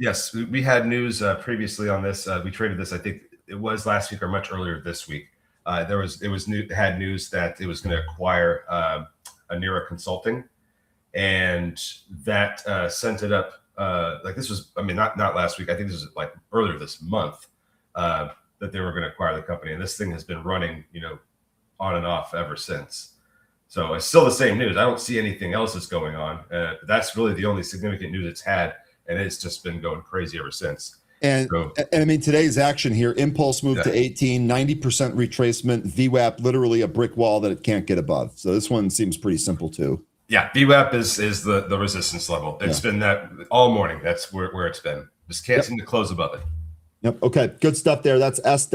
yes, we had news previously on this. We traded this, I think it was last week or much earlier this week. Had news that it was going to acquire Anira Consulting, and that sent it up. Like this was, I mean, not last week. I think this was like earlier this month that they were going to acquire the company, and this thing has been running, on and off ever since. So it's still the same news. I don't see anything else that's going on. That's really the only significant news it's had, and it's just been going crazy ever since. And I mean, today's action here, Impulse moved to 18, 90% retracement, VWAP literally a brick wall that it can't get above. So this one seems pretty simple too. Yeah, VWAP is the resistance level. It's been that all morning. That's where it's been. Just can't seem to close above it. Yep. Okay. Good stuff there. That's S.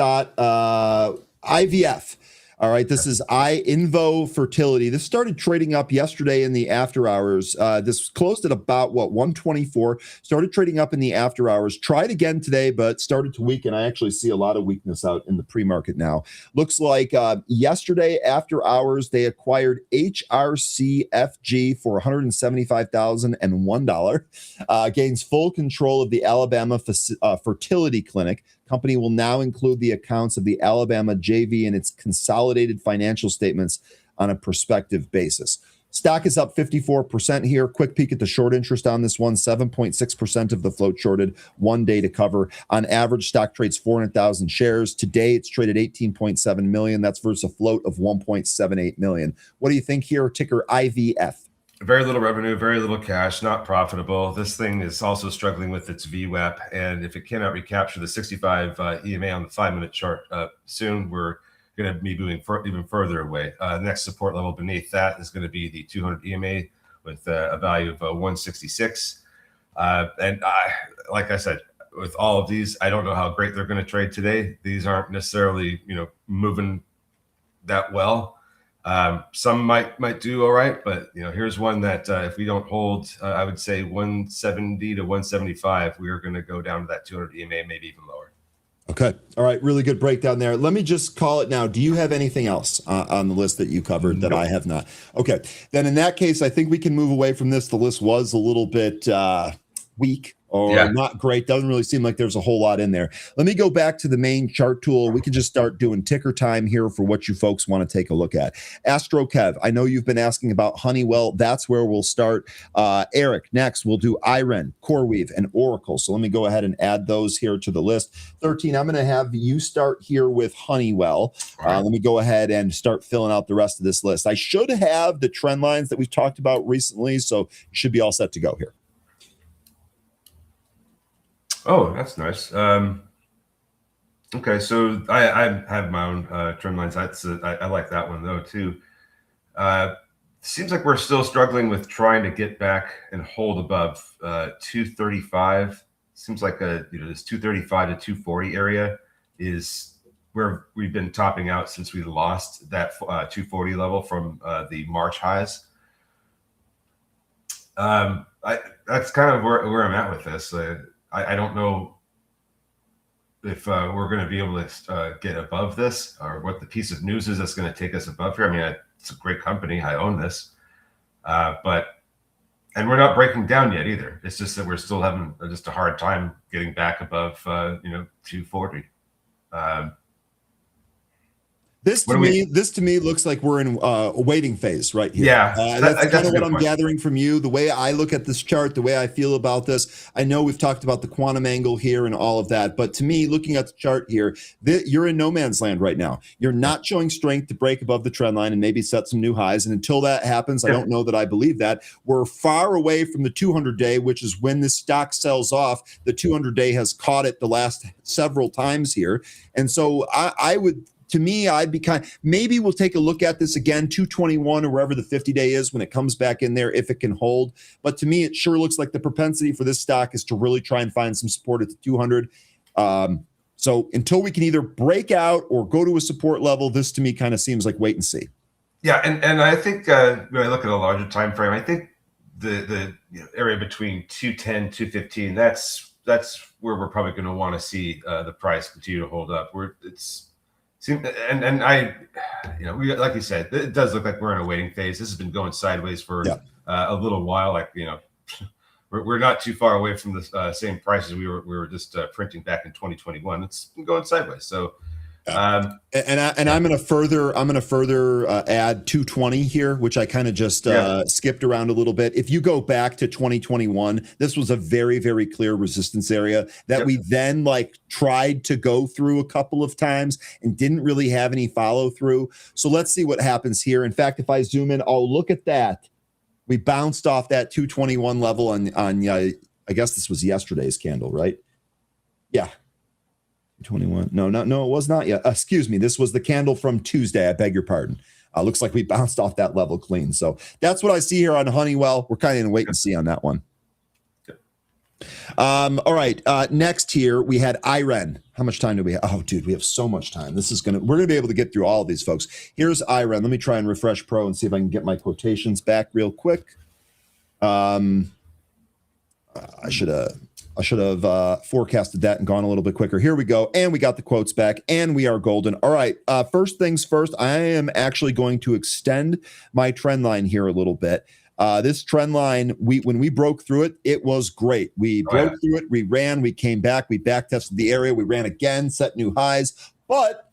IVF. All right. This is Invo Fertility. This started trading up yesterday in the after hours. This closed at about 124. Started trading up in the after hours. Tried again today, but started to weaken. I actually see a lot of weakness out in the pre-market now. Looks like yesterday after hours they acquired HRCFG for $175,001. Gains full control of the Alabama fertility clinic. Company will now include the accounts of the Alabama JV in its consolidated financial statements on a prospective basis. Stock is up 54% here. Quick peek at the short interest on this one. 7.6% of the float shorted. 1 day to cover. On average, stock trades 400,000 shares. Today, it's traded 18.7 million. That's versus a float of 1.78 million. What do you think here? Ticker IVF. Very little revenue, very little cash, not profitable. This thing is also struggling with its VWAP, and if it cannot recapture the 65 EMA on the 5-minute chart soon, we're going to be moving even further away. Next support level beneath that is going to be the 200 EMA with a value of 166. And like I said, with all of these, I don't know how great they're going to trade today. These aren't necessarily, moving that well. Some might do all right, but here's one that if we don't hold, I would say 170 to 175, we are going to go down to that 200 EMA, maybe even lower. Okay. All right. Really good breakdown there. Let me just call it now. Do you have anything else on the list that you covered that I have not? Okay. Then in that case, I think we can move away from this. The list was a little bit weak. Or not great. Doesn't really seem like there's a whole lot in there. Let me go back to the main chart tool. We can just start doing ticker time here for what you folks want to take a look at. Astro Kev, I know you've been asking about Honeywell. That's where we'll start. Eric, next we'll do Iren, CoreWeave, and Oracle. So let me go ahead and add those here to the list. 13, I'm going to have you start here with Honeywell. Let me go ahead and start filling out the rest of this list. I should have the trend lines that we've talked about recently, so you should be all set to go here. Oh, that's nice. Okay, so I have my own trend lines. I like that one though too. Seems like we're still struggling with trying to get back and hold above 235. Seems like this 235 to 240 area is where we've been topping out since we lost that 240 level from the March highs. That's kind of where I'm at with this. I don't know if we're going to be able to get above this, or what the piece of news is that's going to take us above here. I mean, it's a great company. I own this, and we're not breaking down yet either. It's just that we're still having just a hard time getting back above 240. This to me looks like we're in a waiting phase right here. Yeah, that's kind of what I'm gathering from you. The way I look at this chart, the way I feel about this, I know we've talked about the quantum angle here and all of that, but to me, looking at the chart here, you're in no man's land right now. You're not showing strength to break above the trend line and maybe set some new highs. And until that happens, I don't know that I believe that. We're far away from the 200-day, which is when this stock sells off. The 200-day has caught it the last several times here. And so I would... To me, I'd be maybe we'll take a look at this again, 221 or wherever the 50-day is when it comes back in there, if it can hold. But to me, it sure looks like the propensity for this stock is to really try and find some support at the 200. So until we can either break out or go to a support level, this to me kind of seems like wait and see. Yeah, and I think when I look at a larger time frame, I think the area between 210, 215, that's where we're probably going to want to see the price continue to hold up. And I, like you said, it does look like we're in a waiting phase. This has been going sideways for a little while. Like, we're not too far away from the same prices we were just printing back in 2021. It's been going sideways. So I'm going to further add 220 here, which I kind of just skipped around a little bit. If you go back to 2021, this was a very, very clear resistance area that we then tried to go through a couple of times and didn't really have any follow through. So let's see what happens here. In fact, if I zoom in, look at that. We bounced off that 221 level on I guess this was yesterday's candle, right? Yeah. 21. No, it was not yet. Excuse me. This was the candle from Tuesday. I beg your pardon. Looks like we bounced off that level clean. So that's what I see here on Honeywell. We're kind of in wait and see on that one. All right. Next here we had IREN. How much time do we have? Oh, dude, we have so much time. We're gonna be able to get through all of these, folks. Here's IREN. Let me try and refresh Pro and see if I can get my quotations back real quick. I should have forecasted that and gone a little bit quicker. Here we go. And we got the quotes back and we are golden. All right. First things first, I am actually going to extend my trend line here a little bit. This trend line, when we broke through it, it was great. We broke through it. We ran, we came back, we back tested the area. We ran again, set new highs, but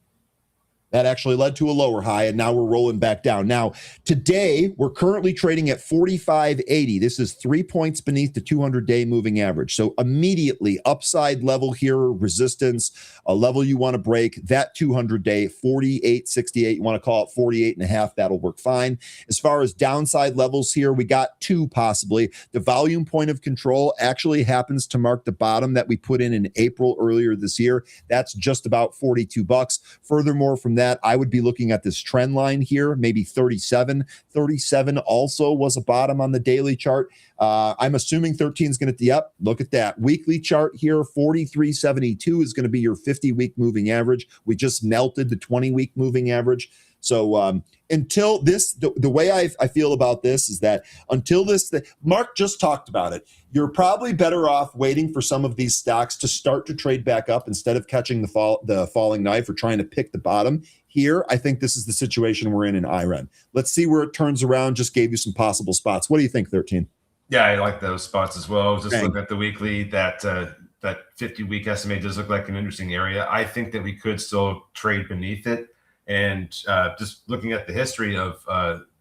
that actually led to a lower high, and now we're rolling back down. Now, today, we're currently trading at 45.80. This is 3 points beneath the 200-day moving average. So immediately, upside level here, resistance, a level you want to break, that 200-day, 48.68. You want to call it 48.5. That'll work fine. As far as downside levels here, we got two possibly. The volume point of control actually happens to mark the bottom that we put in April earlier this year. That's just about $42. Furthermore, from that, I would be looking at this trend line here, maybe 37. 37 also was a bottom on the daily chart. I'm assuming 13 is going to, look at that. Weekly chart here, 43.72 is going to be your 50-week moving average. We just melted the 20-week moving average. So until this, the way I feel about this is that until this, Mark just talked about it, you're probably better off waiting for some of these stocks to start to trade back up instead of catching the falling knife or trying to pick the bottom. Here, I think this is the situation we're in IREN. Let's see where it turns around. Just gave you some possible spots. What do you think, 13? Yeah, I like those spots as well. I was just looking at the weekly, that 50-week SMA does look like an interesting area. I think that we could still trade beneath it. And just looking at the history of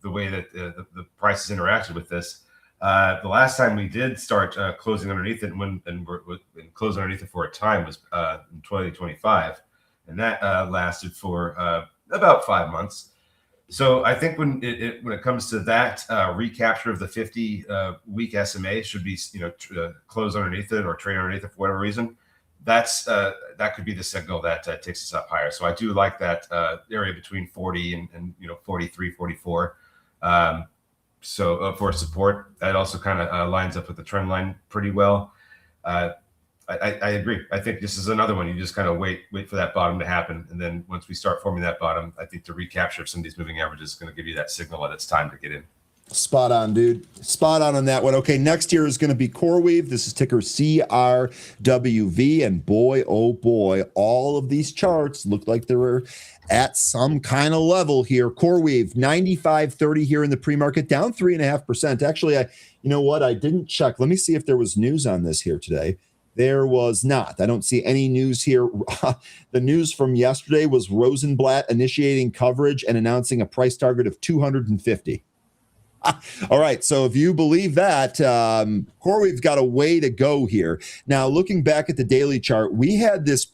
the way that the prices interacted with this, the last time we did start closing underneath it and closing underneath it for a time was in 2025, and that lasted for about 5 months. So I think when it comes to that recapture of the 50-week SMA should be close underneath it or trade underneath it for whatever reason. That could be the signal that takes us up higher. So I do like that area between 40 and 43, 44. So for support, that also kind of lines up with the trend line pretty well. I agree. I think this is another one. You just kind of wait for that bottom to happen, and then once we start forming that bottom, I think the recapture of some of these moving averages is going to give you that signal that it's time to get in. Spot on, dude. Spot on that one. Okay, next here is going to be CoreWeave. This is ticker CRWV, and boy, oh boy, all of these charts look like they were at some kind of level here. CoreWeave 95.30 here in the pre-market, down 3.5%. Actually, I didn't check. Let me see if there was news on this here today. There was not. I don't see any news here. The news from yesterday was Rosenblatt initiating coverage and announcing a price target of 250. All right. So if you believe that, CoreWeave's got a way to go here. Now, looking back at the daily chart, we had this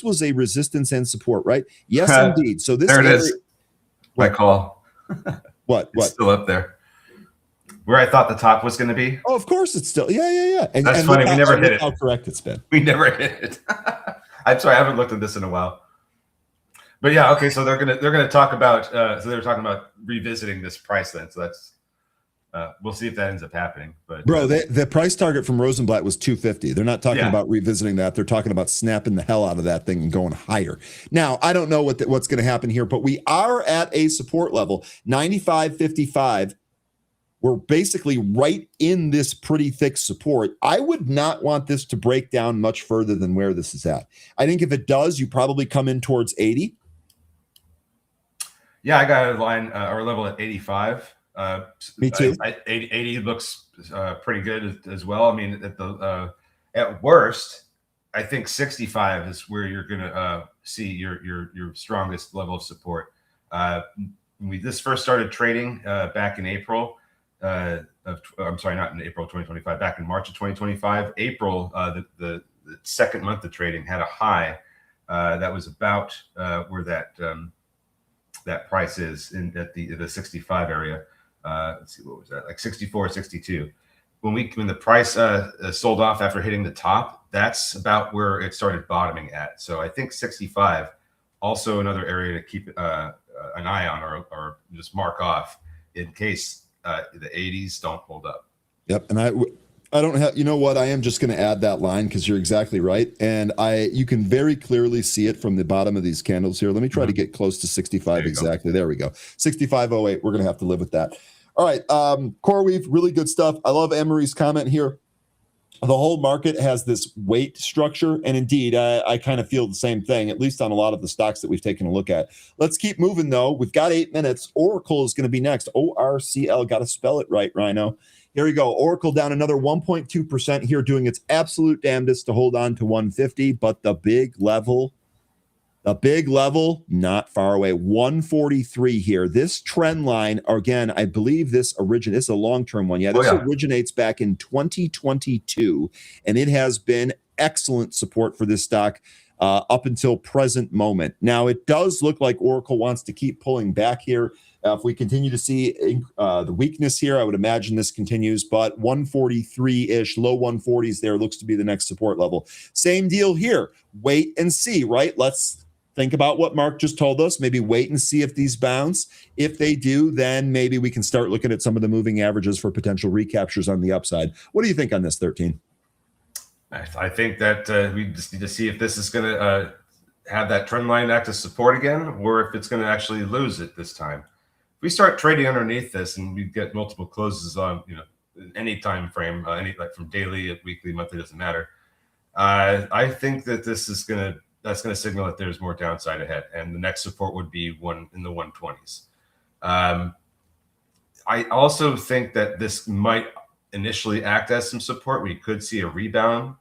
was a resistance and support, right? Yes, indeed. So there it is. My call. What? It's still up there. Where I thought the top was going to be. Oh, of course it's still. Yeah. And that's funny. We never hit it. How correct it's been. We never hit it. I'm sorry. I haven't looked at this in a while. But yeah, okay. So they're gonna talk about. So they're talking about revisiting this price then. So that's. We'll see if that ends up happening. But bro, the price target from Rosenblatt was 250. They're not talking about revisiting that. They're talking about snapping the hell out of that thing and going higher. Now, I don't know what's going to happen here, but we are at a support level 95.55. We're basically right in this pretty thick support. I would not want this to break down much further than where this is at. I think if it does, you probably come in towards 80. Yeah, I got a line or level at 85. Me too. 80 looks pretty good as well. I mean, at worst, I think 65 is where you're going to see your strongest level of support. When we this first started trading back in April I'm sorry, not in April 2025, back in March of 2025. April, the second month of trading had a high that was about where that price is at the 65 area. Let's see, what was that? Like 64, 62. When the price sold off after hitting the top, that's about where it started bottoming at. So I think 65, also another area to keep an eye on or just mark off in case the 80s don't hold up. Yep, and I don't have, you know what, I am just going to add that line because you're exactly right, and you can very clearly see it from the bottom of these candles here. Let me try to get close to 65 exactly. There we go, 65.08. We're going to have to live with that. All right, CoreWeave, really good stuff. I love Anne-Marie's comment here. The whole market has this weight structure, and indeed, I kind of feel the same thing, at least on a lot of the stocks that we've taken a look at. Let's keep moving, though. We've got 8 minutes. Oracle is going to be next. ORCL. Got to spell it right, Rhino. Here we go. Oracle down another 1.2% here, doing its absolute damnedest to hold on to 150, but the big level, not far away, 143 here. This trend line, again, I believe this is a long-term one. Yeah, this originates back in 2022, and it has been excellent support for this stock up until present moment. Now, it does look like Oracle wants to keep pulling back here. If we continue to see the weakness here, I would imagine this continues, but 143-ish, low 140s there looks to be the next support level. Same deal here. Wait and see, right? Let's think about what Mark just told us. Maybe wait and see if these bounce. If they do, then maybe we can start looking at some of the moving averages for potential recaptures on the upside. What do you think on this, 13? I think that we just need to see if this is going to have that trend line act as support again, or if it's going to actually lose it this time. If we start trading underneath this and we get multiple closes on, any time frame, like from daily, weekly, monthly, doesn't matter. I think that that's going to signal that there's more downside ahead, and the next support would be one in the 120s. I also think that this might initially act as some support. We could see a rebound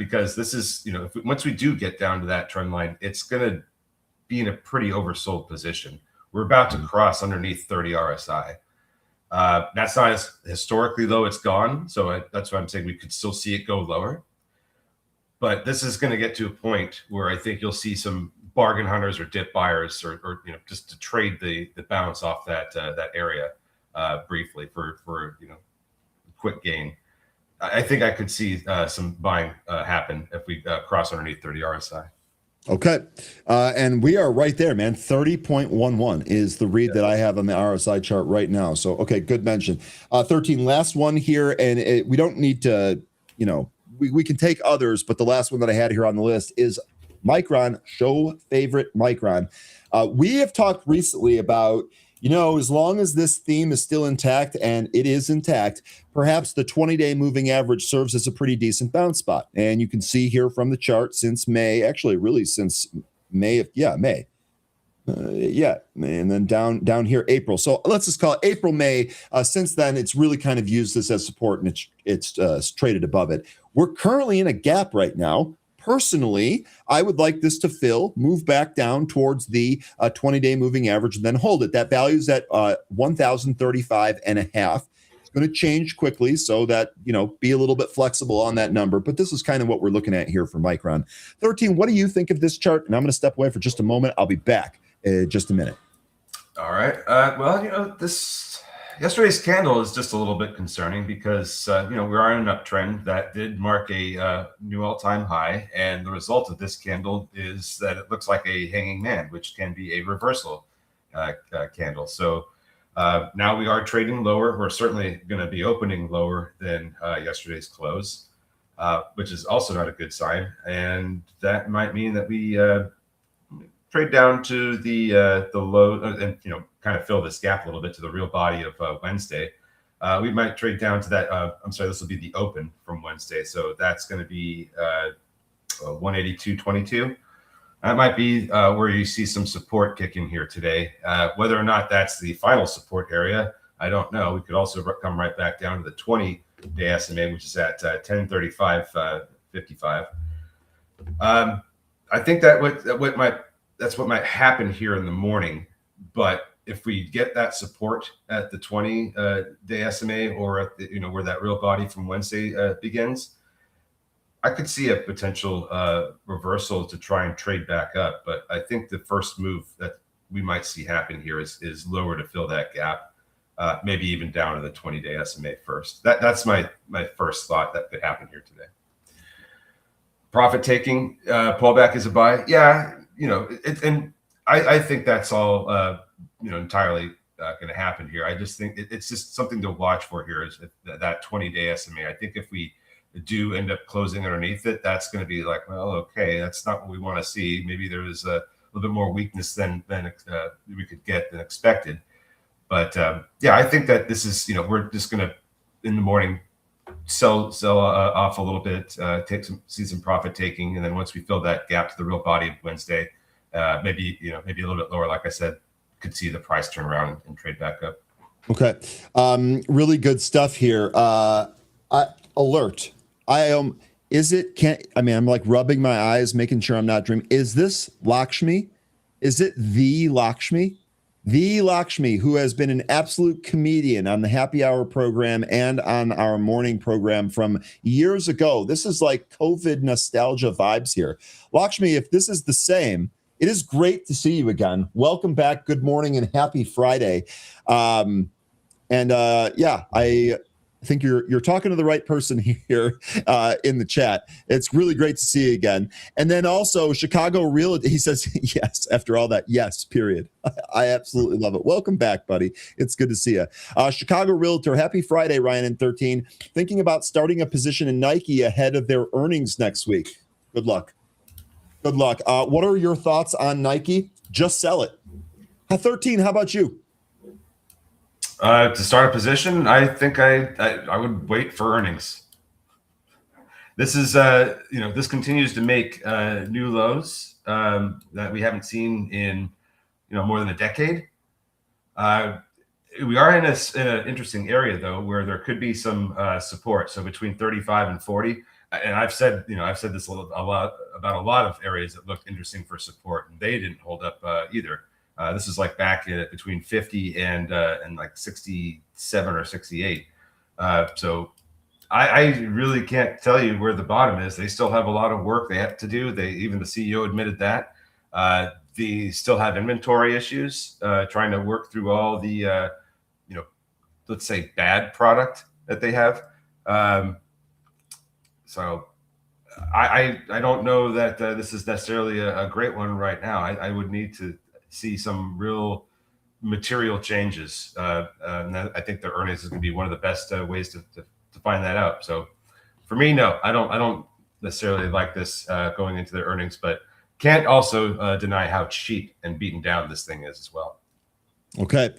because this is, once we do get down to that trend line, it's going to be in a pretty oversold position. We're about to cross underneath 30 RSI. That's not as historically low it's gone, so that's why I'm saying we could still see it go lower. But this is going to get to a point where I think you'll see some bargain hunters or dip buyers, or just to trade the bounce off that area briefly for quick gain. I think I could see some buying happen if we cross underneath 30 RSI. Okay. And we are right there, man. 30.11 is the read that I have on the RSI chart right now. So, okay, good mention. 13, last one here. And we don't need to, we can take others, but the last one that I had here on the list is Micron, show favorite Micron. We have talked recently about, as long as this theme is still intact, and it is intact, perhaps the 20-day moving average serves as a pretty decent bounce spot. And you can see here from the chart since May, actually really since May. And then down here, April. So let's just call it April, May. Since then, it's really kind of used this as support, and it's traded above it. We're currently in a gap right now. Personally, I would like this to move back down towards the 20-day moving average and then hold it. That value is at 1,035.5. It's going to change quickly, so that, be a little bit flexible on that number. But this is kind of what we're looking at here for Micron. 13, what do you think of this chart? And I'm going to step away for just a moment. I'll be back in just a minute. All right. Yesterday's candle is just a little bit concerning because, we are in an uptrend that did mark a new all-time high. And the result of this candle is that it looks like a hanging man, which can be a reversal candle. So now we are trading lower. We're certainly going to be opening lower than yesterday's close, which is also not a good sign. And that might mean that we trade down to the low and kind of fill this gap a little bit to the real body of Wednesday. We might trade down to that. This will be the open from Wednesday, so that's going to be 182.22. That might be where you see some support kick in here today. Whether or not that's the final support area, I don't know. We could also come right back down to the 20-day SMA, which is at 1035.55. I think that's what might happen here in the morning. But if we get that support at the 20-day SMA or at the, where that real body from Wednesday begins, I could see a potential reversal to try and trade back up. But I think the first move that we might see happen here is lower to fill that gap, maybe even down to the 20-day SMA first. That's my first thought that could happen here today. Profit taking, pullback is a buy. Yeah, and I think that's all entirely going to happen here. I just think it's just something to watch for here is that 20-day SMA. I think if we do end up closing underneath it, that's going to be like, well, okay, that's not what we want to see. Maybe there was a little bit more weakness than we could get than expected. But yeah, I think that this is, we're just going to, in the morning, sell off a little bit, see some profit taking, and then once we fill that gap to the real body of Wednesday, maybe a little bit lower, like I said, could see the price turn around and trade back up. Okay, really good stuff here. Alert. I'm like rubbing my eyes, making sure I'm not dreaming. Is this Lakshmi? Is it the Lakshmi? The Lakshmi, who has been an absolute comedian on the Happy Hour program and on our morning program from years ago. This is like COVID nostalgia vibes here. Lakshmi, if this is the same, it is great to see you again. Welcome back. Good morning and happy Friday. Yeah, I think you're talking to the right person here in the chat. It's really great to see you again. And then also Chicago Real, he says, yes, after all that, yes, period. I absolutely love it. Welcome back, buddy. It's good to see you. Chicago Realtor, happy Friday, Ryan and 13. Thinking about starting a position in Nike ahead of their earnings next week. Good luck. Good luck. What are your thoughts on Nike? Just sell it. 13, how about you? To start a position, I think I would wait for earnings. This is this continues to make new lows that we haven't seen in more than a decade. We are in an interesting area though, where there could be some support. So between 35 and 40, and I've said this a lot about a lot of areas that looked interesting for support, and they didn't hold up either. This is like back between 50 and like 67 or 68. So I really can't tell you where the bottom is. They still have a lot of work they have to do. Even the CEO admitted that. They still have inventory issues, trying to work through all the, let's say bad product that they have. So I don't know that this is necessarily a great one right now. I would need to see some real material changes. And I think the earnings is going to be one of the best ways to find that out. So for me, no, I don't necessarily like this going into their earnings, but can't also deny how cheap and beaten down this thing is as well. Okay.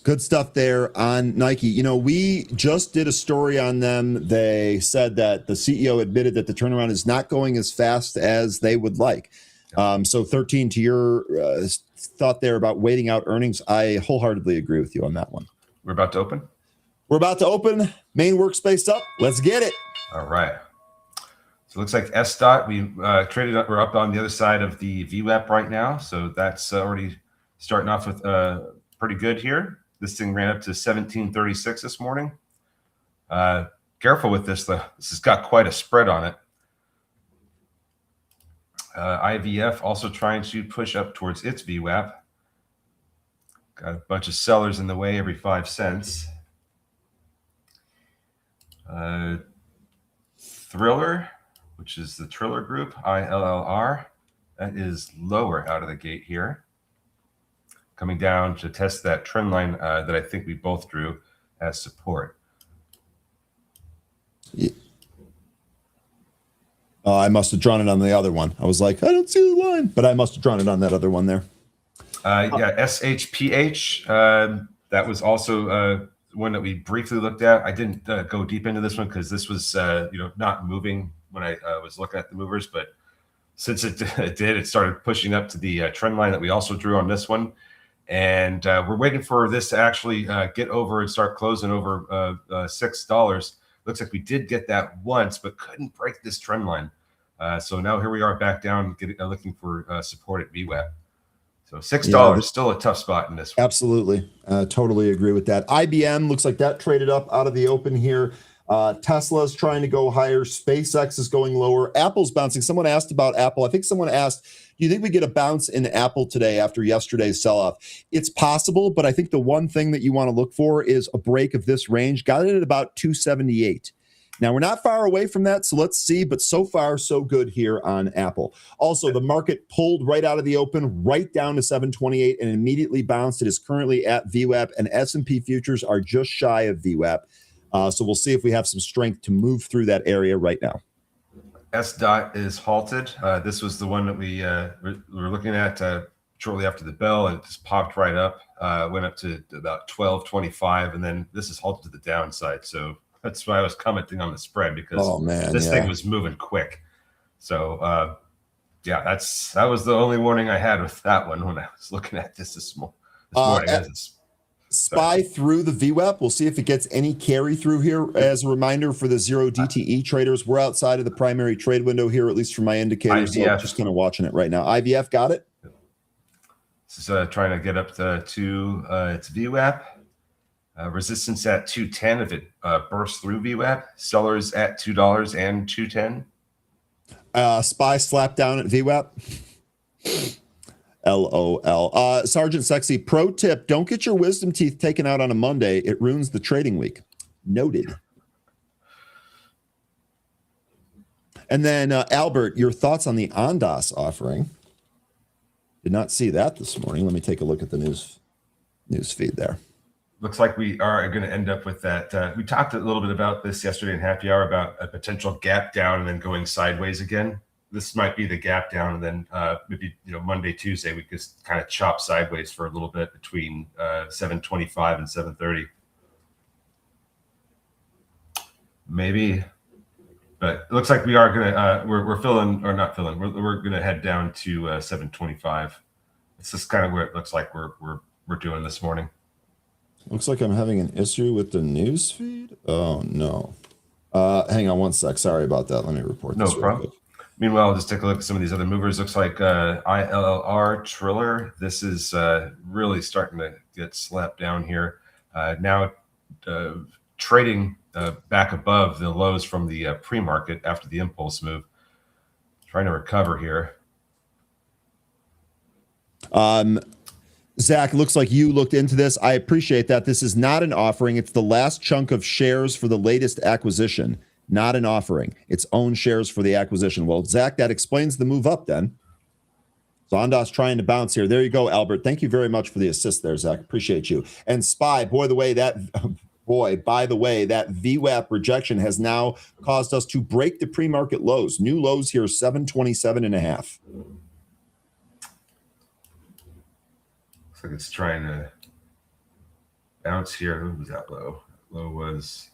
Good stuff there on Nike. We just did a story on them. They said that the CEO admitted that the turnaround is not going as fast as they would like. So 13, to your thought there about waiting out earnings, I wholeheartedly agree with you on that one. We're about to open? We're about to open. Main workspace up. Let's get it. All right. So it looks like S-Dot, traded up. We're up on the other side of the VWAP right now. So that's already starting off with pretty good here. This thing ran up to 1736 this morning. Careful with this, though. This has got quite a spread on it. IVF also trying to push up towards its VWAP. Got a bunch of sellers in the way every 5 cents. Thriller, which is the Triller Group, ILLR, that is lower out of the gate here. Coming down to test that trend line that I think we both drew as support. Yeah. I must have drawn it on the other one. I was like, I don't see the line, but I must have drawn it on that other one there. Yeah, SHPH. That was also one that we briefly looked at. I didn't go deep into this one because this was not moving when I was looking at the movers. But since it did, it started pushing up to the trend line that we also drew on this one. And we're waiting for this to actually get over and start closing over $6. Looks like we did get that once, but couldn't break this trend line. So now here we are back down, looking for support at VWAP. So $6, Yeah, still a tough spot in this one. Absolutely. Totally agree with that. IBM looks like that traded up out of the open here. Tesla's trying to go higher. SpaceX is going lower. Apple's bouncing. Someone asked about Apple. I think someone asked, do you think we get a bounce in Apple today after yesterday's sell-off? It's possible, but I think the one thing that you want to look for is a break of this range. Got it at about 278. Now, we're not far away from that, so let's see. But so far, so good here on Apple. Also, the market pulled right out of the open, right down to 728, and immediately bounced. It is currently at VWAP, and S&P futures are just shy of VWAP. So we'll see if we have some strength to move through that area right now. S-Dot is halted. This was the one that we were looking at shortly after the bell, and it just popped right up, went up to about 12.25, and then this is halted to the downside. So that's why I was commenting on the spread, because this thing was moving quick. So yeah, that was the only warning I had with that one when I was looking at this morning. SPY through the VWAP. We'll see if it gets any carry through here. As a reminder for the zero DTE traders, we're outside of the primary trade window here, at least for my indicators. So just kind of watching it right now. IVF got it. This is trying to get up to its VWAP. Resistance at 210 if it bursts through VWAP. Sellers at $2 and 210. SPY slapped down at VWAP. LOL. Sergeant Sexy, pro tip, don't get your wisdom teeth taken out on a Monday. It ruins the trading week. Noted. And then Albert, your thoughts on the Ondas offering. Did not see that this morning. Let me take a look at the news feed there. Looks like we are going to end up with that. We talked a little bit about this yesterday in happy hour about a potential gap down and then going sideways again. This might be the gap down, and then maybe Monday, Tuesday we could kind of chop sideways for a little bit between 725 and 730. Maybe, but it looks like we are gonna we're filling or not filling. We're gonna head down to 725. It's just kind of where it looks like we're doing this morning. Looks like I'm having an issue with the news feed. Oh no. Hang on one sec. Sorry about that. Let me report this. No problem. Quick. Meanwhile, I'll just take a look at some of these other movers. Looks like ILLR Triller. This is really starting to get slapped down here. Now trading back above the lows from the pre-market after the impulse move. Trying to recover here. Zach, looks like you looked into this. I appreciate that. This is not an offering. It's the last chunk of shares for the latest acquisition. Not an offering. It's own shares for the acquisition. Well, Zach, that explains the move up then. So Ondas trying to bounce here. There you go, Albert. Thank you very much for the assist there, Zach. Appreciate you. And SPY, by the way, that VWAP rejection has now caused us to break the pre-market lows. New lows here, 727.5. Looks like it's trying to bounce here. Who was that low? Low was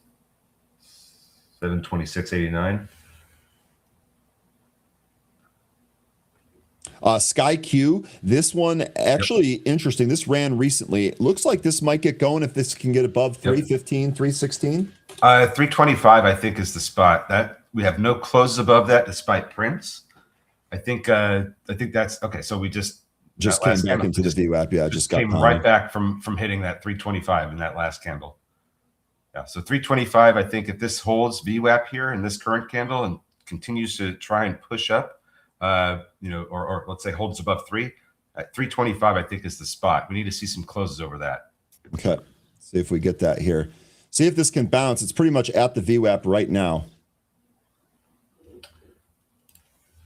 726.89. SkyQ, this one actually interesting. This ran recently. It looks like this might get going if this can get above 315, 316. 325, I think, is the spot. That we have no closes above that despite prints. I think that's okay. So we just came back into the VWAP. Yeah, just got came right back from hitting that 325 in that last candle. Yeah, so 325, I think if this holds VWAP here in this current candle and continues to try and push up, or let's say holds above 3, at 325, I think is the spot. We need to see some closes over that. Okay, see if we get that here. See if this can bounce. It's pretty much at the VWAP right now.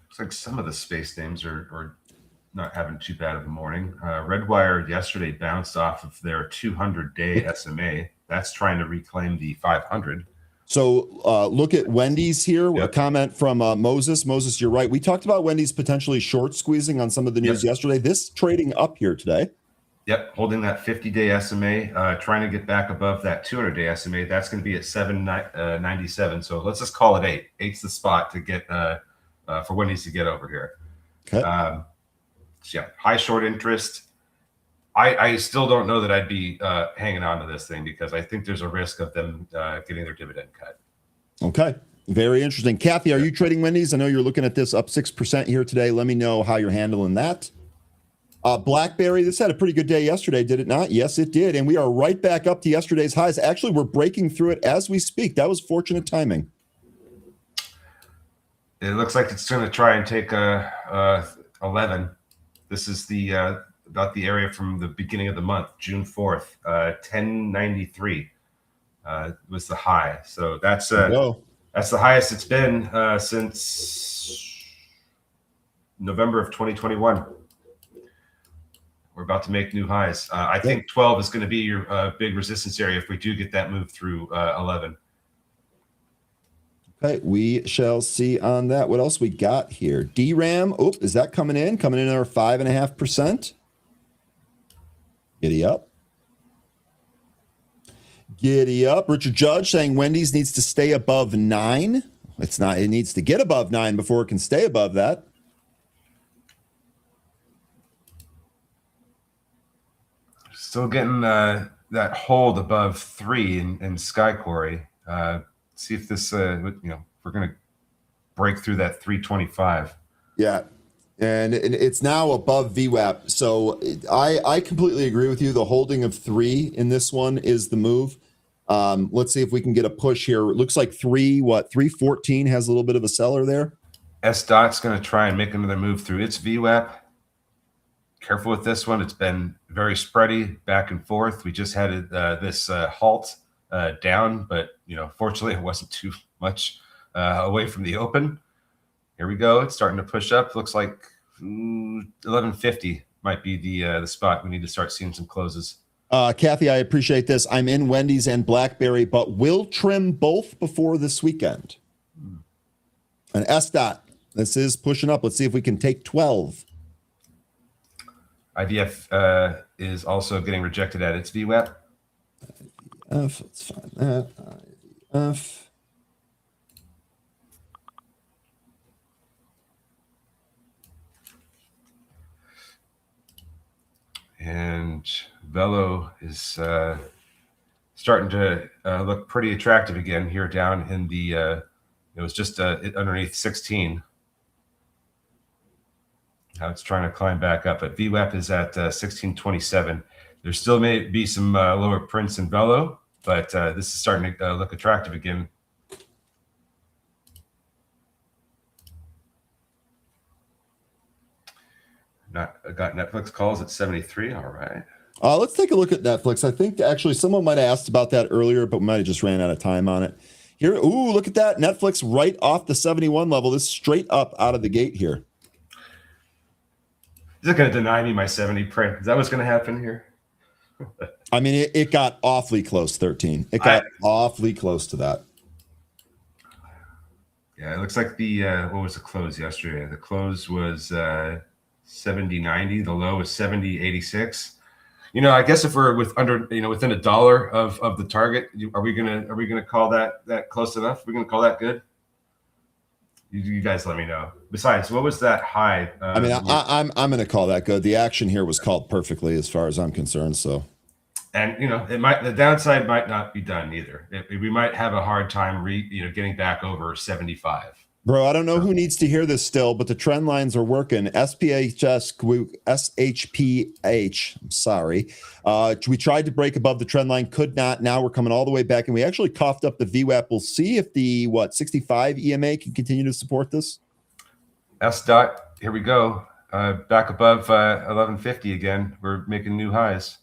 Looks like some of the space names are not having too bad of a morning. Redwire yesterday bounced off of their 200-day SMA. That's trying to reclaim the 500. So look at Wendy's here. Yep. A comment from Moses. Moses, you're right. We talked about Wendy's potentially short squeezing on some of the news yesterday. This trading up here today. Yep, holding that 50-day SMA, trying to get back above that 200-day SMA. That's going to be at 797. So let's just call it 8. 8's the spot to get for Wendy's to get over here. Okay. Yeah, high short interest. I still don't know that I'd be hanging on to this thing because I think there's a risk of them getting their dividend cut. Okay. Very interesting. Kathy, are you trading Wendy's? I know you're looking at this up 6% here today. Let me know how you're handling that. BlackBerry, this had a pretty good day yesterday, did it not? Yes, it did. And we are right back up to yesterday's highs. Actually, we're breaking through it as we speak. That was fortunate timing. It looks like it's going to try and take 11. This is the about the area from the beginning of the month, June 4th, 1093 was the high. So that's the highest it's been since November of 2021. We're about to make new highs. I think 12 is going to be your big resistance area if we do get that move through 11. Okay, we shall see on that. What else we got here? DRAM. Oh, is that coming in? Coming in at our 5.5%. Giddy up. Giddy up. Richard Judge saying Wendy's needs to stay above 9. It's not. It needs to get above 9 before it can stay above that. Still getting that hold above 3 in Sky Quarry. See if this, we're going to break through that 325. Yeah. And it's now above VWAP. So I completely agree with you. The holding of 3 in this one is the move. Let's see if we can get a push here. It looks like 314 has a little bit of a seller there. S-Dot's going to try and make another move through its VWAP. Careful with this one. It's been very spready back and forth. We just had this halt down, but fortunately it wasn't too much away from the open. Here we go. It's starting to push up. Looks like 1150 might be the spot. We need to start seeing some closes. Kathy, I appreciate this. I'm in Wendy's and BlackBerry, but will trim both before this weekend. And S-Dot, this is pushing up. Let's see if we can take 12. IDF is also getting rejected at its VWAP. Let's find that. IDF. And Velo is starting to look pretty attractive again here down in the, it was just underneath 16. Now it's trying to climb back up, but VWAP is at 1627. There still may be some lower prints in Velo, but this is starting to look attractive again. I got Netflix calls at 73. All right. Let's take a look at Netflix. I think actually someone might have asked about that earlier, but we might have just ran out of time on it. Here, ooh, look at that. Netflix right off the 71 level. This is straight up out of the gate here. Is it going to deny me my 70 print? Is that what's going to happen here? I mean, it got awfully close, 13. It got awfully close to that. Yeah, it looks like the, what was the close yesterday? The close was 70.90. The low was 70.86. I guess if we're within $1 of the target, are we gonna call that close enough? We're gonna call that good? You guys let me know. Besides, what was that high? I'm gonna call that good. The action here was called perfectly as far as I'm concerned. So, and the downside might not be done either. We might have a hard time getting back over 75. Bro, I don't know who needs to hear this still, but the trend lines are working. SHPH, I'm sorry. We tried to break above the trend line, could not. Now we're coming all the way back, and we actually coughed up the VWAP. We'll see if the 65 EMA can continue to support this. S-Dot, here we go. Back above 1150 again. We're making new highs,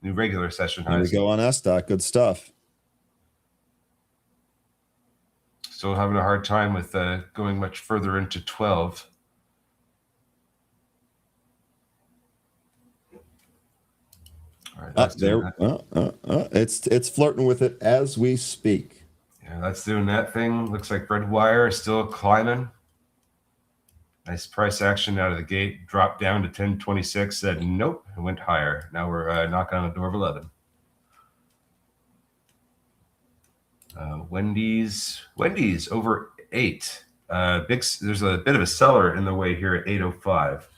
new regular session highs. Here we go on S-Dot. Good stuff. Still having a hard time with going much further into 12. All right, that's it's flirting with it as we speak. Yeah, that's doing that thing. Looks like red wire is still climbing. Nice price action out of the gate. Dropped down to 1026. Said nope. It went higher. Now we're knocking on the door of 11. Wendy's over 8. There's a bit of a seller in the way here at 805.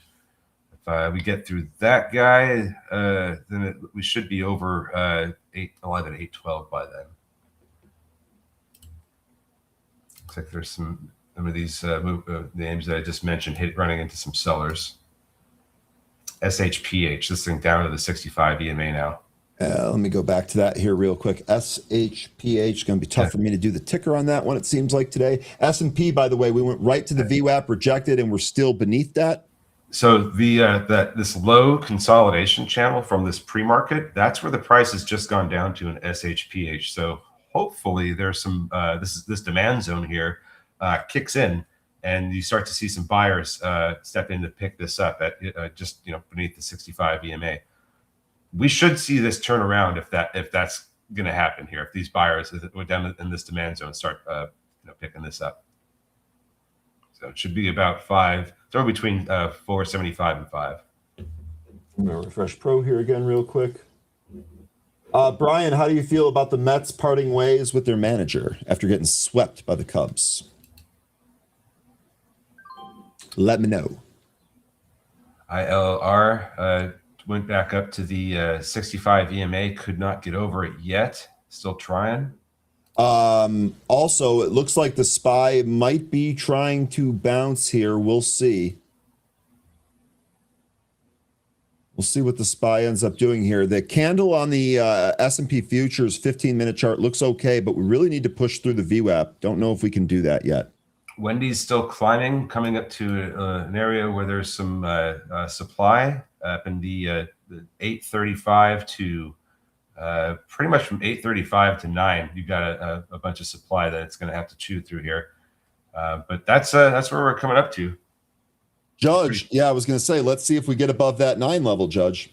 If we get through that guy, then we should be over 811, 812 by then. Looks like there's some of these names that I just mentioned running into some sellers. SHPH, this thing down to the 65 EMA now. Let me go back to that here real quick. SHPH, going to be tough for me to do the ticker on that one, it seems like today. S&P, by the way, we went right to the VWAP, rejected, and we're still beneath that. So this low consolidation channel from this pre-market, that's where the price has just gone down to an SHPH. So hopefully there's some this demand zone here kicks in, and you start to see some buyers step in to pick this up at just beneath the 65 EMA. We should see this turn around if that's going to happen here. If these buyers down in this demand zone start picking this up. So it should be about 5, somewhere between 475 and 5. I'm going to refresh Pro here again real quick. Brian, how do you feel about the Mets parting ways with their manager after getting swept by the Cubs? Let me know. ILR went back up to the 65 EMA, could not get over it yet. Still trying. Also, it looks like the SPY might be trying to bounce here. We'll see. We'll see what the SPY ends up doing here. The candle on the S&P futures 15-minute chart looks okay, but we really need to push through the VWAP. Don't know if we can do that yet. Wendy's still climbing, coming up to an area where there's some supply up in the 835 to pretty much from 835 to 9. You've got a bunch of supply that it's going to have to chew through here. But that's where we're coming up to. Judge, yeah, I was going to say, let's see if we get above that 9 level, Judge.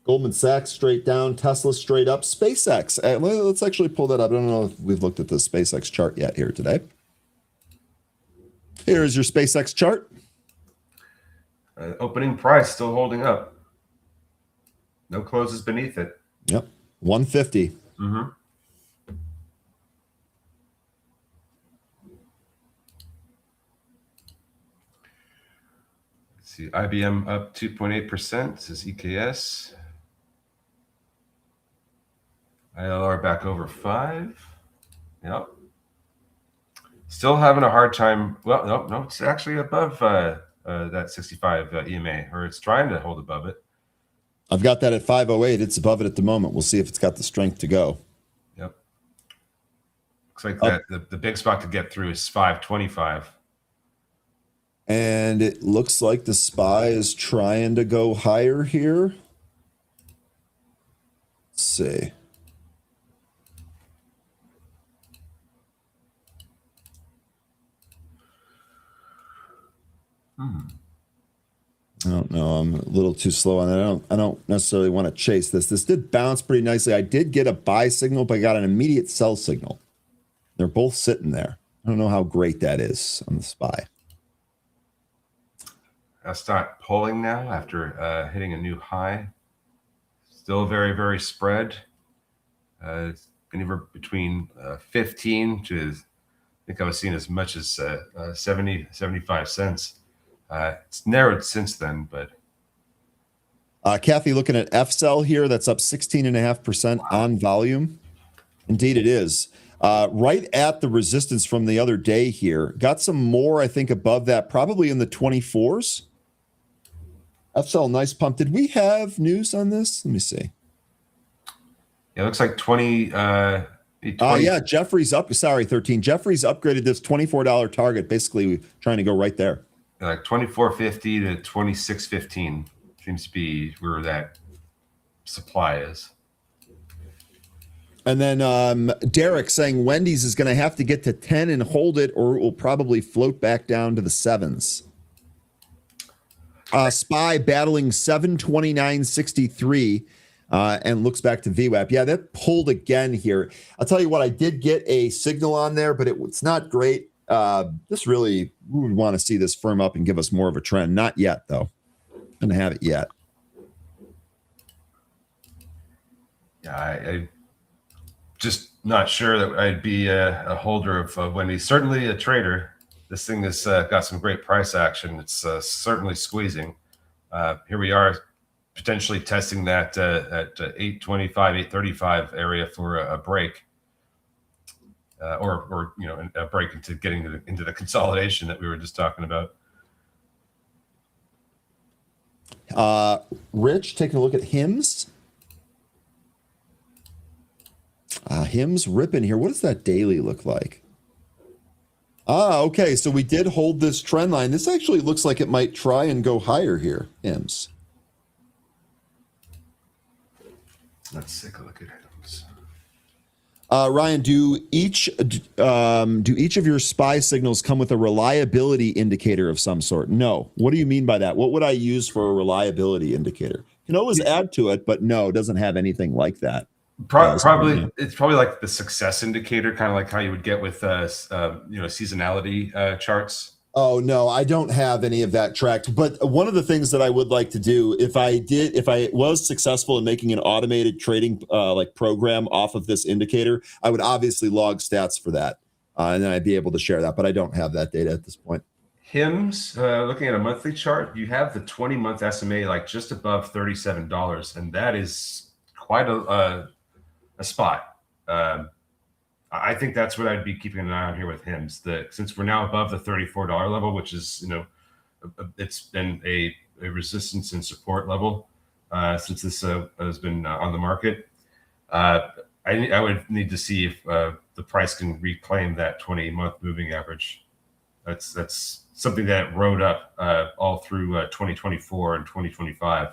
Goldman Sachs straight down, Tesla straight up, SpaceX. Let's actually pull that up. I don't know if we've looked at the SpaceX chart yet here today. Here is your SpaceX chart. Opening price still holding up. No closes beneath it. Yep, 150. Mm-hmm. Let's see, IBM up 2.8%. This is EKS. ILR back over 5. Yep. Still having a hard time. Well, no, it's actually above that 65 EMA, or it's trying to hold above it. I've got that at 508. It's above it at the moment. We'll see if it's got the strength to go. Yep. Looks like that the big spot to get through is 525. And it looks like the SPY is trying to go higher here. Let's see. I don't know. I'm a little too slow on that. I don't necessarily want to chase this. This did bounce pretty nicely. I did get a buy signal, but I got an immediate sell signal. They're both sitting there. I don't know how great that is on the SPY. I'll start pulling now after hitting a new high. Still very, very spread. It's anywhere between 15 to, I think I was seeing as much as 70, 75 cents. It's narrowed since then, but Kathy, looking at F-Cell here, that's up 16.5% on volume. Indeed, it is. Right at the resistance from the other day here. Got some more, I think, above that, probably in the 24s. F-Cell, nice pump. Did we have news on this? Let me see. Yeah, it looks like 20. Yeah, Jeffrey's up. Sorry, 13. Jeffrey's upgraded this $24 target, basically trying to go right there. Like 24.50 to 26.15 seems to be where that supply is. And then Derek saying Wendy's is going to have to get to 10 and hold it, or it will probably float back down to the 7s. SPY battling 729.63 and looks back to VWAP. Yeah, that pulled again here. I'll tell you what, I did get a signal on there, but it's not great. We would want to see this firm up and give us more of a trend. Not yet, though. Don't have it yet. Yeah, I just not sure that I'd be a holder of Wendy's. Certainly a trader. This thing has got some great price action. It's certainly squeezing. Here we are potentially testing that at 825, 835 area for a break, or a break into getting into the consolidation that we were just talking about. Rich, taking a look at HIMS. HIMS ripping here. What does that daily look like? Okay. So we did hold this trend line. This actually looks like it might try and go higher here, HIMS. Let's take a look at HIMS. Ryan, do each of your SPY signals come with a reliability indicator of some sort? No. What do you mean by that? What would I use for a reliability indicator? You can always add to it, but no, it doesn't have anything like that. Probably it's probably like the success indicator, kind of like how you would get with seasonality charts. Oh no, I don't have any of that tracked. But one of the things that I would like to do, if I was successful in making an automated trading program off of this indicator, I would obviously log stats for that, and then I'd be able to share that. But I don't have that data at this point. HIMS, looking at a monthly chart, you have the 20-month SMA like just above $37, and that is quite a spot. I think that's what I'd be keeping an eye on here with HIMS. Since we're now above the $34 level, which is, it's been a resistance and support level since this has been on the market. I would need to see if the price can reclaim that 20-month moving average. That's something that rode up all through 2024 and 2025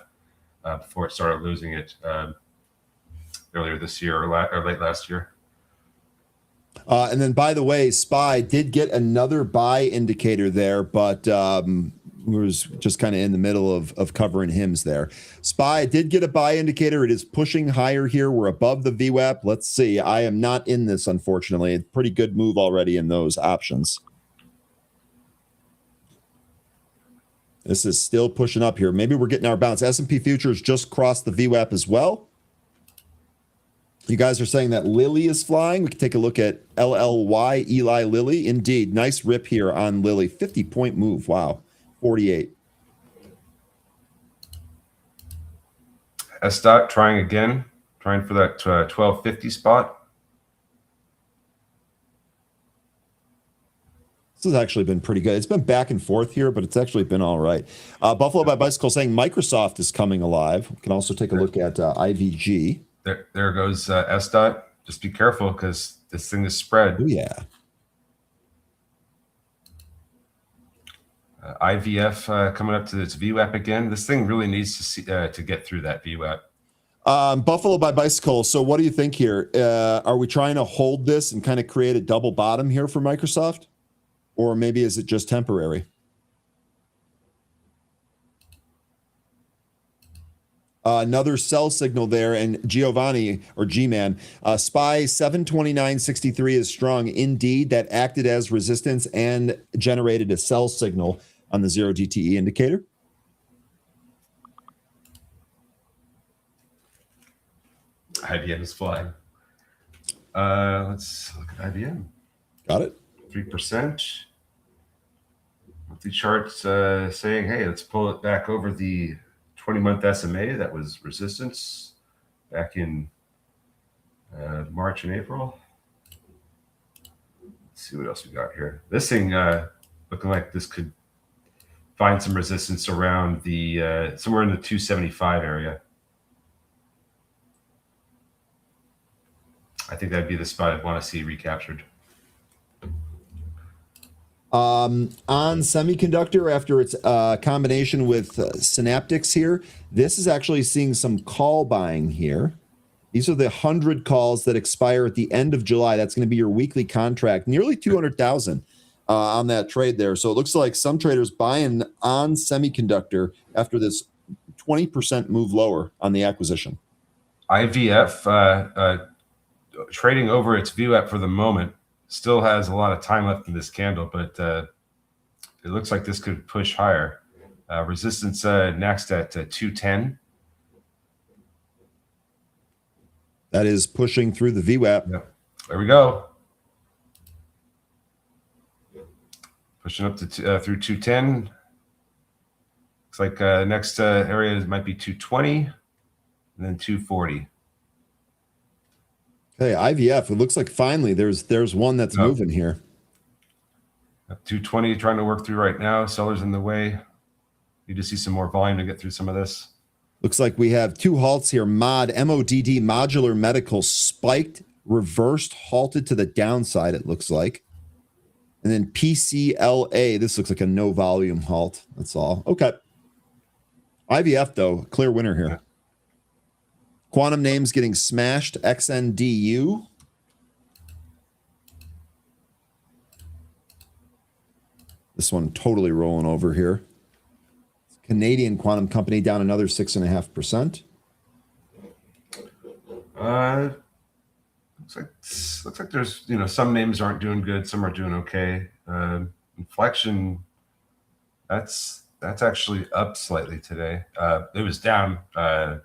before it started losing it earlier this year or late last year. And then, by the way, SPY did get another buy indicator there, but was just kind of in the middle of covering HIMS there. SPY did get a buy indicator. It is pushing higher here. We're above the VWAP. Let's see. I am not in this, unfortunately. Pretty good move already in those options. This is still pushing up here. Maybe we're getting our bounce. S&P futures just crossed the VWAP as well. You guys are saying that Lilly is flying. We can take a look at LLY, Eli Lilly. Indeed, nice rip here on Lilly. 50-point move. Wow, 48. S-Dot trying again, trying for that 1250 spot. This has actually been pretty good. It's been back and forth here, but it's actually been all right. Buffalo by Bicycle saying Microsoft is coming alive. We can also take a look at IVG. There goes S-Dot. Just be careful because this thing is spread. Oh, yeah. IVF coming up to its VWAP again. This thing really needs to see to get through that VWAP. Buffalo by Bicycle. So what do you think here? Are we trying to hold this and kind of create a double bottom here for Microsoft? Or maybe is it just temporary? Another sell signal there, and Giovanni or G-Man, SPY 729.63 is strong indeed. That acted as resistance and generated a sell signal on the 0 DTE indicator. IBM is flying. Let's look at IBM. Got it. 3%. Monthly charts saying, hey, let's pull it back over the 20-month SMA. That was resistance back in March and April. Let's see what else we got here. This thing looking like this could find some resistance around the somewhere in the 275 area. I think that'd be the spot I'd want to see recaptured. On semiconductor, after its combination with Synaptics here, this is actually seeing some call buying here. These are the 100 calls that expire at the end of July. That's going to be your weekly contract, nearly 200,000 on that trade there. So it looks like some traders buying on semiconductor after this 20% move lower on the acquisition. IVF trading over its VWAP for the moment. Still has a lot of time left in this candle, but it looks like this could push higher. Resistance next at 210. That is pushing through the VWAP. Yep. There we go. Pushing up to through 210. Looks like next area might be 220 and then 240. Hey, IVF, it looks like finally there's one that's moving here. 220 trying to work through right now. Sellers in the way. Need to see some more volume to get through some of this. Looks like we have two halts here. MODD, Modular Medical, spiked, reversed, halted to the downside, it looks like. And then PCLA, this looks like a no volume halt. That's all. Okay. IVF, though, clear winner here. Yeah. Quantum names getting smashed. XNDU. This one totally rolling over here. Canadian quantum company down another 6.5%. Looks like there's some names aren't doing good, some are doing okay. Inflection, that's actually up slightly today. It was down. It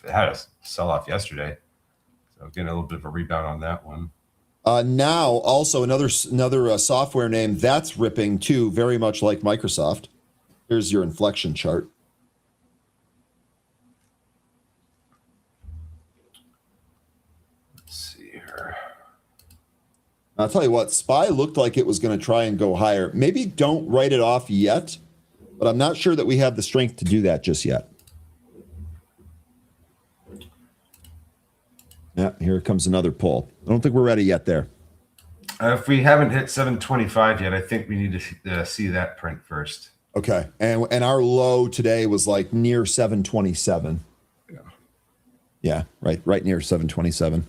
had a sell-off yesterday, so getting a little bit of a rebound on that one. Now also another software name that's ripping too, very much like Microsoft. Here's your inflection chart. Let's see here. I'll tell you what, SPY looked like it was going to try and go higher. Maybe don't write it off yet, but I'm not sure that we have the strength to do that just yet. Yeah, here comes another pull. I don't think we're ready yet there. If we haven't hit 725 yet, I think we need to see that print first. Okay, and our low today was like near 727. Yeah, right near 727.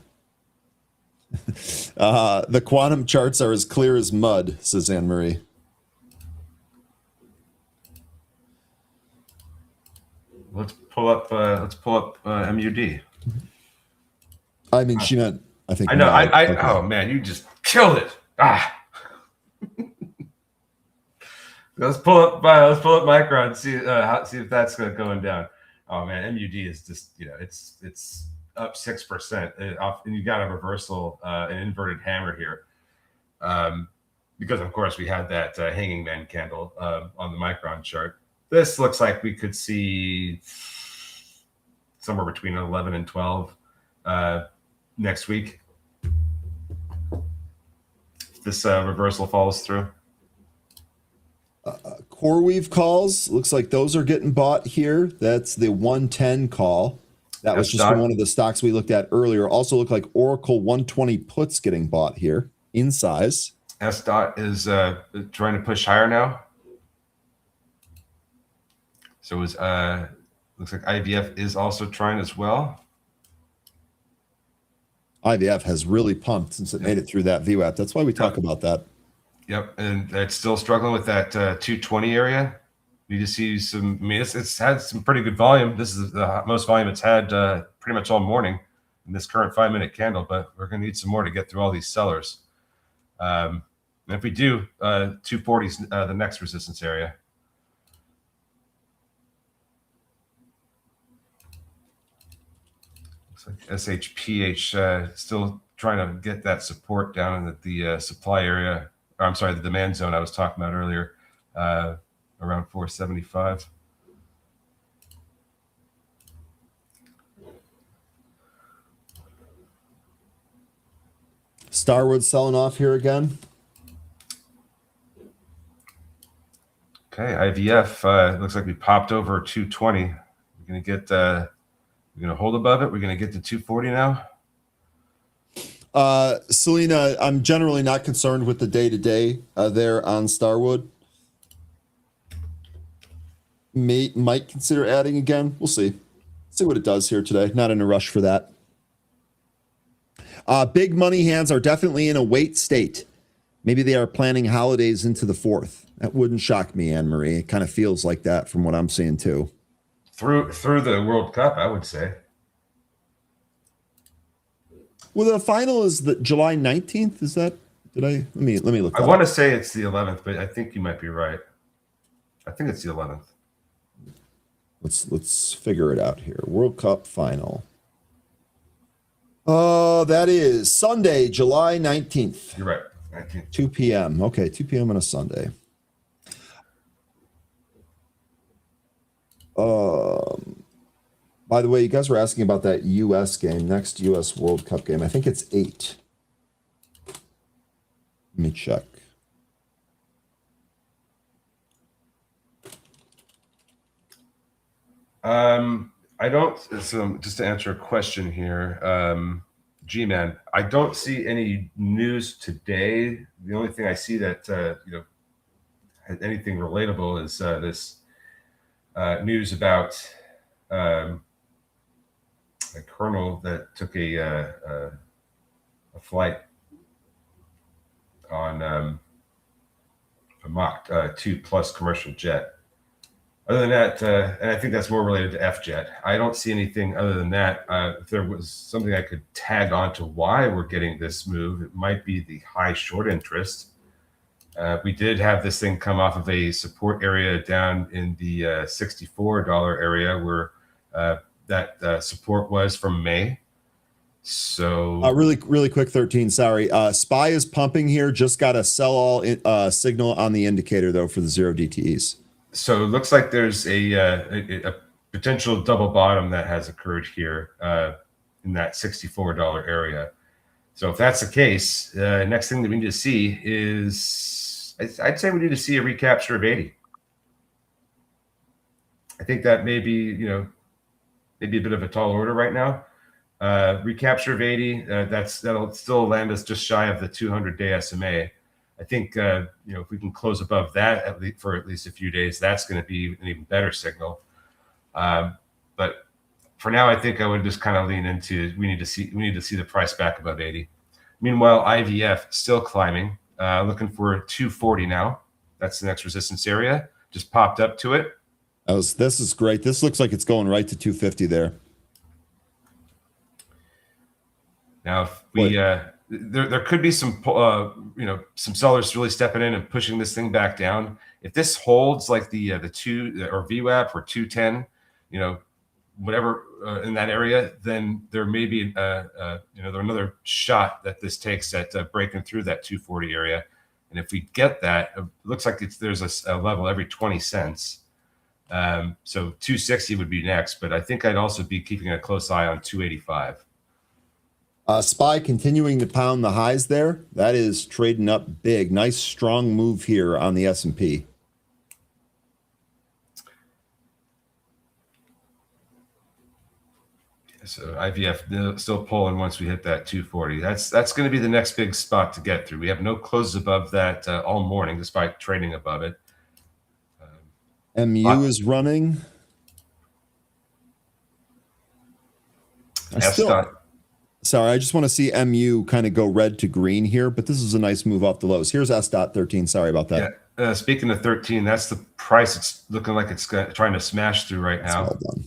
The quantum charts are as clear as mud, says Anne Marie. Let's pull up MUD. I mean, she meant. I think. I know. Okay. Oh man, you just killed it. Let's pull up Micron. See if that's going down. Oh man, MUD is just it's up 6%, and you got a reversal, an inverted hammer here, because of course we had that hanging man candle on the Micron chart. This looks like we could see somewhere between 11 and 12 next week. If this reversal follows through. CoreWeave calls, looks like those are getting bought here. That's the 110 call. That was just from one of the stocks we looked at earlier. Also looked like Oracle 120 puts getting bought here in size. S-Dot is trying to push higher now. So looks like IVF is also trying as well. IVF has really pumped since it made it through that VWAP. That's why we talk about that. Yep, and it's still struggling with that 220 area. We just see some. I mean, it's had some pretty good volume. This is the most volume it's had pretty much all morning in this current 5-minute candle. But we're going to need some more to get through all these sellers. And if we do, 240 is the next resistance area. Looks like SHPH still trying to get that support down at the supply area. Or, I'm sorry, the demand zone I was talking about earlier, around 475. Starwood selling off here again. Okay, IVF looks like we popped over 220. We're gonna get. We're gonna hold above it. We're gonna get to 240 now. Selena, I'm generally not concerned with the day-to-day there on Starwood. Might consider adding again. We'll see. See what it does here today. Not in a rush for that. Big money hands are definitely in a wait state. Maybe they are planning holidays into the 4th. That wouldn't shock me, Anne Marie. It kind of feels like that from what I'm seeing too. Through the World Cup, I would say. Well, the final is the July 19th. Is that? Did I? Let me look. I want to say it's the 11th, but I think you might be right. I think it's the 11th. Let's figure it out here. World Cup final. That is Sunday, July 19th. You're right. 19th. 2 p.m. Okay, 2 p.m. on a Sunday. By the way, you guys were asking about that U.S. game, next U.S. World Cup game. I think it's 8. Let me check. I don't. So just to answer a question here, G-Man, I don't see any news today. The only thing I see that has anything relatable is this news about a colonel that took a flight on a Mach 2 plus commercial jet. Other than that, and I think that's more related to F-Jet, I don't see anything other than that. If there was something I could tag on to why we're getting this move, it might be the high short interest. We did have this thing come off of a support area down in the $64 area where that support was from May. So really quick, 13. Sorry. SPY is pumping here. Just got a sell all signal on the indicator, though, for the 0 DTEs. So it looks like there's a potential double bottom that has occurred here in that $64 area. So if that's the case, next thing that we need to see is, I'd say we need to see a recapture of 80. I think that may be, maybe a bit of a tall order right now. Recapture of 80, that'll still land us just shy of the 200-day SMA. I think if we can close above that for at least a few days, that's going to be an even better signal. But for now, I think I would just kind of lean into we need to see the price back above 80. Meanwhile, IVF still climbing, looking for 240 now. That's the next resistance area. Just popped up to it. This is great. This looks like it's going right to 250 there. Now, if we there could be some some sellers really stepping in and pushing this thing back down. If this holds like the 2 or VWAP or 210, whatever in that area, then there may be another shot that this takes at breaking through that 240 area. And if we get that, it looks like there's a level every 20 cents. So 260 would be next, but I think I'd also be keeping a close eye on 285. SPY continuing to pound the highs there. That is trading up big. Nice strong move here on the S&P. So IVF still pulling once we hit that 240. That's going to be the next big spot to get through. We have no closes above that all morning, despite trading above it. MU is running. Sorry, I just want to see MU kind of go red to green here, but this is a nice move off the lows. Here's S.13. Sorry about that. Yeah. Speaking of 13, that's the price it's looking like it's trying to smash through right now. Well done.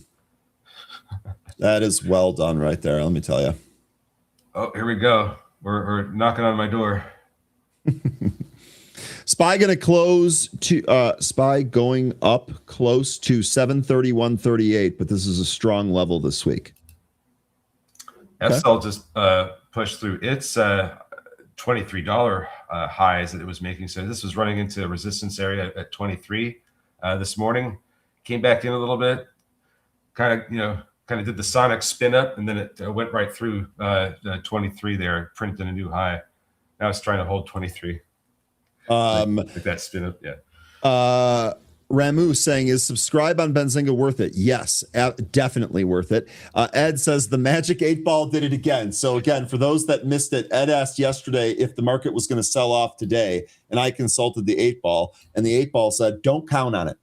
That is well done right there, let me tell you. Oh, here we go. We're knocking on my door. SPY going to close to SPY going up close to 731.38, but this is a strong level this week. FSL just pushed through its $23 highs that it was making. So this was running into a resistance area at 23 this morning. Came back in a little bit, kind of did the sonic spin up, and then it went right through 23 there, printed a new high. Now it's trying to hold 23. Like that spin up, yeah. Ramu saying, is subscribe on Benzinga worth it? Yes, definitely worth it. Ed says the magic 8 ball did it again. So again, for those that missed it, Ed asked yesterday if the market was going to sell off today, and I consulted the 8 ball, and the 8 ball said, don't count on it.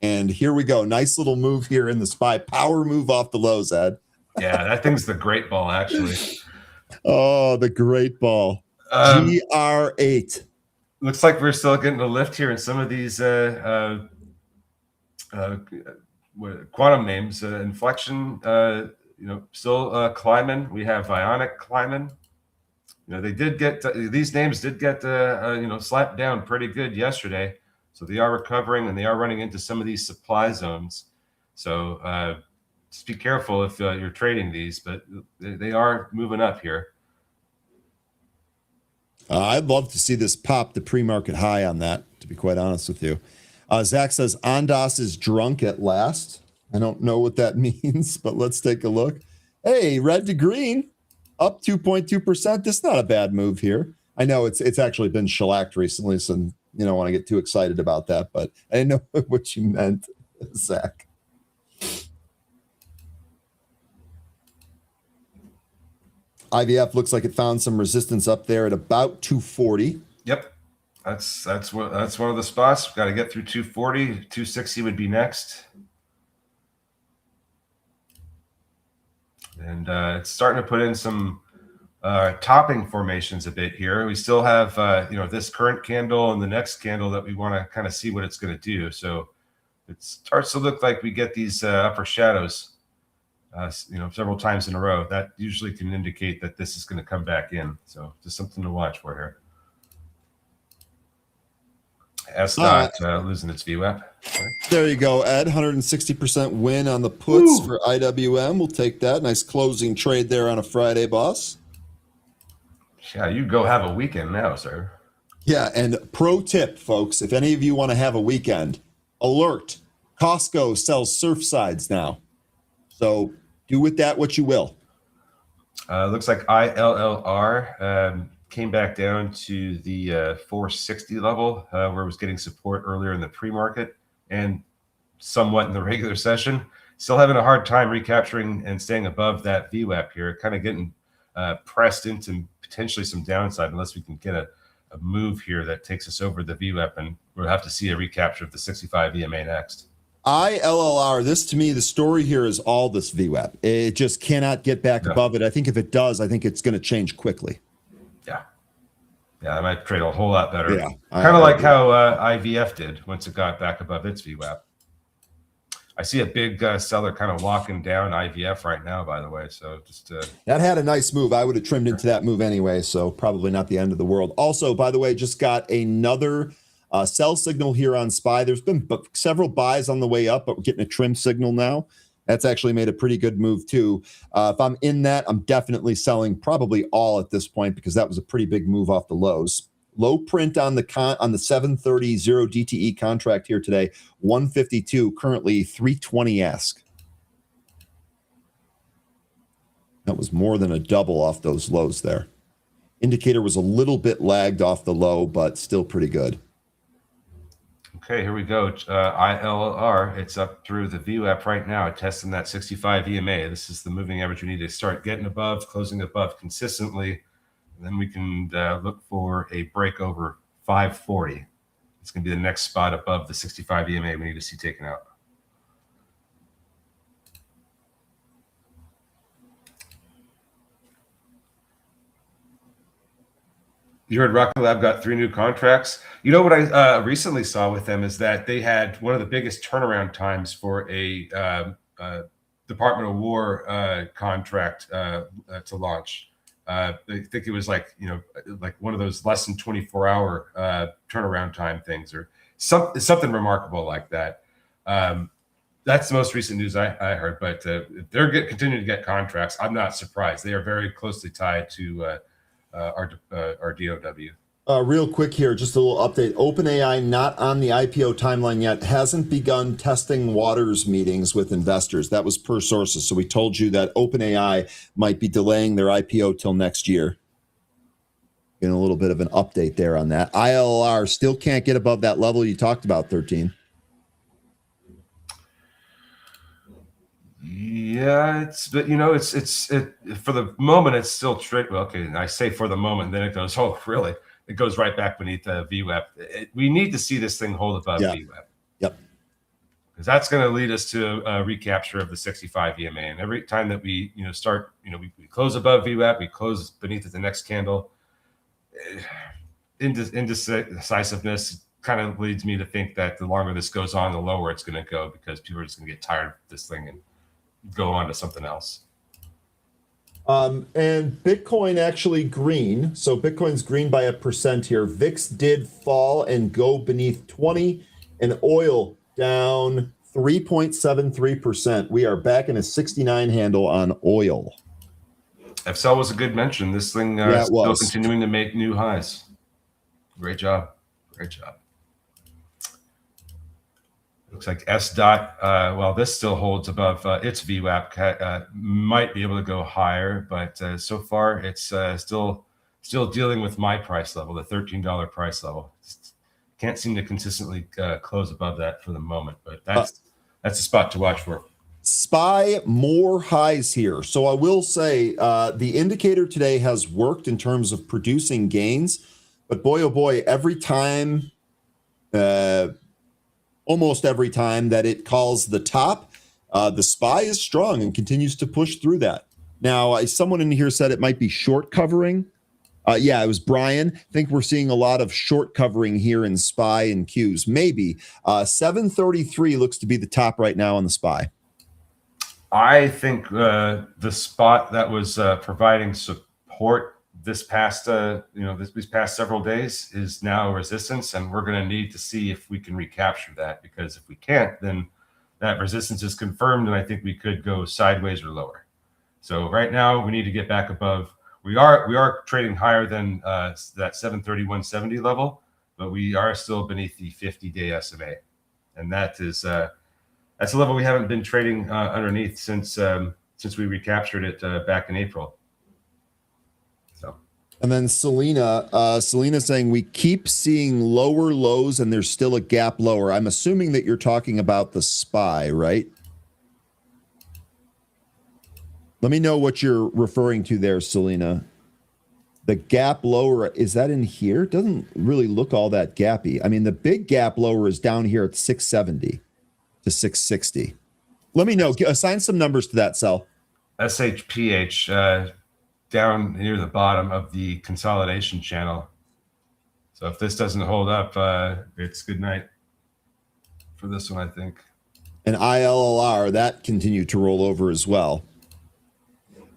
And here we go. Nice little move here in the SPY. Power move off the lows, Ed. Yeah, that thing's the great ball, actually. Oh, the great ball. GR8. Looks like we're still getting a lift here in some of these quantum names. Inflection, still climbing. We have Ionic climbing. They did get these names did get slapped down pretty good yesterday. So they are recovering, and they are running into some of these supply zones. So just be careful if you're trading these, but they are moving up here. I'd love to see this pop the pre-market high on that, to be quite honest with you. Zach says, Ondas is drunk at last. I don't know what that means, but let's take a look. Hey, red to green, up 2.2%. This is not a bad move here. I know it's actually been shellacked recently, so you don't want to get too excited about that, but I didn't know what you meant, Zach. IVF looks like it found some resistance up there at about 240. Yep. That's one of the spots. Got to get through 240. 260 would be next. And it's starting to put in some topping formations a bit here. We still have this current candle and the next candle that we want to kind of see what it's going to do. So it starts to look like we get these upper shadows several times in a row. That usually can indicate that this is going to come back in. So just something to watch for here. S-Dot losing its VWAP. There you go, Ed. 160% win on the puts for IWM. We'll take that. Nice closing trade there on a Friday, boss. Yeah, you go have a weekend now, sir. Yeah, and pro tip, folks, if any of you want to have a weekend, alert, Costco sells Surfsides now. So do with that what you will. Looks like ILLR came back down to the 460 level where it was getting support earlier in the pre-market and somewhat in the regular session. Still having a hard time recapturing and staying above that VWAP here, kind of getting pressed into potentially some downside unless we can get a move here that takes us over the VWAP, and we'll have to see a recapture of the 65 EMA next. ILLR, this to me, the story here is all this VWAP. It just cannot get back above it. I think if it does, I think it's going to change quickly. Yeah, I might trade a whole lot better. Yeah, kind of like how IVF did once it got back above its VWAP. I see a big seller kind of walking down IVF right now, by the way. So just that had a nice move. I would have trimmed into that move anyway, so probably not the end of the world. Also, by the way, just got another sell signal here on SPY. There's been several buys on the way up, but we're getting a trim signal now. That's actually made a pretty good move too. If I'm in that, I'm definitely selling probably all at this point because that was a pretty big move off the lows. Low print on the 730 0 DTE contract here today, 152, currently 320 ask. That was more than a double off those lows there. Indicator was a little bit lagged off the low, but still pretty good. Okay, here we go. ILLR, it's up through the VWAP right now, testing that 65 EMA. This is the moving average we need to start getting above, closing above consistently. And then we can look for a break over 540. It's going to be the next spot above the 65 EMA we need to see taken out. You heard Rocket Lab got 3 new contracts. You know what I recently saw with them is that they had one of the biggest turnaround times for a Department of War contract to launch. I think it was like one of those less than 24-hour turnaround time things, or something remarkable like that. That's the most recent news I heard. But they're continuing to get contracts. I'm not surprised. They are very closely tied to our DOW. Real quick here, just a little update. OpenAI not on the IPO timeline yet, hasn't begun testing waters meetings with investors. That was per sources. So we told you that OpenAI might be delaying their IPO till next year. Getting a little bit of an update there on that. ILR still can't get above that level you talked about, 13. Yeah, it's for the moment it's still tricky. Well, okay, I say for the moment, then it goes, oh, really? It goes right back beneath the VWAP. We need to see this thing hold above VWAP. Yep. Because that's going to lead us to a recapture of the 65 EMA. And every time that we start, we close above VWAP, we close beneath it the next candle. Indecisiveness kind of leads me to think that the longer this goes on, the lower it's going to go because people are just going to get tired of this thing and go on to something else. And Bitcoin actually green. So Bitcoin's green by 1% here. VIX did fall and go beneath 20, and oil down 3.73%. We are back in a 69 handle on oil. FSL was a good mention. This thing still continuing to make new highs. Great job. Great job. Looks like S dot. Well, this still holds above its VWAP. Might be able to go higher, but so far it's still dealing with my price level, the $13 price level. Can't seem to consistently close above that for the moment, but that's a spot to watch for. SPY more highs here. So I will say the indicator today has worked in terms of producing gains, but boy, oh boy, every time, almost every time that it calls the top, the SPY is strong and continues to push through that. Now, someone in here said it might be short covering. Yeah, it was Brian. I think we're seeing a lot of short covering here in SPY and Qs. Maybe 733 looks to be the top right now on the SPY. I think the spot that was providing support this past these past several days is now resistance, and we're going to need to see if we can recapture that, because if we can't, then that resistance is confirmed, and I think we could go sideways or lower. So right now we need to get back above. We are trading higher than that 731.70 level, but we are still beneath the 50-day SMA, and that is that's a level we haven't been trading underneath since we recaptured it back in April. So, and then Selena saying we keep seeing lower lows and there's still a gap lower. I'm assuming that you're talking about the SPY, right? Let me know what you're referring to there, Selena. The gap lower, is that in here? It doesn't really look all that gappy. I mean, the big gap lower is down here at 670 to 660. Let me know. Assign some numbers to that, Sel. SHPH down near the bottom of the consolidation channel. So if this doesn't hold up, it's good night for this one, I think. And ILLR, that continued to roll over as well.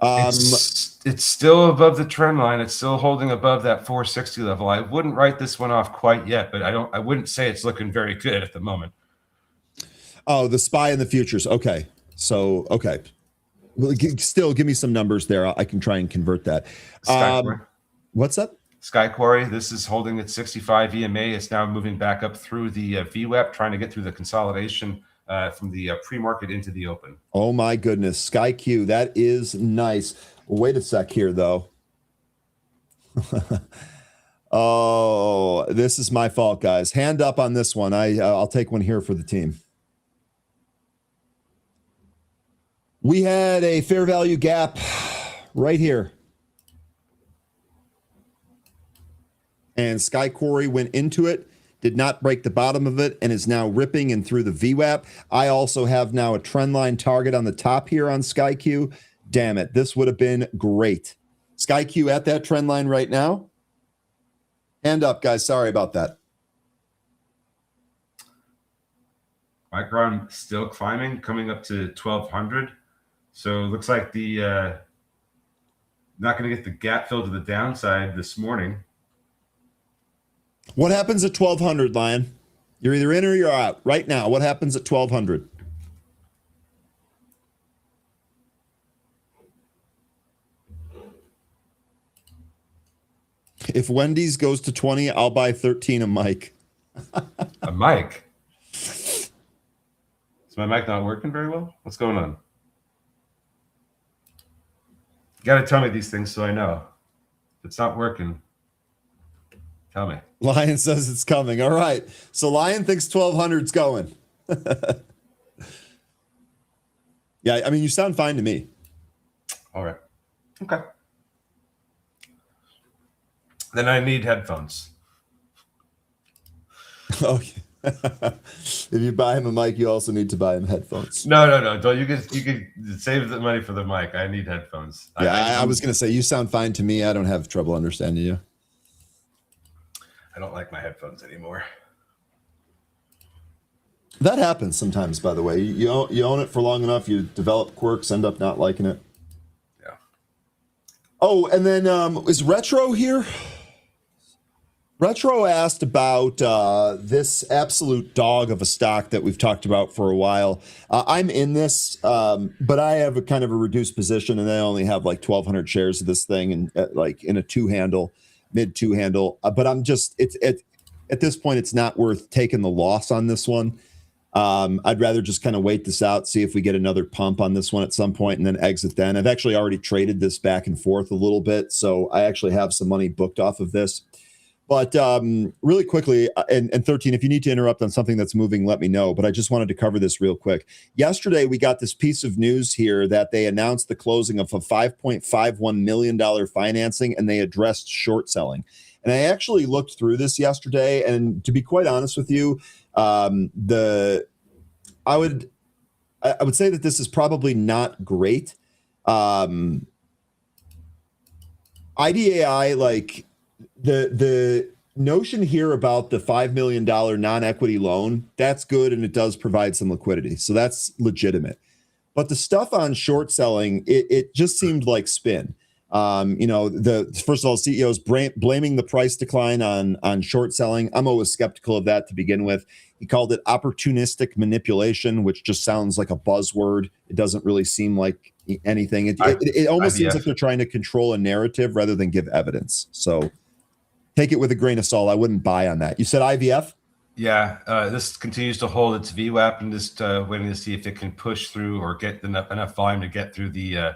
It's still above the trend line. It's still holding above that 460 level. I wouldn't write this one off quite yet, but I wouldn't say it's looking very good at the moment. Oh, the SPY and the futures. Okay. So, okay. Well, still give me some numbers there. I can try and convert that. What's that? Sky Quarry. This is holding at 65 EMA. It's now moving back up through the VWAP, trying to get through the consolidation from the pre-market into the open. Oh my goodness. Sky Q. That is nice. Wait a sec here though. Oh, this is my fault, guys. Hand up on this one. I'll take one here for the team. We had a fair value gap right here. And Sky Quarry went into it, did not break the bottom of it, and is now ripping and through the VWAP. I also have now a trend line target on the top here on Sky Q. Damn it, this would have been great. Sky Q at that trend line right now. Hand up, guys. Sorry about that. Micron still climbing, coming up to 1200. So it looks like the not going to get the gap fill to the downside this morning. What happens at 1200, Lion? You're either in or you're out right now. What happens at 1200? If Wendy's goes to 20, I'll buy 13 a mic. A mic? Is my mic not working very well? What's going on? You got to tell me these things so I know. If it's not working, tell me. Lion says it's coming. All right. So Lion thinks 1200's going. Yeah, I mean, you sound fine to me. All right. Okay. Then I need headphones. Okay. If you buy him a mic, you also need to buy him headphones. No. Don't you could save the money for the mic. I need headphones. Yeah, I was gonna say you sound fine to me. I don't have trouble understanding you. I don't like my headphones anymore. That happens sometimes, by the way. You own it for long enough, you develop quirks, end up not liking it. Yeah. Oh, and then is Retro here? Retro asked about this absolute dog of a stock that we've talked about for a while. I'm in this, but I have a kind of a reduced position, and I only have like 1,200 shares of this thing, and like in a mid two handle. But I'm just at this point, it's not worth taking the loss on this one. I'd rather just kind of wait this out, see if we get another pump on this one at some point, and then exit then. I've actually already traded this back and forth a little bit, so I actually have some money booked off of this. But really quickly, and 13, if you need to interrupt on something that's moving, let me know. But I just wanted to cover this real quick. Yesterday, we got this piece of news here that they announced the closing of a $5.51 million financing, and they addressed short selling. And I actually looked through this yesterday, and to be quite honest with you, I would say that this is probably not great. IDAI, like the notion here about the $5 million non-equity loan, that's good, and it does provide some liquidity, so that's legitimate. But the stuff on short selling, it just seemed like spin. The first of all, CEOs blaming the price decline on short selling. I'm always skeptical of that to begin with. He called it opportunistic manipulation, which just sounds like a buzzword. It doesn't really seem like anything. It almost seems like they're trying to control a narrative rather than give evidence. So take it with a grain of salt. I wouldn't buy on that. You said IVF? Yeah, this continues to hold its VWAP and just waiting to see if it can push through or get enough volume to get through the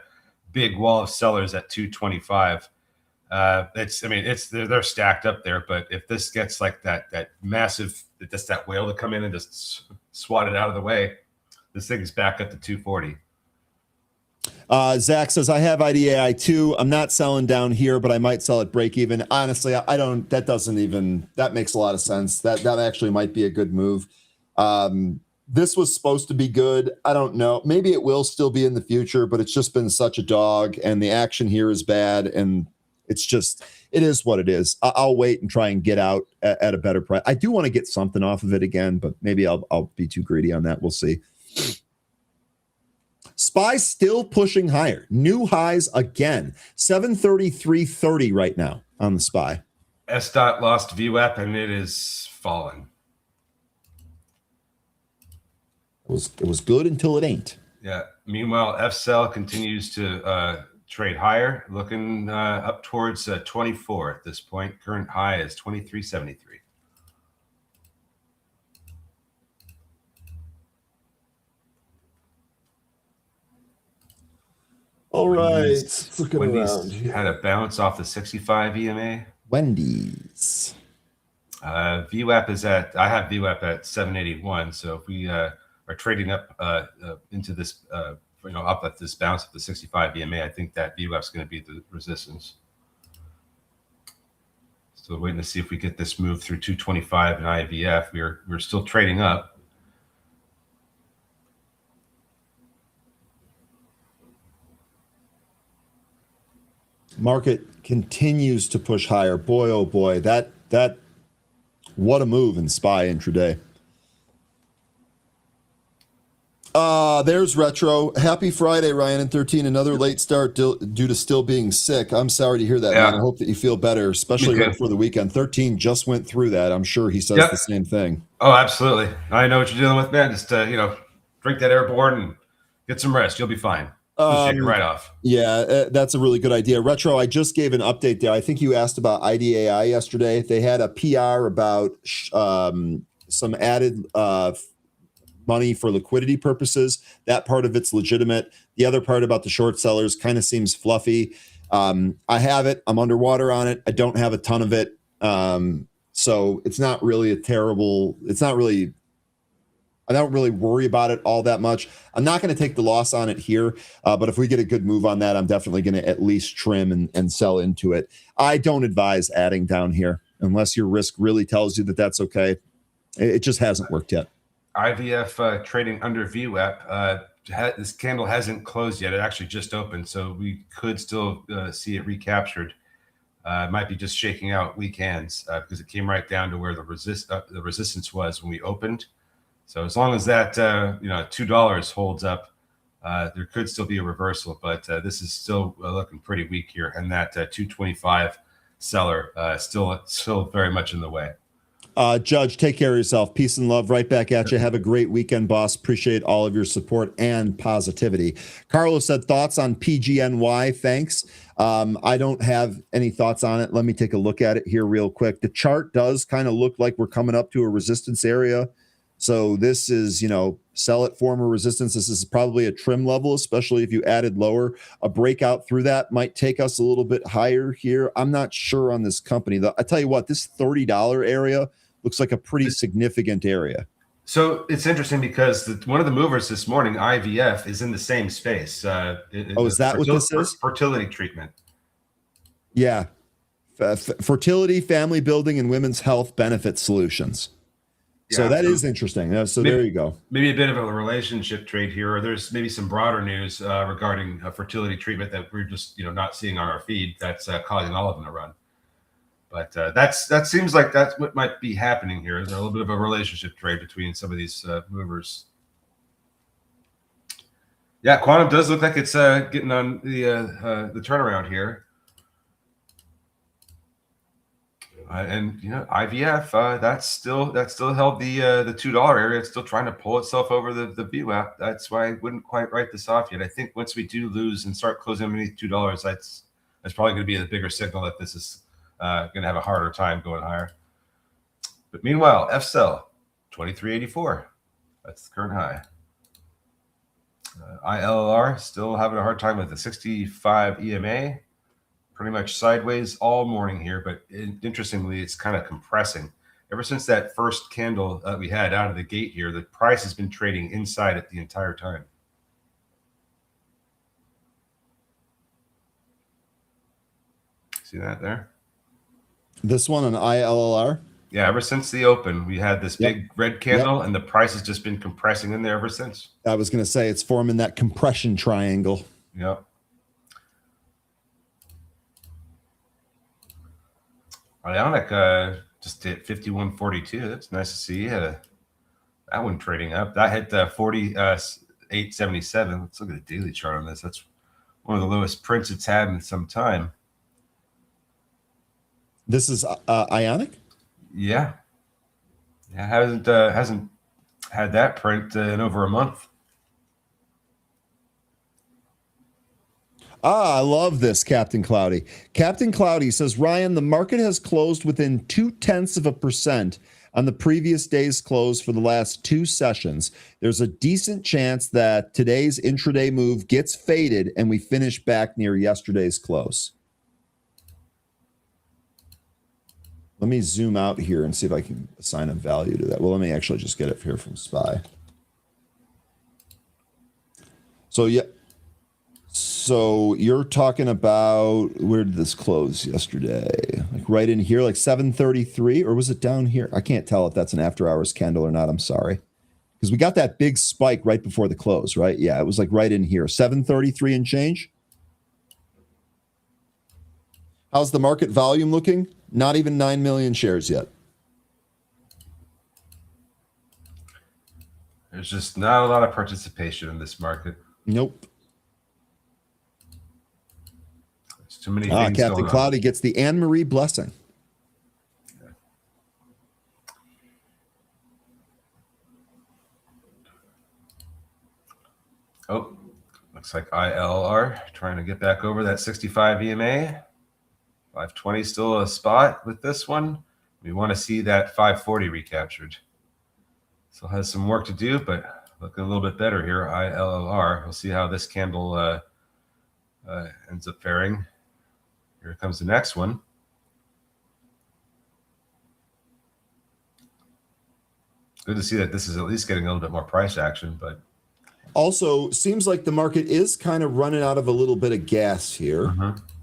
big wall of sellers at 225. They're stacked up there, but if this gets like that massive, just that whale to come in and just swat it out of the way, this thing is back up to 240. Zach says, I have IDAI too. I'm not selling down here, but I might sell at break even. Honestly, I don't, that makes a lot of sense. That actually might be a good move. This was supposed to be good. I don't know. Maybe it will still be in the future, but it's just been such a dog, and the action here is bad, and it is what it is. I'll wait and try and get out at a better price. I do want to get something off of it again, but maybe I'll be too greedy on that. We'll see. SPY still pushing higher. New highs again. 733.30 right now on the SPY. S-Dot lost VWAP, and it is fallen. It was good until it ain't. Yeah. Meanwhile, F-Cell continues to trade higher, looking up towards 24 at this point. Current high is 23.73. All right. Looking Wendy's around. Had a bounce off the 65 EMA. Wendy's. VWAP is I have VWAP at 781. So if we are trading up into this, up at this bounce of the 65 EMA, I think that VWAP is going to be the resistance. Still waiting to see if we get this move through 225 and IVF. We're still trading up. Market continues to push higher. Boy, oh boy, that what a move in SPY intraday. There's Retro. Happy Friday, Ryan and 13. Another late start due to still being sick. I'm sorry to hear that, man. I hope that you feel better, especially right before the weekend. 13 just went through that. I'm sure he says the same thing. Oh, absolutely. I know what you're dealing with, man. Just drink that airborne and get some rest. You'll be fine. Shake it right off. Yeah, that's a really good idea. Retro, I just gave an update there. I think you asked about IDAI yesterday. They had a PR about some added money for liquidity purposes. That part of it's legitimate. The other part about the short sellers kind of seems fluffy. I have it. I'm underwater on it. I don't have a ton of it. So it's not really I don't really worry about it all that much. I'm not going to take the loss on it here, but if we get a good move on that, I'm definitely going to at least trim and sell into it. I don't advise adding down here unless your risk really tells you that that's okay. It just hasn't worked yet. IVF trading under VWAP. This candle hasn't closed yet. It actually just opened, so we could still see it recaptured. It might be just shaking out weak hands because it came right down to where the resistance was when we opened. So as long as that $2 holds up, there could still be a reversal, but this is still looking pretty weak here, and that 225 seller still very much in the way. Judge, take care of yourself. Peace and love. Right back at you. Have a great weekend, boss. Appreciate all of your support and positivity. Carlos said thoughts on PGNY. Thanks. I don't have any thoughts on it. Let me take a look at it here real quick. The chart does kind of look like we're coming up to a resistance area. So this is, sell at former resistance. This is probably a trim level, especially if you added lower. A breakout through that might take us a little bit higher here. I'm not sure on this company. I tell you what, this $30 area looks like a pretty significant area. So it's interesting because one of the movers this morning, IVF, is in the same space. Is that what this is? Fertility treatment. Yeah. Fertility, family building, and women's health benefit solutions. So that is interesting. So there you go. Maybe a bit of a relationship trade here, or there's maybe some broader news regarding fertility treatment that we're just not seeing on our feed that's causing all of them to run. But that seems like that's what might be happening here. There's a little bit of a relationship trade between some of these movers. Yeah, quantum does look like it's getting on the turnaround here. And IVF that's still held the $2 area. It's still trying to pull itself over the VWAP. That's why I wouldn't quite write this off yet. I think once we do lose and start closing underneath $2, that's probably going to be a bigger signal that this is going to have a harder time going higher. But meanwhile, FCell 2384. That's the current high. ILLR still having a hard time with the 65 EMA. Pretty much sideways all morning here, but interestingly, it's kind of compressing. Ever since that first candle we had out of the gate here, the price has been trading inside it the entire time. See that there? This one on ILLR? Yeah, ever since the open, we had this big red candle, and the price has just been compressing in there ever since. I was going to say it's forming that compression triangle. Yep. Ionic just hit 51.42. That's nice to see. That one trading up. That hit 48.77. Let's look at the daily chart on this. That's one of the lowest prints it's had in some time. This is Ionic? Yeah. Yeah, hasn't had that print in over a month. I love this, Captain Cloudy. Captain Cloudy says, Ryan, the market has closed within 0.2% on the previous day's close for the last 2 sessions. There's a decent chance that today's intraday move gets faded and we finish back near yesterday's close. Let me zoom out here and see if I can assign a value to that. Well, let me actually just get it here from SPY. So, yeah. So you're talking about, where did this close yesterday? Like right in here, like 733, or was it down here? I can't tell if that's an after hours candle or not. I'm sorry. Because we got that big spike right before the close, right? Yeah, it was like right in here, 733 and change. How's the market volume looking? Not even 9 million shares yet. There's just not a lot of participation in this market. Nope. Too many things Captain Cloudy gets the Anne-Marie blessing. Yeah. Oh, looks like ILR trying to get back over that 65 EMA. 520 still a spot with this one. We want to see that 540 recaptured. Still has some work to do, but looking a little bit better here. ILLR. We'll see how this candle ends up faring. Here comes the next one. Good to see that this is at least getting a little bit more price action, but also seems like the market is kind of running out of a little bit of gas here.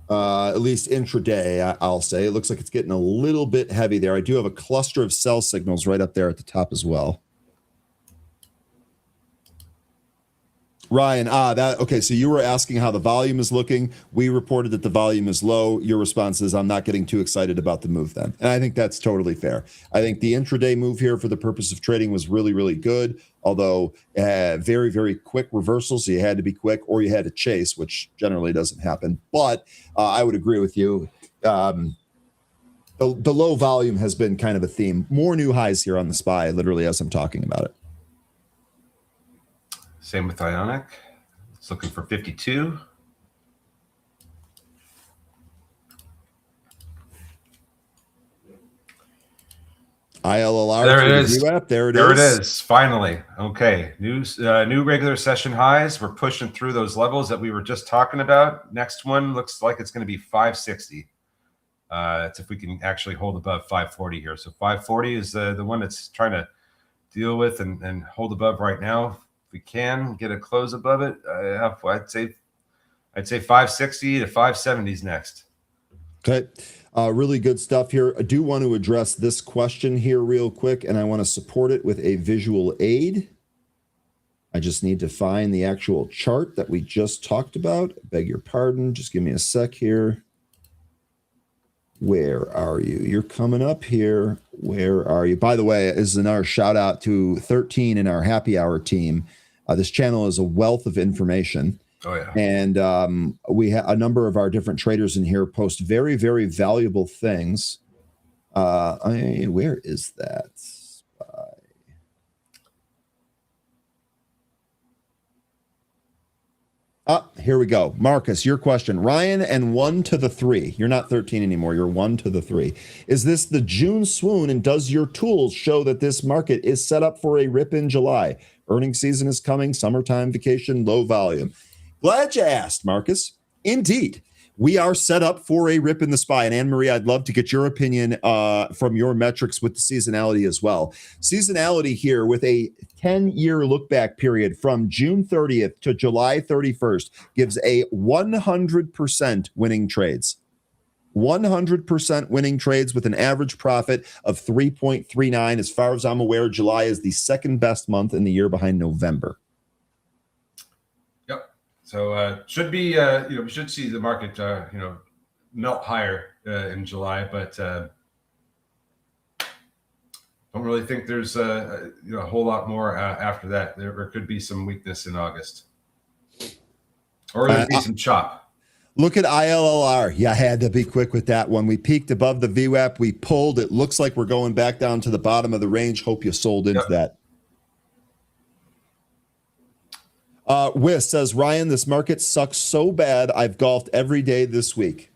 At least intraday, I'll say. It looks like it's getting a little bit heavy there. I do have a cluster of sell signals right up there at the top as well. Ryan, okay, so you were asking how the volume is looking. We reported that the volume is low. Your response is, I'm not getting too excited about the move then. And I think that's totally fair. I think the intraday move here for the purpose of trading was really, really good, although very, very quick reversal, so you had to be quick or you had to chase, which generally doesn't happen. But I would agree with you. The low volume has been kind of a theme. More new highs here on the SPY, literally, as I'm talking about it. Same with Ionic. It's looking for 52. ILLR. There it through is. the VWAP. There There it it is. is. Finally. Okay. New regular session highs. We're pushing through those levels that we were just talking about. Next one looks like it's going to be 560. That's if we can actually hold above 540 here. So 540 is the one that's trying to deal with and hold above right now. If we can get a close above it, I'd say 560 to 570 is next. Okay. Really good stuff here. I do want to address this question here real quick, and I want to support it with a visual aid. I just need to find the actual chart that we just talked about. Beg your pardon. Just give me a sec here. Where are you? You're coming up here. Where are you? By the way, this is another shout out to 13 in our happy hour team. This channel is a wealth of information. Oh, yeah. And we have a number of our different traders in here post very, very valuable things. Where is that? Here we go. Marcus, your question. Ryan and 1 to the 3. You're not 13 anymore. You're 1 to the 3. Is this the June swoon? And does your tools show that this market is set up for a rip in July? Earnings season is coming. Summertime vacation, low volume. Glad you asked, Marcus. Indeed, we are set up for a rip in the SPY. And Anne-Marie, I'd love to get your opinion from your metrics with the seasonality as well. Seasonality here with a 10-year look-back period from June 30th to July 31st gives a 100% winning trades. 100% winning trades with an average profit of 3.39. As far as I'm aware, July is the second best month in the year behind November. So should be, we should see the market, melt higher in July, but don't really think there's a whole lot more after that. There could be some weakness in August, or there could be some chop. Look at ILLR. Yeah, I had to be quick with that one. We peaked above the VWAP. We pulled. It looks like we're going back down to the bottom of the range. Hope you sold into that. Wiss says, Ryan, this market sucks so bad. I've golfed every day this week.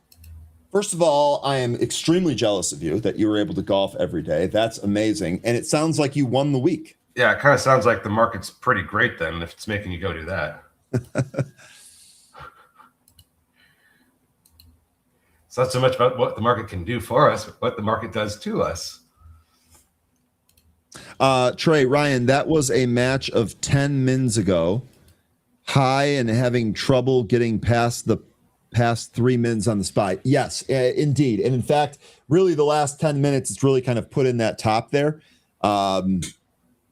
First of all, I am extremely jealous of you that you were able to golf every day. That's amazing. And it sounds like you won the week. Yeah, it kind of sounds like the market's pretty great then if it's making you go do that. It's not so much about what the market can do for us, but what the market does to us. Trey, Ryan, that was a match of 10 mins ago. High and having trouble getting past 3 mins on the SPY. Yes, indeed. And in fact, really the last 10 minutes, it's really kind of put in that top there.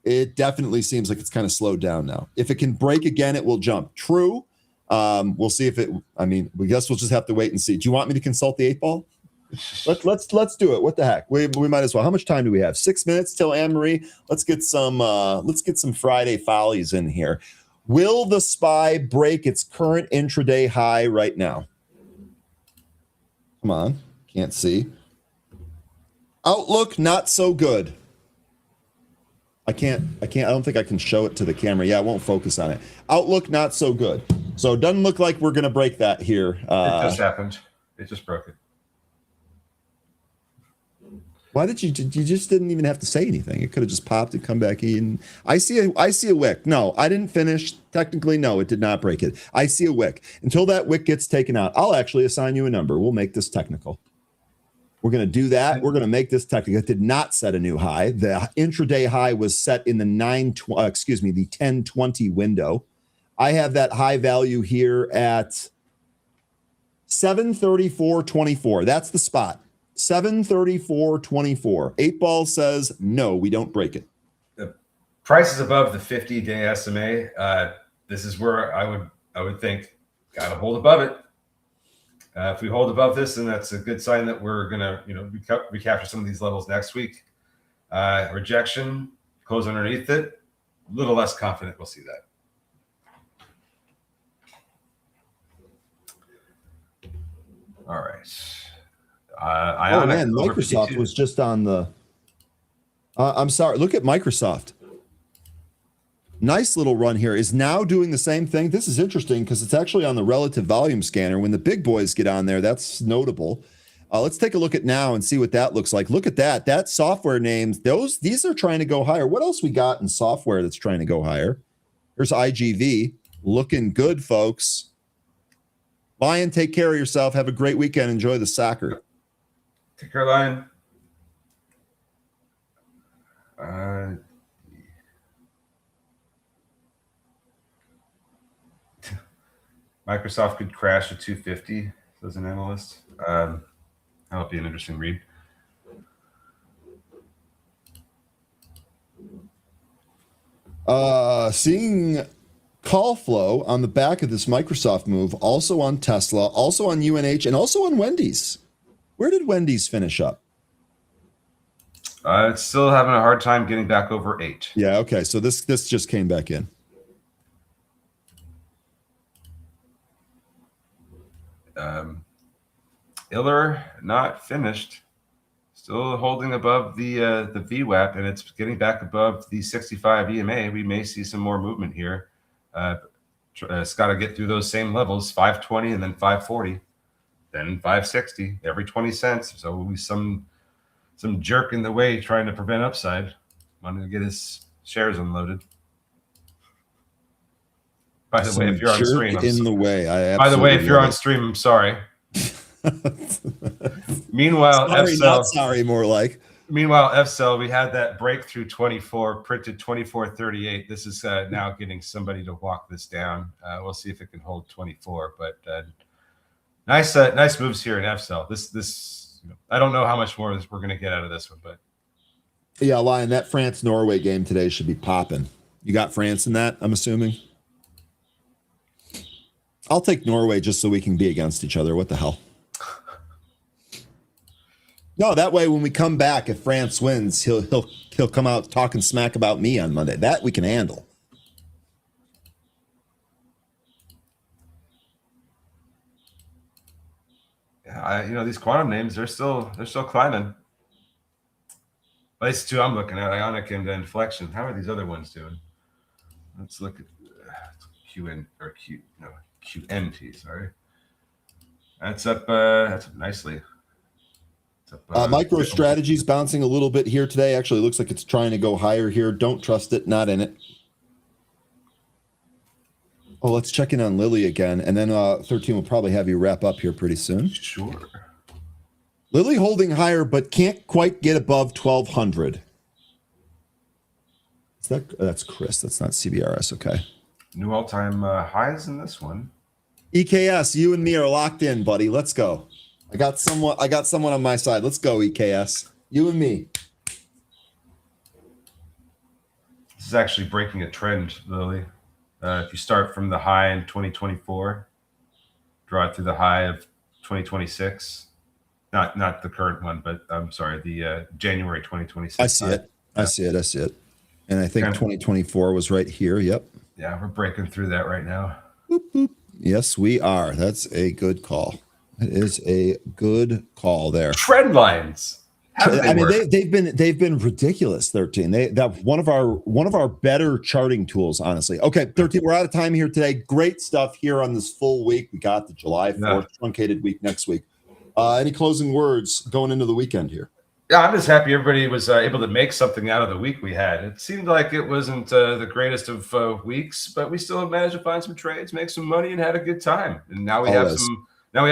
It definitely seems like it's kind of slowed down now. If it can break again, it will jump. True. We'll see if we guess we'll just have to wait and see. Do you want me to consult the 8-ball? Let's do it. What the heck? We might as well. How much time do we have? 6 minutes till Anne-Marie. Let's get some Friday follies in here. Will the SPY break its current intraday high right now? Come on. Can't see. Outlook, not so good. I don't think I can show it to the camera. Yeah, I won't focus on it. Outlook, not so good. So it doesn't look like we're going to break that here. It just happened. It just broke it. Why did you just didn't even have to say anything? It could have just popped and come back in. I see a wick. No, I didn't finish. Technically, no, it did not break it. I see a wick. Until that wick gets taken out, I'll actually assign you a number. We'll make this technical. We're going to do that. We're going to make this technical. It did not set a new high. The intraday high was set in the 10:20 window. I have that high value here at 734.24. That's the spot. 734.24. 8-ball says no, we don't break it. The price is above the 50-day SMA. This is where I would think got to hold above it. If we hold above this, then that's a good sign that we're gonna recapture some of these levels next week. Rejection, close underneath it. A little less confident we'll see that. All right. Oh man, Microsoft was just on the. I'm sorry. Look at Microsoft. Nice little run here. Is now doing the same thing. This is interesting because it's actually on the relative volume scanner. When the big boys get on there, that's notable. Let's take a look at now and see what that looks like. Look at that. That software names, these are trying to go higher. What else we got in software that's trying to go higher? Here's IGV. Looking good, folks. Baiynd, take care of yourself. Have a great weekend. Enjoy the soccer. Take care, Lion. Microsoft could crash to 250, says an analyst. That'll be an interesting read. Seeing call flow on the back of this Microsoft move, also on Tesla, also on UNH, and also on Wendy's. Where did Wendy's finish up? It's still having a hard time getting back over 8. Yeah, okay. So this just came back in. Iller not finished. Still holding above the VWAP, and it's getting back above the 65 EMA. We may see some more movement here. It's got to get through those same levels, 520 and then 540, then 560 every 20 cents. So we'll be some jerk in the way trying to prevent upside, wanting to get his shares unloaded. By the way, if you're on stream, if you're on stream, I'm sorry. Meanwhile, sorry, not sorry, more like. Meanwhile, FCell, we had that breakthrough 24, printed 24.38. This is now getting somebody to walk this down. We'll see if it can hold 24. But nice moves here in FCell. This I don't know how much more we're going to get out of this one, but yeah, Lion, that France-Norway game today should be popping. You got France in that, I'm assuming. I'll take Norway just so we can be against each other. What the hell? No, that way when we come back, if France wins, he'll come out talking smack about me on Monday. That we can handle. Yeah, these quantum names, they're still climbing. At least two I'm looking at, Ionic and Inflection. How are these other ones doing? Let's look at QNT. Sorry, that's up nicely. MicroStrategy's bouncing a little bit here today. Actually, looks like it's trying to go higher here. Don't trust it. Not in it. Oh, let's check in on Lily again. And then 13 will probably have you wrap up here pretty soon. Sure. Lily holding higher, but can't quite get above 1,200. That's Chris. That's not CBRS. Okay. New all-time highs in this one. EKS, you and me are locked in, buddy. Let's go. I got someone on my side. Let's go, EKS. You and me. This is actually breaking a trend, Lily. If you start from the high in 2024, draw it through the high of 2026. Not the current one, but I'm sorry, the January 2026. I see it. Yeah. I see it. And I think 2024 was right here. Yep. Yeah, we're breaking through that right now. Boop, boop. Yes, we are. That's a good call. It is a good call there. Trend lines. I mean, they've been ridiculous. 13. That one of our better charting tools, honestly. Okay, 13. We're out of time here today. Great stuff here on this full week. We got the July 4th truncated week next week. Any closing words going into the weekend here? Yeah, I'm just happy everybody was able to make something out of the week we had. It seemed like it wasn't the greatest of weeks, but we still managed to find some trades, make some money, and had a good time. And now we have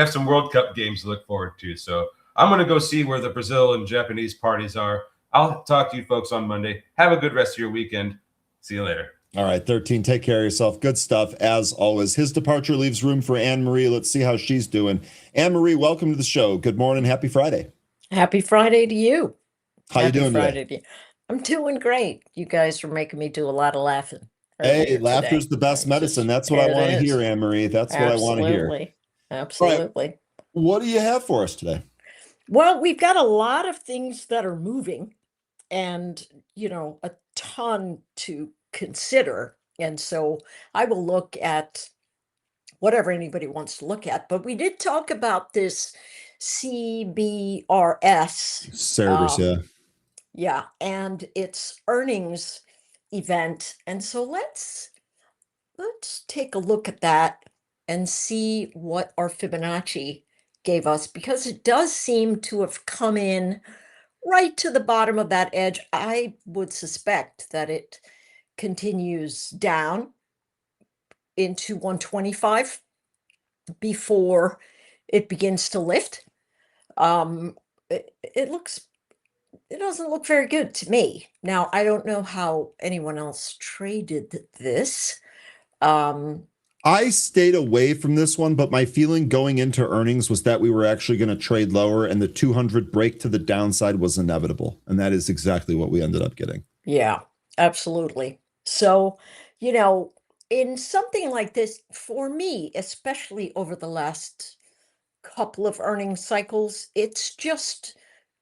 some World Cup games to look forward to. So I'm going to go see where the Brazil and Japanese parties are. I'll talk to you folks on Monday. Have a good rest of your weekend. See you later. All right, 13. Take care of yourself. Good stuff as always. His departure leaves room for Anne-Marie. Let's see how she's doing. Anne-Marie, welcome to the show. Good morning. Happy Friday. Happy Friday to you. How you doing Friday to you. I'm doing great. You guys are making me do a lot of laughing. Hey, laughter's the best medicine. That's what I want to hear, Anne-Marie. That's what I want to hear. Absolutely. Right. What do you have for us today? Well, we've got a lot of things that are moving and, a ton to consider. And so I will look at whatever anybody wants to look at. But we did talk about this CBRS. Cerberus, yeah. Yeah, and its earnings event. And so let's take a look at that and see what our Fibonacci gave us, because it does seem to have come in right to the bottom of that edge. I would suspect that it continues down into 125 before it begins to lift. It doesn't look very good to me. Now, I don't know how anyone else traded this. I stayed away from this one, but my feeling going into earnings was that we were actually going to trade lower, and the 200 break to the downside was inevitable. And that is exactly what we ended up getting. Yeah, absolutely. So, you know, in something like this, for me, especially over the last couple of earnings cycles, it's just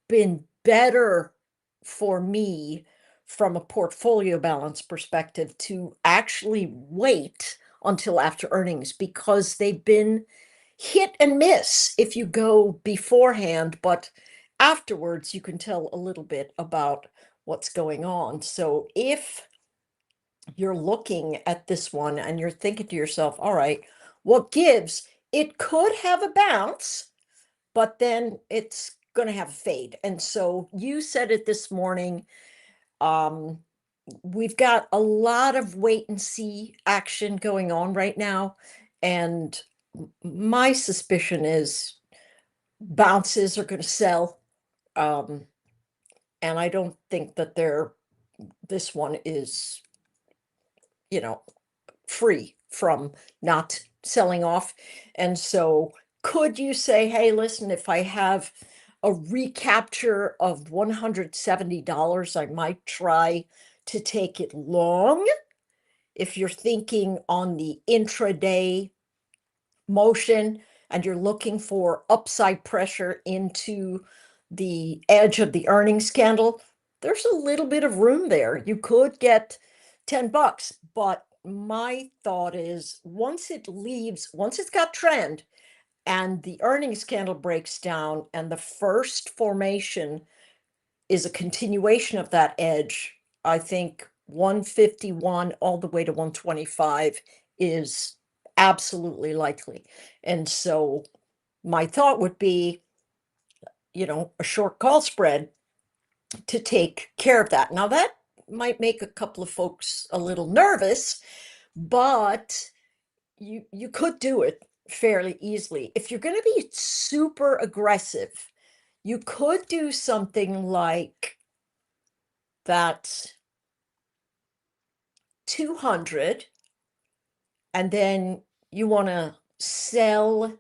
been better for me from a portfolio balance perspective to actually wait until after earnings, because they've been hit and miss if you go beforehand, but afterwards you can tell a little bit about what's going on. So if you're looking at this one and you're thinking to yourself, all right, what gives? It could have a bounce, but then it's going to have a fade. And so you said it this morning. We've got a lot of wait and see action going on right now. And my suspicion is bounces are going to sell. And I don't think that this one is, free from not selling off. And so could you say, hey, listen, if I have a recapture of $170, I might try to take it long? If you're thinking on the intraday motion and you're looking for upside pressure into the edge of the earnings candle, there's a little bit of room there. You could get $10, but my thought is once it's got trend and the earnings candle breaks down and the first formation is a continuation of that edge, I think 151 all the way to 125 is absolutely likely. And so my thought would be, a short call spread to take care of that. Now, that might make a couple of folks a little nervous, but you could do it fairly easily. If you're going to be super aggressive, you could do something like that 200, and then you want to sell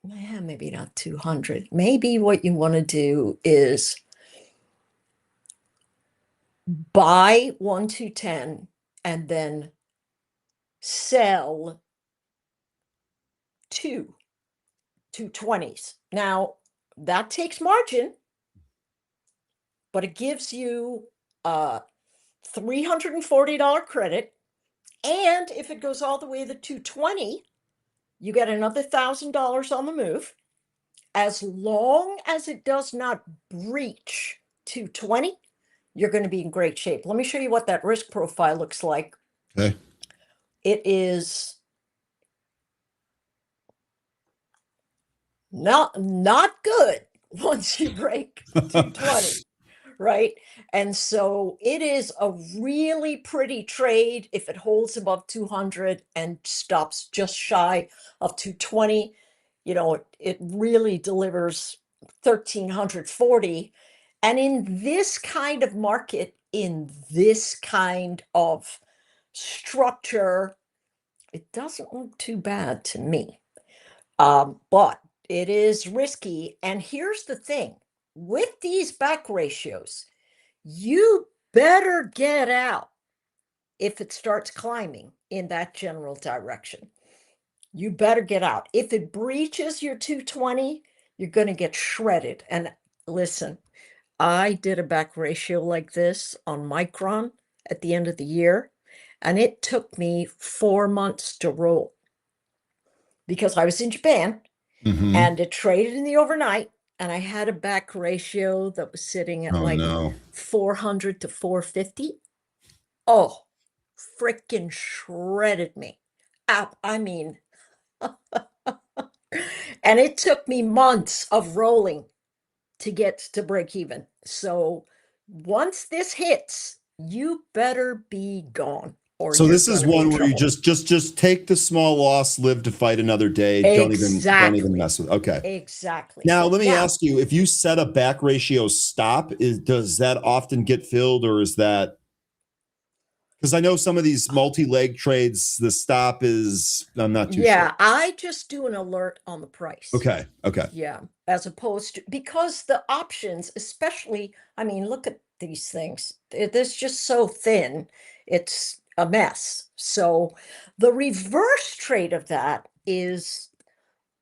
maybe not 200. Maybe what you want to do is buy 1 to 10 and then sell 2 220s. Now, that takes margin, but it gives you a $340 credit. And if it goes all the way to 220, you get another $1,000 on the move. As long as it does not breach 220, you're going to be in great shape. Let me show you what that risk profile looks like. Okay. It is not good once you break 220. Right? And so it is a really pretty trade if it holds above 200 and stops just shy of 220. It really delivers 1,340. And in this kind of market, in this kind of structure, it doesn't look too bad to me. But it is risky. And here's the thing. With these back ratios, you better get out if it starts climbing in that general direction. You better get out. If it breaches your 220, you're going to get shredded. And listen, I did a back ratio like this on Micron at the end of the year, and it took me 4 months to roll because I was in Japan. And it traded in the overnight, and I had a back ratio that was sitting at 400 to 450. Oh, freaking shredded me. I mean, And it took me months of rolling to get to break even. So once this hits, you better be gone or So you're this is going to be in one where you trouble. just take the small loss, live to fight another day. Don't even Exactly. mess with. Okay. Exactly. Now let me ask you: if you set a back ratio stop, does that often get filled, or is that? Because I know some of these multi-leg trades, the stop is I'm not too sure. Yeah, I just do an alert on the price. Okay. Okay. Yeah, as opposed to because the options, especially, I mean, look at these things. They're just so thin. It's a mess. So the reverse trade of that is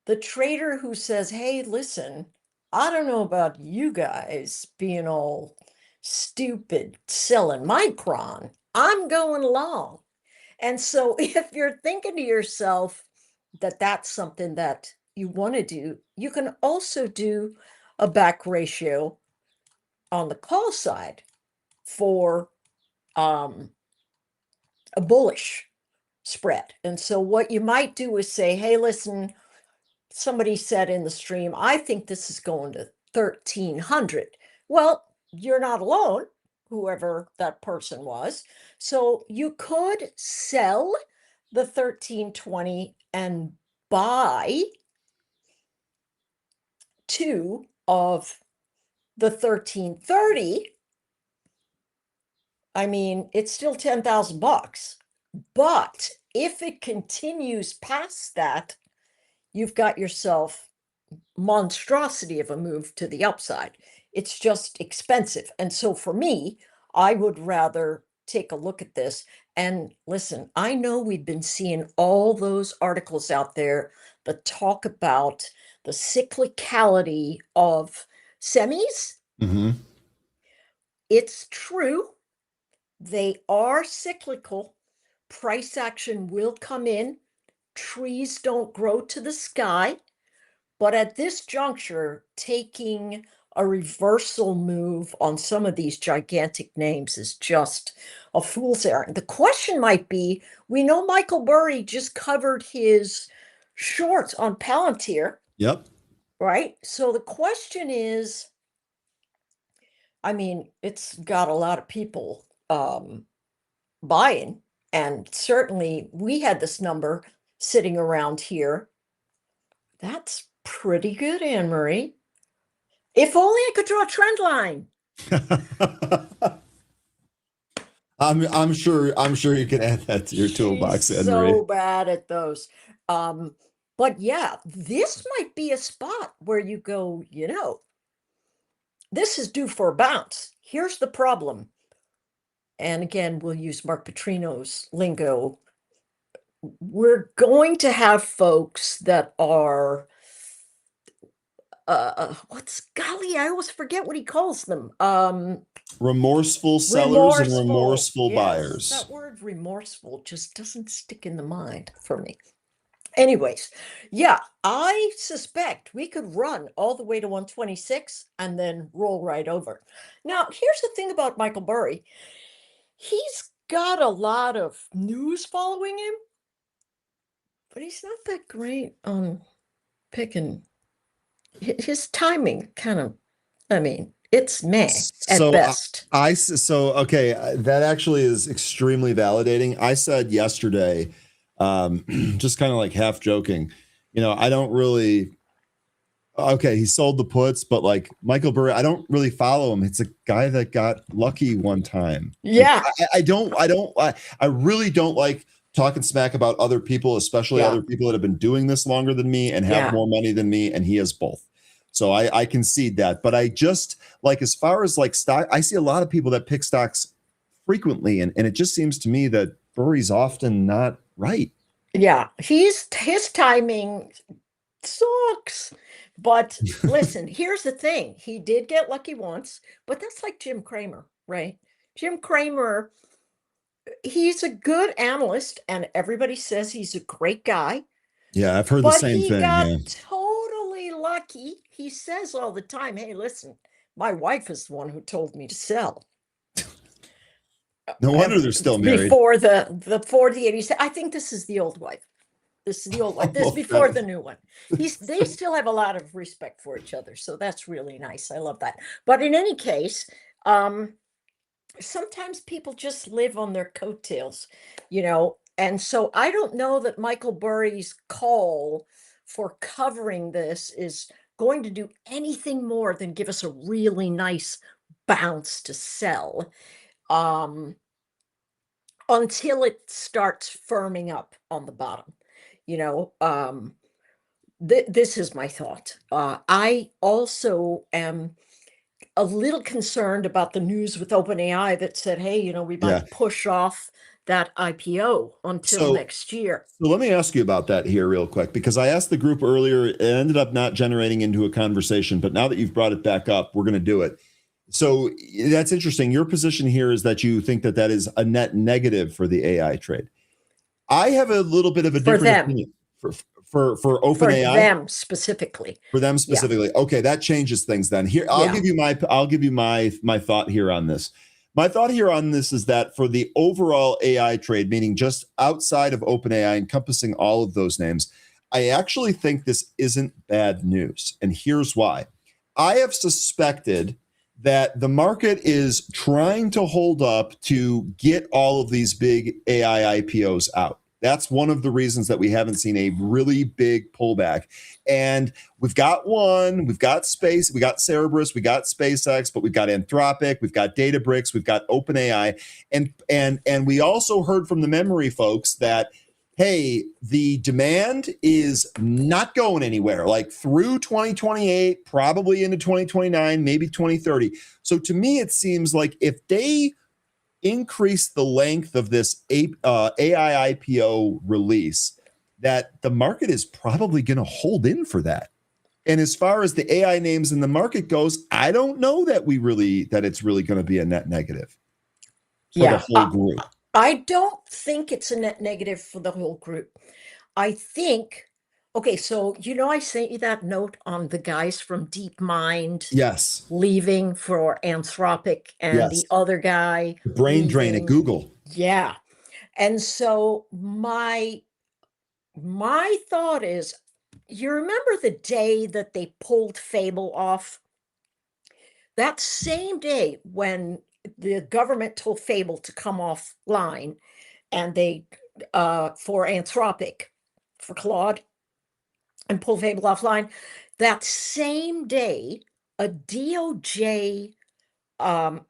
the trader who says, "Hey, listen, I don't know about you guys being all stupid selling Micron. I'm going along." And so if you're thinking to yourself that that's something that you want to do, you can also do a back ratio on the call side for um, a bullish spread. And so what you might do is say, hey, listen, somebody said in the stream, I think this is going to 1300. Well, you're not alone, whoever that person was. So you could sell the 1320 and buy two of the 1330. I mean, it's still 10,000 bucks. But if it continues past that, you've got yourself monstrosity of a move to the upside. It's just expensive. And so for me, I would rather take a look at this and listen. I know we've been seeing all those articles out there that talk about the cyclicality of semis. Mm-hmm. It's true. They are cyclical. Price action will come in. Trees don't grow to the sky. But at this juncture, taking a reversal move on some of these gigantic names is just a fool's errand. The question might be, we know Michael Burry just covered his shorts on Palantir, Yep. right? So the question is, I mean, it's got a lot of people buying, and certainly we had this number sitting around here. That's pretty good, Anne Marie. If only I could draw a trend line. I'm sure you can add that to your toolbox, She's Anne so Marie. bad at those. But yeah, this might be a spot where you go, this is due for a bounce. Here's the problem. And again, we'll use Mark Putrino's lingo. We're going to have folks that are golly, I always forget what he calls them. Remorseful sellers and remorseful Yes, buyers. that word remorseful just doesn't stick in the mind for me. Anyways, yeah, I suspect we could run all the way to 126 and then roll right over. Now, here's the thing about Michael Burry. He's got a lot of news following him, but he's not that great on picking. His timing kind of, I mean, it's meh at So best. okay, that actually is extremely validating. I said yesterday, just kind of like half joking, I don't really. Okay, he sold the puts, but like Michael Burry, I don't really follow him. It's a guy that got lucky one time. Yeah. I really don't like talking smack about other people, especially Yeah. other people that have been doing this longer than me and have Yeah. more money than me, and he has both. So I concede that. But I just like, as far as like stock, I see a lot of people that pick stocks frequently, and it just seems to me that Burry's often not right. Yeah, his timing sucks. But listen, here's the thing. He did get lucky once, but that's like Jim Cramer, right? Jim Cramer, he's a good analyst, and everybody says he's a great guy. Yeah, I've heard the But same he thing. got Yeah. totally lucky. He says all the time, hey, listen, my wife is the one who told me to sell. No wonder they're still married. Before the 80s. I think this is the old wife. This is the old one. This is before the new one. They still have a lot of respect for each other. So that's really nice. I love that. But in any case, sometimes people just live on their coattails, and so I don't know that Michael Burry's call for covering this is going to do anything more than give us a really nice bounce to sell until it starts firming up on the bottom. This is my thought. I also am a little concerned about the news with OpenAI that said, hey, we might push off that IPO until next year. So let me ask you about that here real quick, because I asked the group earlier, it ended up not generating into a conversation, but now that you've brought it back up, we're going to do it. So that's interesting. Your position here is that you think that is a net negative for the AI trade. I have a little bit of a different opinion for OpenAI. For them specifically. For them specifically. Yeah. Okay, that changes things then. Here, I'll give you my thought here on this. My thought here on this is that for the overall AI trade, meaning just outside of OpenAI, encompassing all of those names, I actually think this isn't bad news. And here's why. I have suspected that the market is trying to hold up to get all of these big AI IPOs out. That's one of the reasons that we haven't seen a really big pullback. And we've got we've got Space, we got Cerberus, we got SpaceX, but we've got Anthropic, we've got Databricks, we've got OpenAI. And we also heard from the memory folks that, hey, the demand is not going anywhere, like through 2028, probably into 2029, maybe 2030. So to me, it seems like if they increase the length of this AI IPO release, that the market is probably going to hold in for that. And as far as the AI names in the market goes, I don't know that it's really going to be a net negative for the whole group. I don't think it's a net negative for the whole group. I think, okay, so I sent you that note on the guys from DeepMind leaving for Anthropic and the other guy the brain drain at Google. Yeah. And so my thought is, you remember the day that they pulled Fable off? That same day when the government told Fable to come offline, and they for Anthropic, for Claude, and pull Fable offline, that same day a DOJ an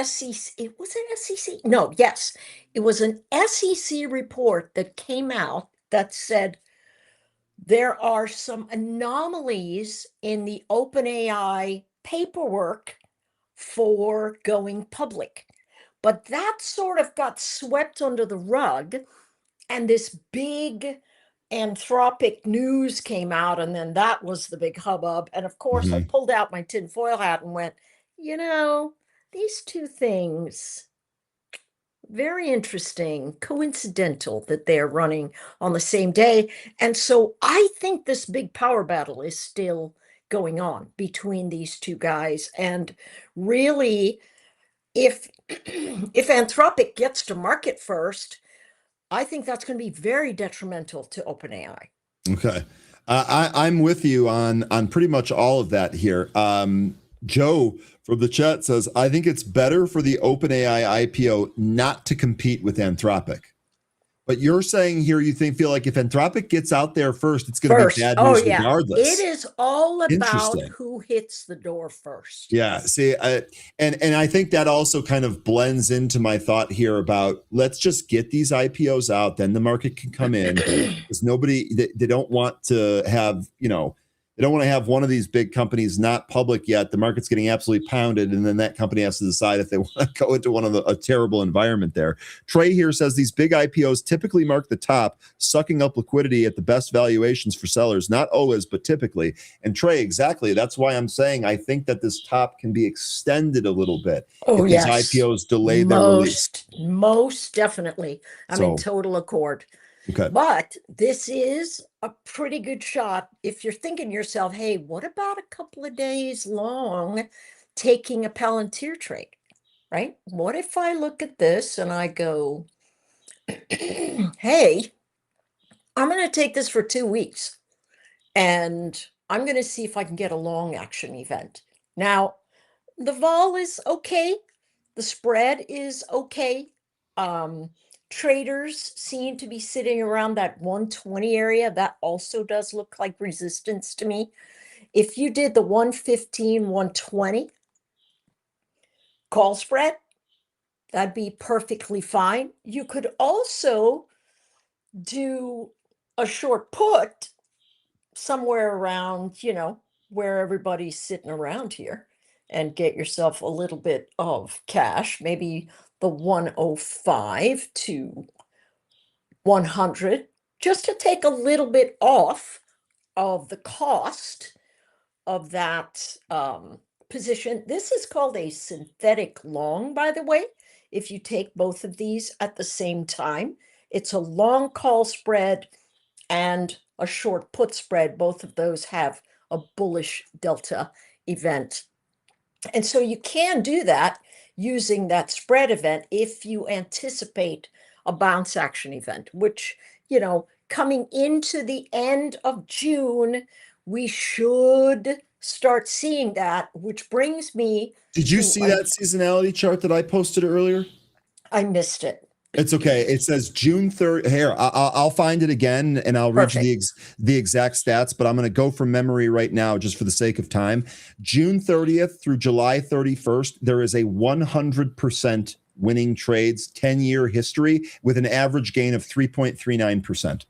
SEC, it was an SEC, no, yes, it was an SEC report that came out that said there are some anomalies in the OpenAI paperwork for going public. But that sort of got swept under the rug, and this big Anthropic news came out, and then that was the big hubbub. And of course, I pulled out my tinfoil hat and went, these two things, very interesting, coincidental that they're running on the same day. And so I think this big power battle is still going on between these two guys. And really, if Anthropic gets to market first, I think that's going to be very detrimental to OpenAI. Okay. I'm with you on pretty much all of that here. Joe from the chat says, I think it's better for the OpenAI IPO not to compete with Anthropic. But you're saying here you feel like if Anthropic gets out there first, it's going to be bad news regardless. It is all about who hits the door first. Yeah. See, and I think that also kind of blends into my thought here about let's just get these IPOs out, then the market can come in, because they don't want to have, they don't want to have one of these big companies not public yet. The market's getting absolutely pounded, and then that company has to decide if they want to go into a terrible environment there. Trey here says these big IPOs typically mark the top, sucking up liquidity at the best valuations for sellers. Not always, but typically. And Trey, exactly. That's why I'm saying I think that this top can be extended a little bit. Oh, if these IPOs delay their release. Most definitely. I'm in total accord. Okay. But this is a pretty good shot if you're thinking to yourself, hey, what about a couple of days long taking a Palantir trade, right? What if I look at this and I go, hey, I'm going to take this for 2 weeks and I'm going to see if I can get a long action event. Now, the vol is okay. The spread is okay. Traders seem to be sitting around that 120 area. That also does look like resistance to me. If you did the 115, 120 call spread, that'd be perfectly fine. You could also do a short put somewhere around, where everybody's sitting around here and get yourself a little bit of cash, maybe the 105 to 100, just to take a little bit off of the cost of that position. This is called a synthetic long, by the way. If you take both of these at the same time, it's a long call spread and a short put spread. Both of those have a bullish delta event. And so you can do that using that spread event if you anticipate a bounce action event, which, coming into the end of June, we should start seeing that, which brings me Did you to see that seasonality chart that I posted earlier? I missed it. It's okay. It says June 3rd. Here, I'll find it again and I'll read you the exact stats, but I'm going to go from memory right now just for the sake of time. June 30th through July 31st, there is a 100% winning trades 10-year history with an average gain of 3.39%.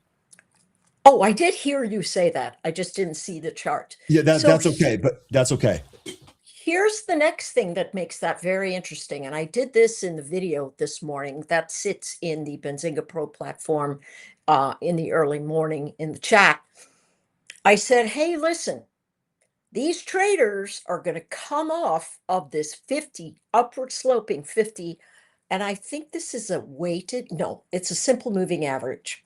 Oh, I did hear you say that. I just didn't see the chart. Yeah, that's okay, but that's okay. Here's the next thing that makes that very interesting. And I did this in the video this morning that sits in the Benzinga Pro platform in the early morning in the chat. I said, hey, listen, these traders are going to come off of this 50, upward sloping 50. And I think this is a weighted, no, it's a simple moving average.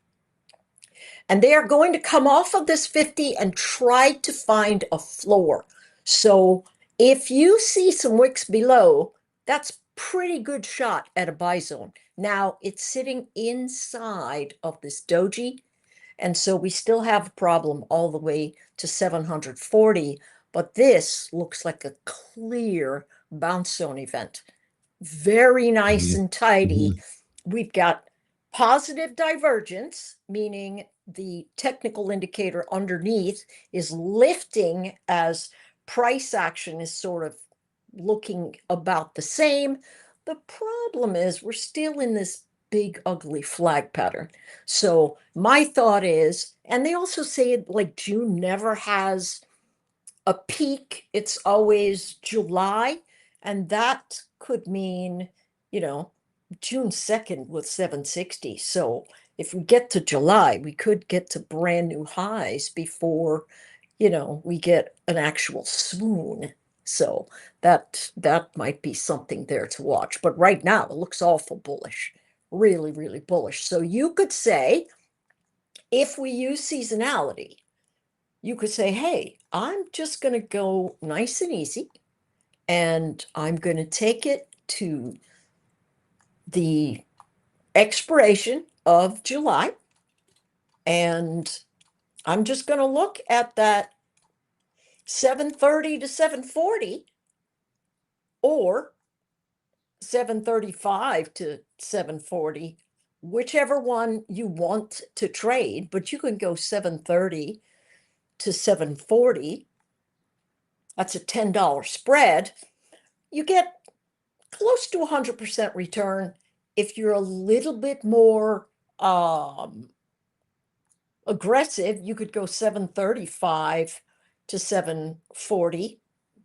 And they are going to come off of this 50 and try to find a floor. So if you see some wicks below, that's pretty good shot at a buy zone. Now it's sitting inside of this doji. And so we still have a problem all the way to 740. But this looks like a clear bounce zone event. Very nice and tidy. We've got positive divergence, meaning the technical indicator underneath is lifting as price action is sort of looking about the same. The problem is we're still in this big ugly flag pattern. So my thought is, and they also say like June never has a peak, it's always July, and that could mean, June 2nd with 760. So if we get to July, we could get to brand new highs before, we get an actual swoon. So that might be something there to watch. But right now it looks awful bullish, really, really bullish. So you could say, if we use seasonality, you could say, hey, I'm just going to go nice and easy, and I'm going to take it to the expiration of July, and I'm just going to look at that 730 to 740 or 735 to 740, whichever one you want to trade, but you can go 730 to 740. That's a $10 spread. You get close to 100% return. If you're a little bit more aggressive, you could go 735 to 740,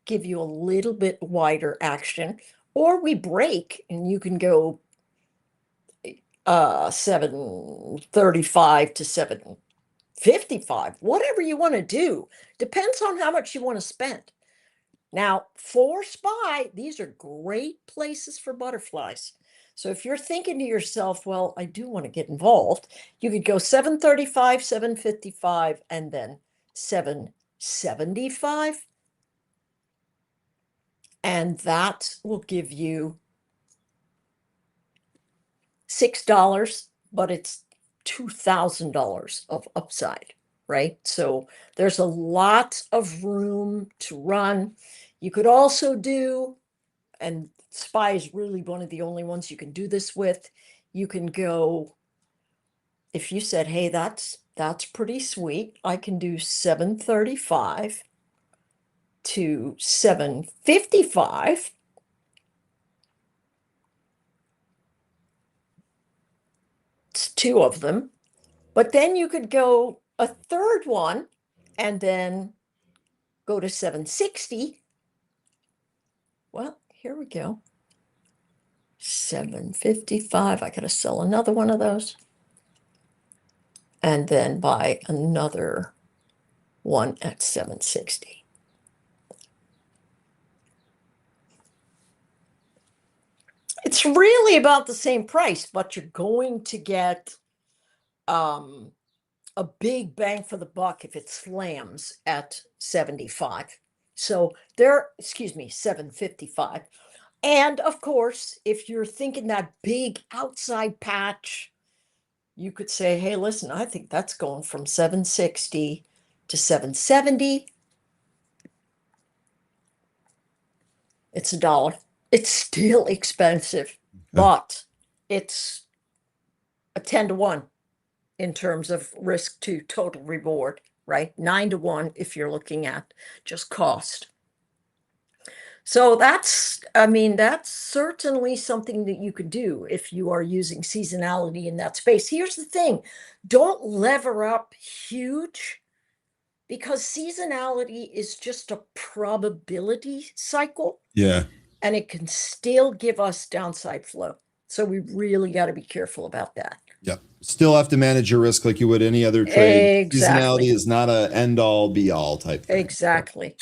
give you a little bit wider action, or we break and you can go 735 to 755, whatever you want to do. Depends on how much you want to spend. Now, for SPY, these are great places for butterflies. So if you're thinking to yourself, well, I do want to get involved, you could go 735, 755, and then 775. And that will give you $6, but it's $2,000 of upside, right? So there's a lot of room to run. You could also do, and SPY is really one of the only ones you can do this with. You can go, if you said, hey, that's pretty sweet, I can do 735 to 755. It's two of them. But then you could go a third one and then go to 760. Well, here we go. 755. I got to sell another one of those. And then buy another one at 760. It's really about the same price, but you're going to get a big bang for the buck if it slams at 75. So there, excuse me, 755. And of course, if you're thinking that big outside patch, you could say, hey, listen, I think that's going from 760 to 770. It's $1. It's still expensive, but it's a 10 to 1 in terms of risk to total reward, right? 9 to 1 if you're looking at just cost. So that's certainly something that you could do if you are using seasonality in that space. Here's the thing, don't lever up huge, because seasonality is just a probability cycle. Yeah. And it can still give us downside flow. So we really got to be careful about that. Yep. Still have to manage your risk like you would any other trade. Exactly. Seasonality is not a end all be all type thing. Exactly.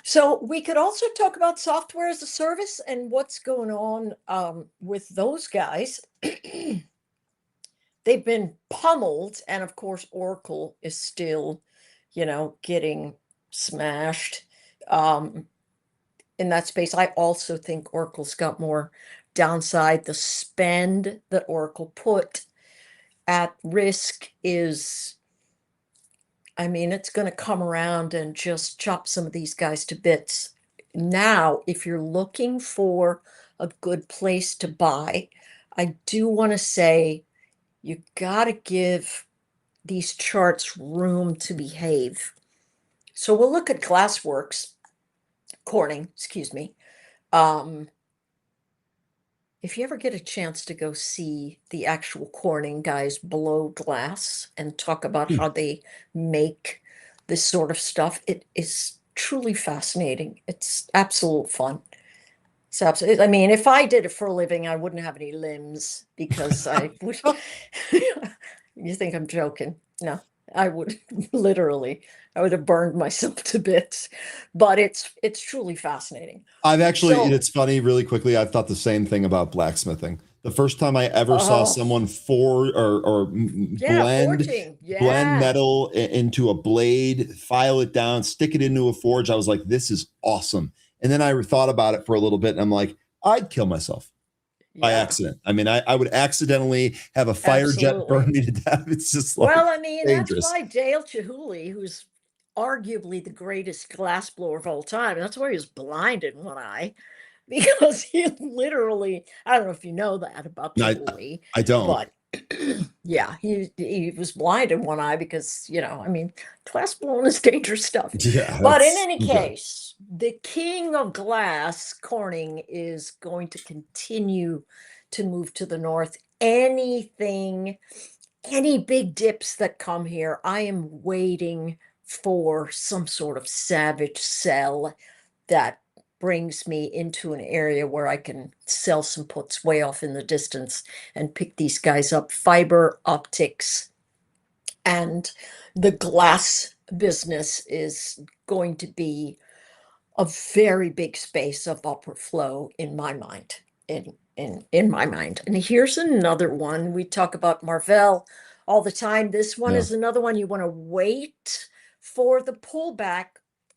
So we could also talk about software as a service and what's going on with those guys. They've been pummeled, and of course Oracle is still, getting smashed in that space. I also think Oracle's got more downside. The spend that Oracle put at risk is, it's going to come around and just chop some of these guys to bits. Now, if you're looking for a good place to buy, I do want to say you got to give these charts room to behave. So we'll look at Corning, excuse me. If you ever get a chance to go see the actual Corning guys blow glass and talk about how they make this sort of stuff, it is truly fascinating. It's absolute fun. It's absolutely, if I did it for a living, I wouldn't have any limbs, because I would. You think I'm joking? No, I would literally. I would have burned myself to bits. But it's truly fascinating. It's funny, really quickly, I've thought the same thing about blacksmithing. The first time I ever saw someone blend metal into a blade, file it down, stick it into a forge, I was like, this is awesome. And then I thought about it for a little bit, and I'm like, I'd kill myself by accident. I would accidentally have a fire jet burn me to death. It's just like, dangerous. That's why Dale Chihuly, who's arguably the greatest glassblower of all time, that's why he was blind in one eye, because he literally, I don't know if you know that about Chihuly. I don't. But yeah, he was blind in one eye because, glass blowing is dangerous stuff. Yeah. But in any case, the king of glass, Corning, is going to continue to move to the north. Any big dips that come here, I am waiting for some sort of savage sell that brings me into an area where I can sell some puts way off in the distance and pick these guys up. Fiber optics and the glass business is going to be a very big space of upward flow in my mind. In my mind. And here's another one. We talk about Marvell all the time. This one is another one you want to wait for the pullback.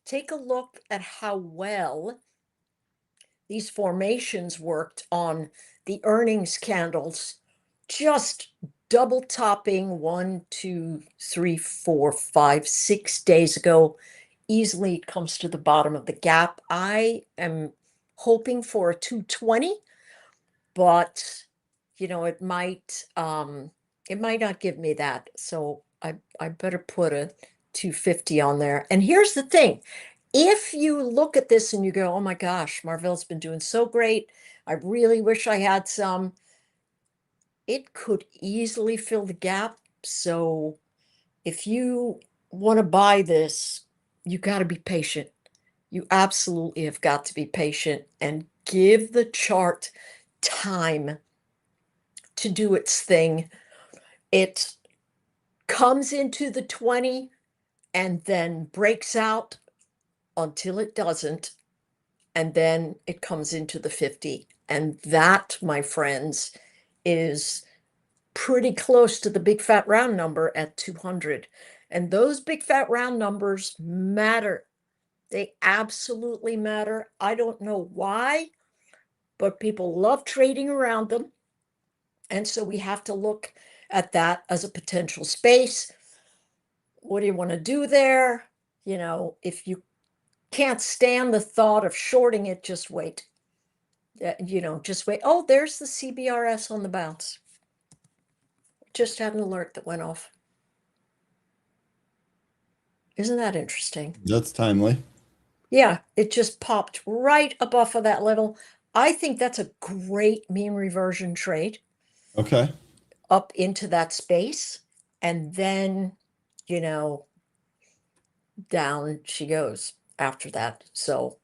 Take a look at how well these formations worked on the earnings candles just double topping 1, 2, 3, 4, 5, 6 days ago. Easily comes to the bottom of the gap. I am hoping for a 220, but it might not give me that. So I better put a 250 on there. And here's the thing. If you look at this and you go, oh my gosh, Marvell's been doing so great. I really wish I had some. It could easily fill the gap. So if you want to buy this, you got to be patient. You absolutely have got to be patient and give the chart time to do its thing. It comes into the 20 and then breaks out until it doesn't. And then it comes into the 50. And that, my friends, is pretty close to the big fat round number at 200. And those big fat round numbers matter. They absolutely matter. I don't know why, but people love trading around them. And so we have to look at that as a potential space. What do you want to do there? If you can't stand the thought of shorting it, just wait. Just wait. Oh, there's the CBRS on the bounce. Just had an alert that went off. Isn't that interesting? That's timely. Yeah, it just popped right above of that level. I think that's a great mean reversion trade. Okay. Up into that space. And then, down she goes after that. So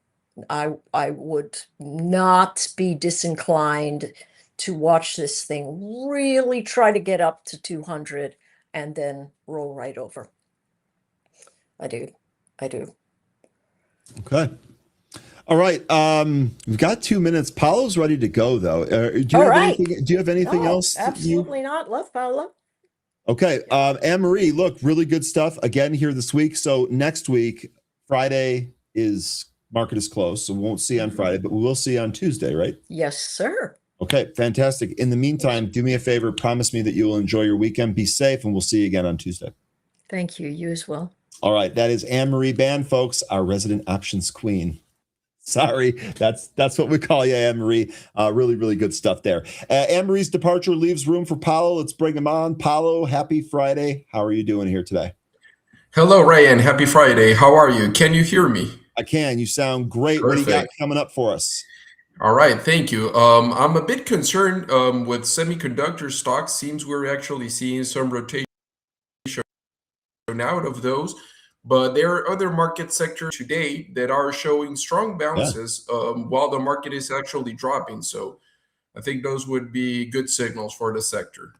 I would not be disinclined to watch this thing really try to get up to 200 and then roll right over. I do. Okay. All right. We've got 2 minutes. Paulo's ready to go, though. Do you have anything else? Absolutely not. Love Paulo. Okay. Anne-Marie, look, really good stuff again here this week. So next week, Friday market is closed. So we won't see on Friday, but we will see on Tuesday, right? Yes, sir. Okay. Fantastic. In the meantime, do me a favor. Promise me that you will enjoy your weekend. Be safe, and we'll see you again on Tuesday. Thank you. You as well. All right. That is Anne-Marie Baiynd, folks, our resident options queen. Sorry, that's what we call you, Anne-Marie. Really, really good stuff there. Anne-Marie's departure leaves room for Paulo. Let's bring him on. Paulo, happy Friday. How are you doing here today? Hello, Ryan. Happy Friday. How are you? Can you hear me? I can. You sound great. Perfect. What do you got coming up for us? All right. Thank you. I'm a bit concerned with semiconductor stocks. Seems we're actually seeing some rotation out of those. But there are other market sectors today that are showing strong bounces while the market is actually dropping. So I think those would be good signals for the sector.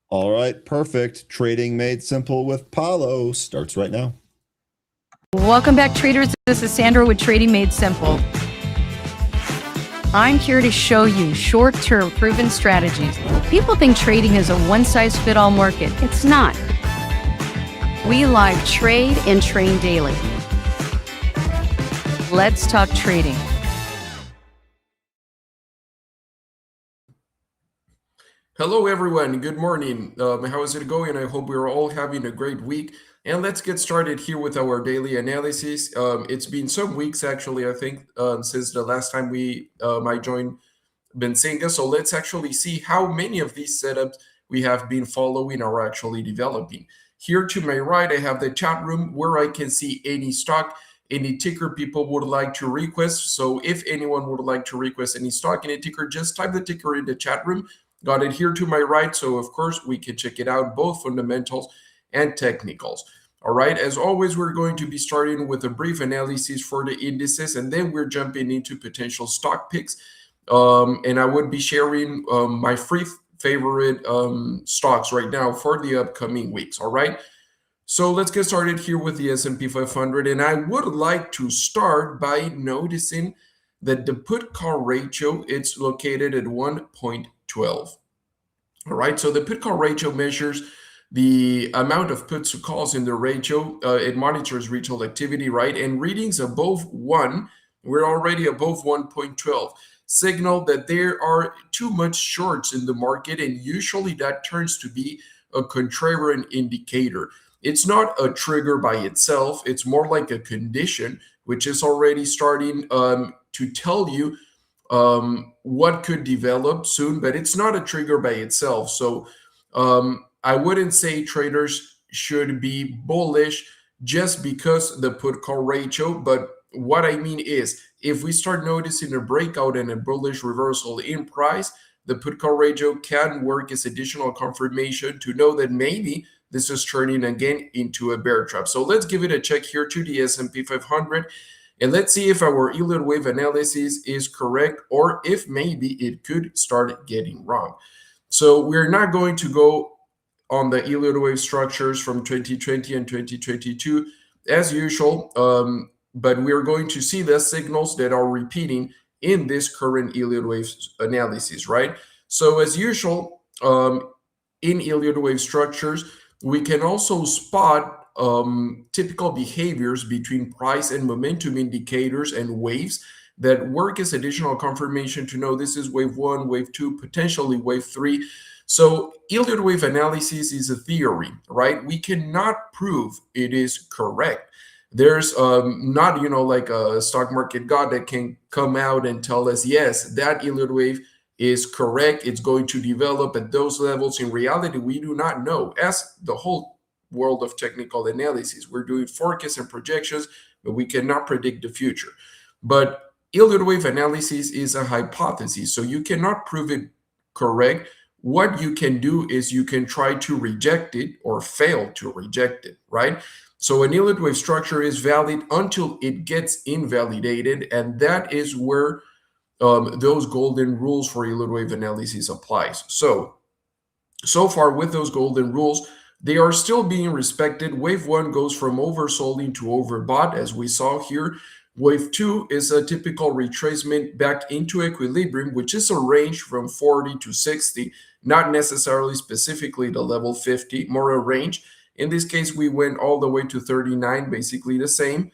All right, perfect. Trading Made Simple with Paulo starts right now. Welcome back, traders. This is Sandra with Trading Made Simple. I'm here to show you short-term proven strategies. People think trading is a one-size-fits-all market. It's not. We live trade and train daily. Let's talk trading. Hello, everyone. Good morning. How is it going? I hope we're all having a great week. And let's get started here with our daily analysis. It's been some weeks, actually, I think, since the last time I joined Benzinga. So let's actually see how many of these setups we have been following are actually developing. Here to my right, I have the chat room where I can see any stock, any ticker people would like to request. So if anyone would like to request any stock, any ticker, just type the ticker in the chat room. Got it here to my right. So of course, we can check it out, both fundamentals and technicals. All right. As always, we're going to be starting with a brief analysis for the indices, and then we're jumping into potential stock picks. And I would be sharing my free favorite stocks right now for the upcoming weeks. All right. So let's get started here with the S&P 500. And I would like to start by noticing that the put call ratio, it's located at 1.12. All right. So the put call ratio measures the amount of puts to calls in the ratio. It monitors retail activity, right? And readings above 1, we're already above 1.12. signal that there are too much shorts in the market, and usually that turns to be a contrarian indicator. It's not a trigger by itself. It's more like a condition, which is already starting to tell you what could develop soon, but it's not a trigger by itself. So I wouldn't say traders should be bullish just because the put call ratio. But what I mean is, if we start noticing a breakout and a bullish reversal in price, the put call ratio can work as additional confirmation to know that maybe this is turning again into a bear trap. So let's give it a check here to the S&P 500. And let's see if our Elliott wave analysis is correct, or if maybe it could start getting wrong. So we're not going to go on the Elliott wave structures from 2020 and 2022 as usual, but we're going to see the signals that are repeating in this current Elliott wave analysis, right? So as usual, in Elliott wave structures, we can also spot typical behaviors between price and momentum indicators and waves that work as additional confirmation to know this is wave 1, wave 2, potentially wave 3. So Elliott wave analysis is a theory, right? We cannot prove it is correct. There's not, like a stock market god that can come out and tell us, yes, that Elliott wave is correct. It's going to develop at those levels. In reality, we do not know. As the whole world of technical analysis, we're doing forecasts and projections, but we cannot predict the future. But Elliott wave analysis is a hypothesis, so you cannot prove it correct. What you can do is you can try to reject it or fail to reject it, right? So an Elliott wave structure is valid until it gets invalidated, and that is where those golden rules for Elliott wave analysis applies. So far with those golden rules, they are still being respected. Wave 1 goes from oversold into overbought, as we saw here. Wave 2 is a typical retracement back into equilibrium, which is a range from 40 to 60, not necessarily specifically the level 50, more a range. In this case, we went all the way to 39, basically the same.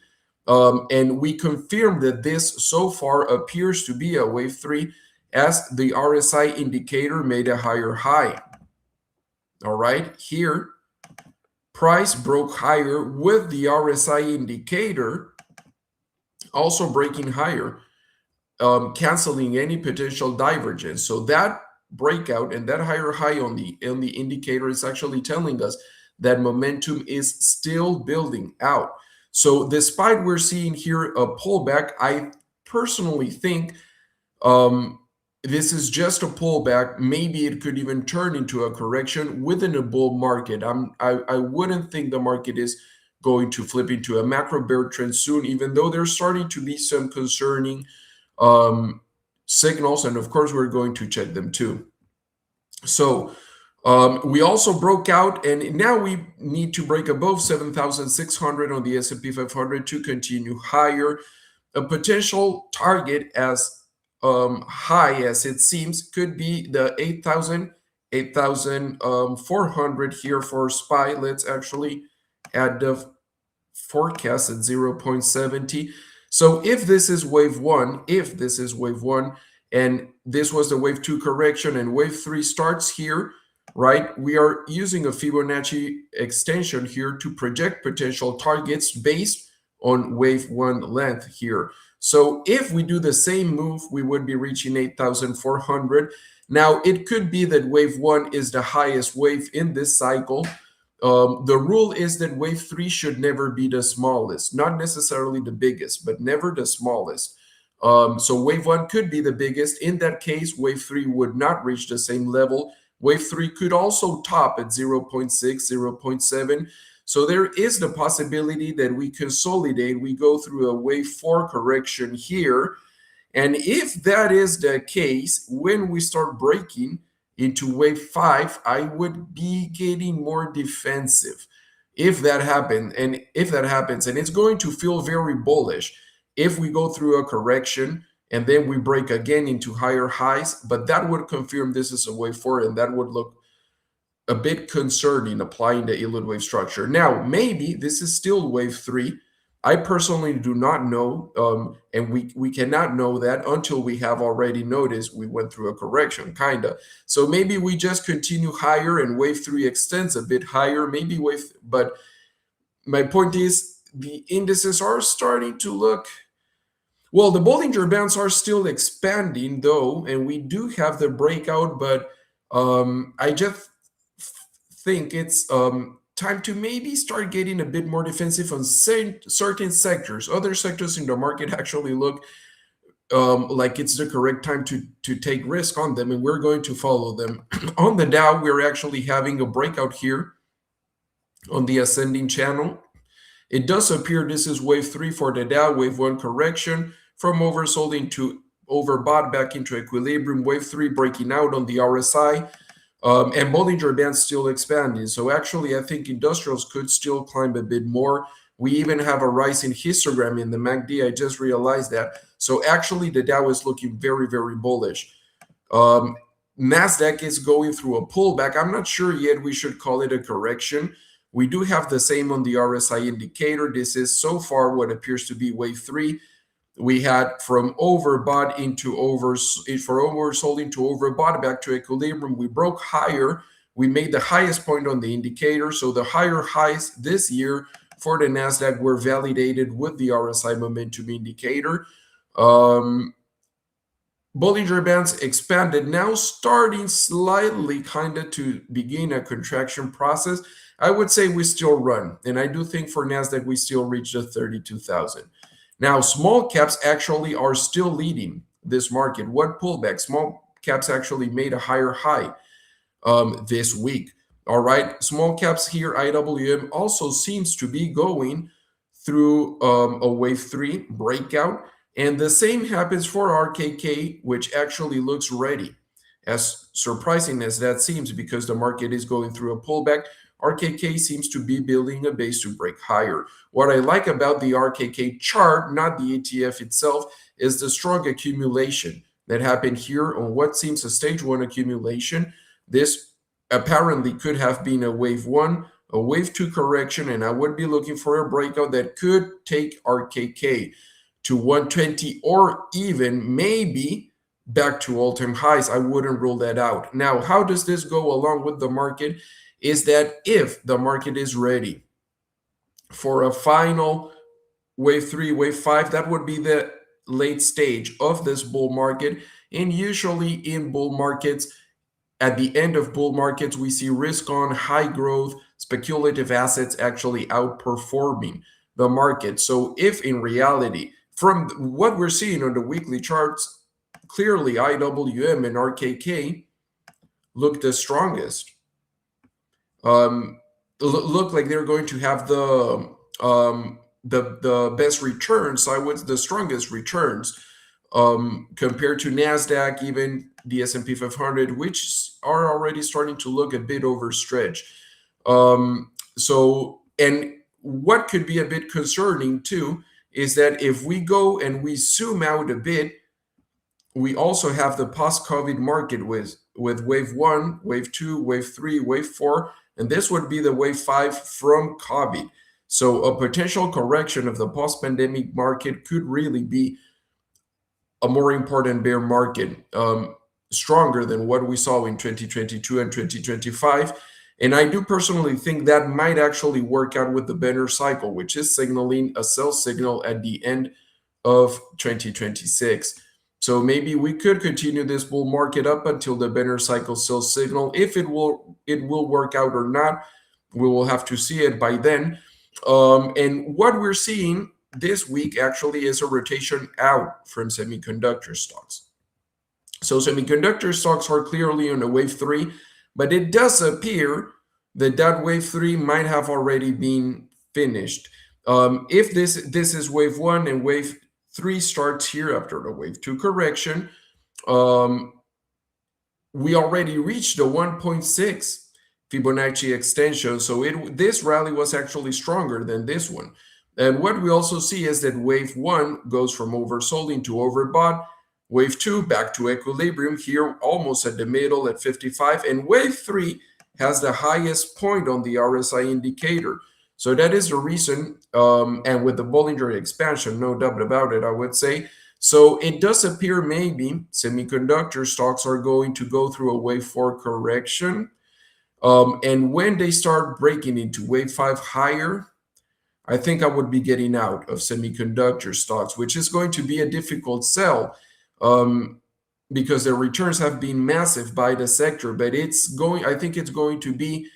And we confirmed that this so far appears to be a wave 3, as the RSI indicator made a higher high. All right, here, price broke higher with the RSI indicator also breaking higher, canceling any potential divergence. So that breakout and that higher high on the indicator is actually telling us that momentum is still building out. So despite we're seeing here a pullback, I personally think this is just a pullback. Maybe it could even turn into a correction within a bull market. I wouldn't think the market is going to flip into a macro bear trend soon, even though there's starting to be some concerning signals. And of course, we're going to check them too. So we also broke out, and now we need to break above 7,600 on the S&P 500 to continue higher. A potential target as high as it seems could be the 8,400 here for SPY. Let's actually add the forecast at 0.70. So if this is wave 1, and this was the wave 2 correction, and wave 3 starts here, right? We are using a Fibonacci extension here to project potential targets based on wave 1 length here. So if we do the same move, we would be reaching 8,400. Now, it could be that wave 1 is the highest wave in this cycle. The rule is that wave 3 should never be the smallest, not necessarily the biggest, but never the smallest. So wave 1 could be the biggest. In that case, wave 3 would not reach the same level. Wave 3 could also top at 0.6, 0.7. So there is the possibility that we consolidate, we go through a wave 4 correction here. And if that is the case, when we start breaking into wave 5, I would be getting more defensive if that happens. And it's going to feel very bullish if we go through a correction and then we break again into higher highs. But that would confirm this is a wave 4, and that would look a bit concerning applying the Elliott wave structure. Now, maybe this is still wave 3, I personally do not know, and we cannot know that until we have already noticed we went through a correction, kind of. So maybe we just continue higher and wave 3 extends a bit higher, maybe but my point is the indices are starting to look, well, the Bollinger Bands are still expanding though, and we do have the breakout, but I just think it's time to maybe start getting a bit more defensive on certain sectors. Other sectors in the market actually look like it's the correct time to take risk on them, and we're going to follow them. On the Dow, we're actually having a breakout here on the ascending channel. It does appear this is wave 3 for the Dow, wave 1 correction from oversold into overbought back into equilibrium, wave 3 breaking out on the RSI. And Bollinger Band still expanding. So actually, I think industrials could still climb a bit more. We even have a rising histogram in the MACD. I just realized that. So actually, the Dow is looking very, very bullish. NASDAQ is going through a pullback. I'm not sure yet we should call it a correction. We do have the same on the RSI indicator. This is so far what appears to be wave 3. We had from overbought into oversold into overbought back to equilibrium. We broke higher. We made the highest point on the indicator. So the higher highs this year for the NASDAQ were validated with the RSI momentum indicator. Bollinger Bands expanded, now starting slightly kind of to begin a contraction process. I would say we still run. And I do think for NASDAQ, we still reach the 32,000. Now, small caps actually are still leading this market. What pullback? Small caps actually made a higher high this week. All right, small caps here, IWM also seems to be going through a wave 3 breakout. And the same happens for RKK, which actually looks ready. As surprising as that seems, because the market is going through a pullback, RKK seems to be building a base to break higher. What I like about the RKK chart, not the ETF itself, is the strong accumulation that happened here on what seems a stage 1 accumulation. This apparently could have been a wave 1, a wave 2 correction, and I would be looking for a breakout that could take RKK to 120 or even maybe back to all-time highs. I wouldn't rule that out. Now, how does this go along with the market? Is that if the market is ready for a final wave 3, wave 5, that would be the late stage of this bull market. And usually in bull markets, at the end of bull markets, we see risk on high growth, speculative assets actually outperforming the market. So if in reality, from what we're seeing on the weekly charts, clearly IWM and RKK look the strongest. Look like they're going to have the best returns. The strongest returns compared to NASDAQ, even the S&P 500, which are already starting to look a bit overstretched. And what could be a bit concerning too is that if we go and we zoom out a bit, we also have the post-COVID market with wave 1, wave 2, wave 3, wave 4, and this would be the wave 5 from COVID. So a potential correction of the post-pandemic market could really be a more important bear market, stronger than what we saw in 2022 and 2025. And I do personally think that might actually work out with the Benner cycle, which is signaling a sell signal at the end of 2026. So maybe we could continue this bull market up until the Benner cycle sell signal. If it will work out or not, we will have to see it by then. And what we're seeing this week actually is a rotation out from semiconductor stocks. So semiconductor stocks are clearly on a wave 3, but it does appear that wave 3 might have already been finished. If this is wave 1 and wave 3 starts here after the wave 2 correction, we already reached the 1.6 Fibonacci extension. So this rally was actually stronger than this one. And what we also see is that wave 1 goes from oversold into overbought. Wave 2 back to equilibrium here, almost at the middle at 55. And wave 3 has the highest point on the RSI indicator. So that is the reason, and with the Bollinger expansion, no doubt about it, I would say. So it does appear maybe semiconductor stocks are going to go through a wave 4 correction. And when they start breaking into wave 5 higher, I think I would be getting out of semiconductor stocks, which is going to be a difficult sell because their returns have been massive by the sector. But I think it's going to be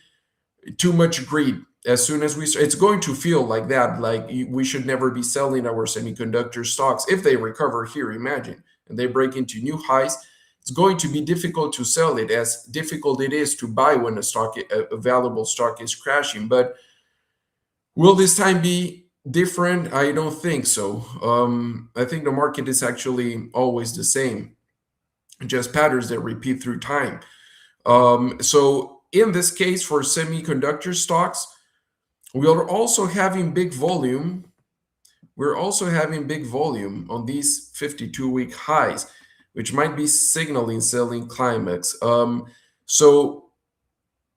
too much greed. As soon as it's going to feel like that, like we should never be selling our semiconductor stocks. If they recover here, imagine, and they break into new highs, it's going to be difficult to sell it, as difficult it is to buy when a valuable stock is crashing. But will this time be different? I don't think so. I think the market is actually always the same, just patterns that repeat through time. So in this case, for semiconductor stocks, we are also having big volume. We're also having big volume on these 52-week highs, which might be signaling selling climax. So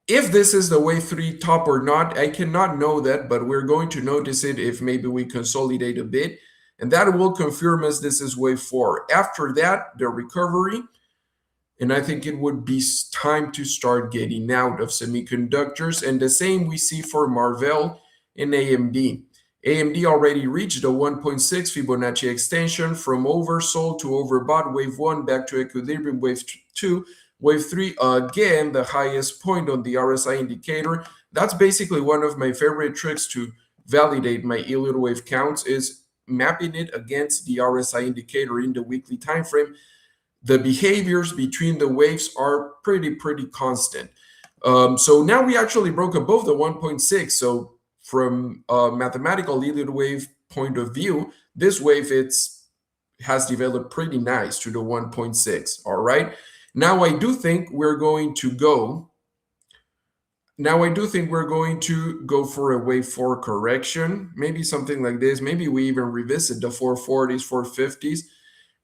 if this is the wave 3 top or not, I cannot know that, but we're going to notice it if maybe we consolidate a bit, and that will confirm us this is wave 4. After that, the recovery, and I think it would be time to start getting out of semiconductors. And the same we see for Marvell and AMD. AMD already reached the 1.6 Fibonacci extension from oversold to overbought, wave 1 back to equilibrium, wave 2, wave 3, again, the highest point on the RSI indicator. That's basically one of my favorite tricks to validate my Elliott wave counts, is mapping it against the RSI indicator in the weekly time frame. The behaviors between the waves are pretty constant. So now we actually broke above the 1.6. So from a mathematical Elliott wave point of view, this wave has developed pretty nice to the 1.6. All right. Now I do think we're going to go. For a wave 4 correction, maybe something like this. Maybe we even revisit the 440s, 450s.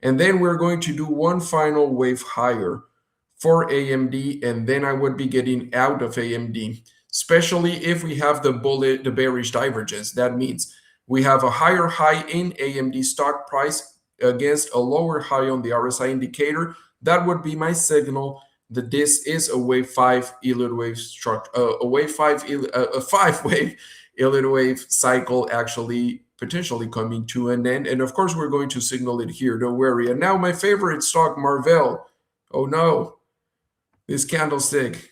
And then we're going to do one final wave higher for AMD, and then I would be getting out of AMD, especially if we have the bearish divergence. That means we have a higher high in AMD stock price against a lower high on the RSI indicator. That would be my signal that this is a wave 5 Elliott wave structure, a 5-wave Elliott wave cycle actually potentially coming to an end. And of course, we're going to signal it here, don't worry. And now my favorite stock, Marvell. Oh no, this candlestick.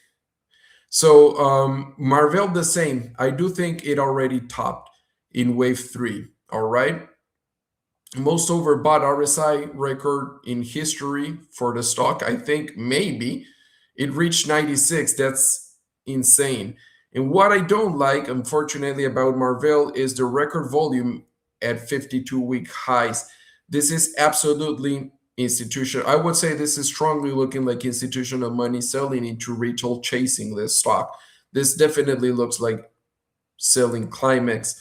So Marvell the same. I do think it already topped in wave 3, all right? Most overbought RSI record in history for the stock. I think maybe it reached 96. That's insane. And what I don't like, unfortunately, about Marvell is the record volume at 52-week highs. This is absolutely institutional. I would say this is strongly looking like institutional money selling into retail chasing this stock. This definitely looks like selling climax.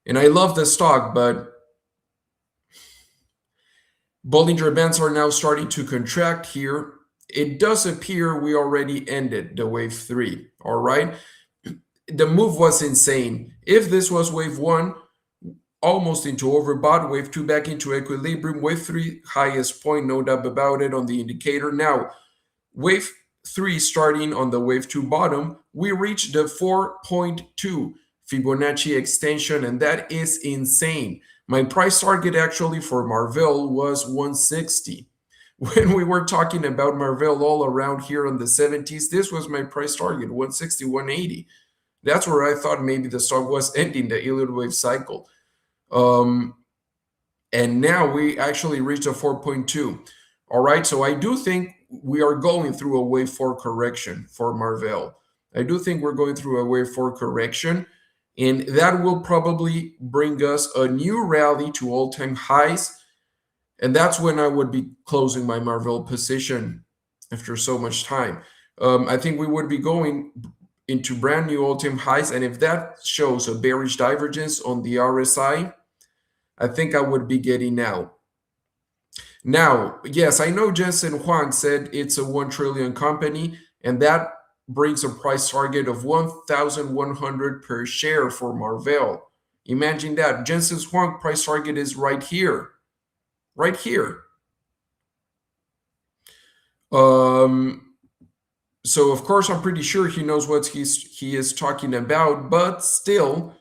And I love the stock, but Bollinger Bands are now starting to contract here. It does appear we already ended the wave 3, all right? The move was insane. If this was wave 1, almost into overbought, wave 2 back into equilibrium, wave 3 highest point, no doubt about it on the indicator. Now, wave 3 starting on the wave 2 bottom, we reached the 4.2 Fibonacci extension, and that is insane. My price target actually for Marvell was 160. When we were talking about Marvell all around here in the 70s, this was my price target, 160, 180. That's where I thought maybe the stock was ending the Elliott wave cycle. And now we actually reached a 4.2. All right, so I do think we are going through a wave 4 correction for Marvell. I do think we're going through a wave 4 correction, and that will probably bring us a new rally to all-time highs. And that's when I would be closing my Marvell position after so much time. I think we would be going into brand new all-time highs. And if that shows a bearish divergence on the RSI, I think I would be getting out. Now, yes, I know Jensen Huang said it's a 1 trillion company, and that brings a price target of 1,100 per share for Marvell. Imagine that. Jensen Huang price target is right here. Right here. So of course I'm pretty sure he knows what he is talking about, but still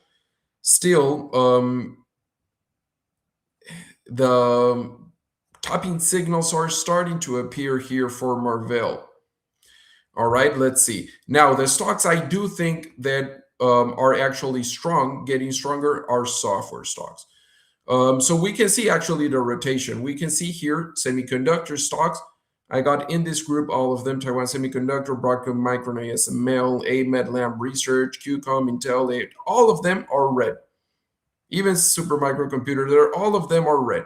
the topping signals are starting to appear here for Marvell. All right, let's see. Now the stocks I do think that are actually strong, getting stronger, are software stocks. So we can see actually the rotation. We can see here semiconductor stocks. I got in this group all of them: Taiwan Semiconductor, Broadcom, Micron, ASML, AMED, Lam Research, QCOM, Intel. All of them are red. Even Super Microcomputer, all of them are red.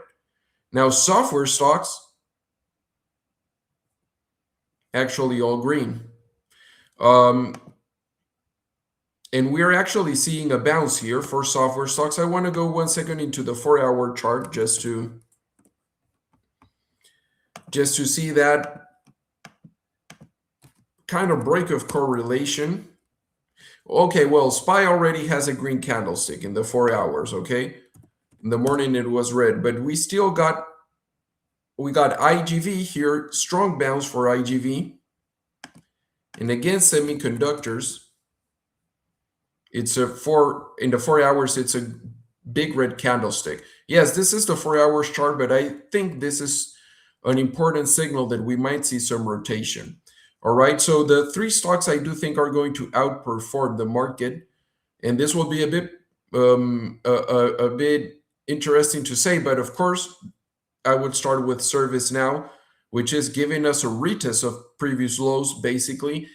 Now software stocks, actually all green. And we're actually seeing a bounce here for software stocks. I want to go 1 second into the 4-hour chart just to see that kind of break of correlation. Okay, well, SPY already has a green candlestick in the 4 hours, okay? In the morning it was red, but we got IGV here, strong bounce for IGV. And again, semiconductors, in the 4 hours, it's a big red candlestick. Yes, this is the 4 hours chart, but I think this is an important signal that we might see some rotation. All right, so the 3 stocks I do think are going to outperform the market, and this will be a bit interesting to say, but of course, I would start with ServiceNow, which is giving us a retest of previous lows, basically.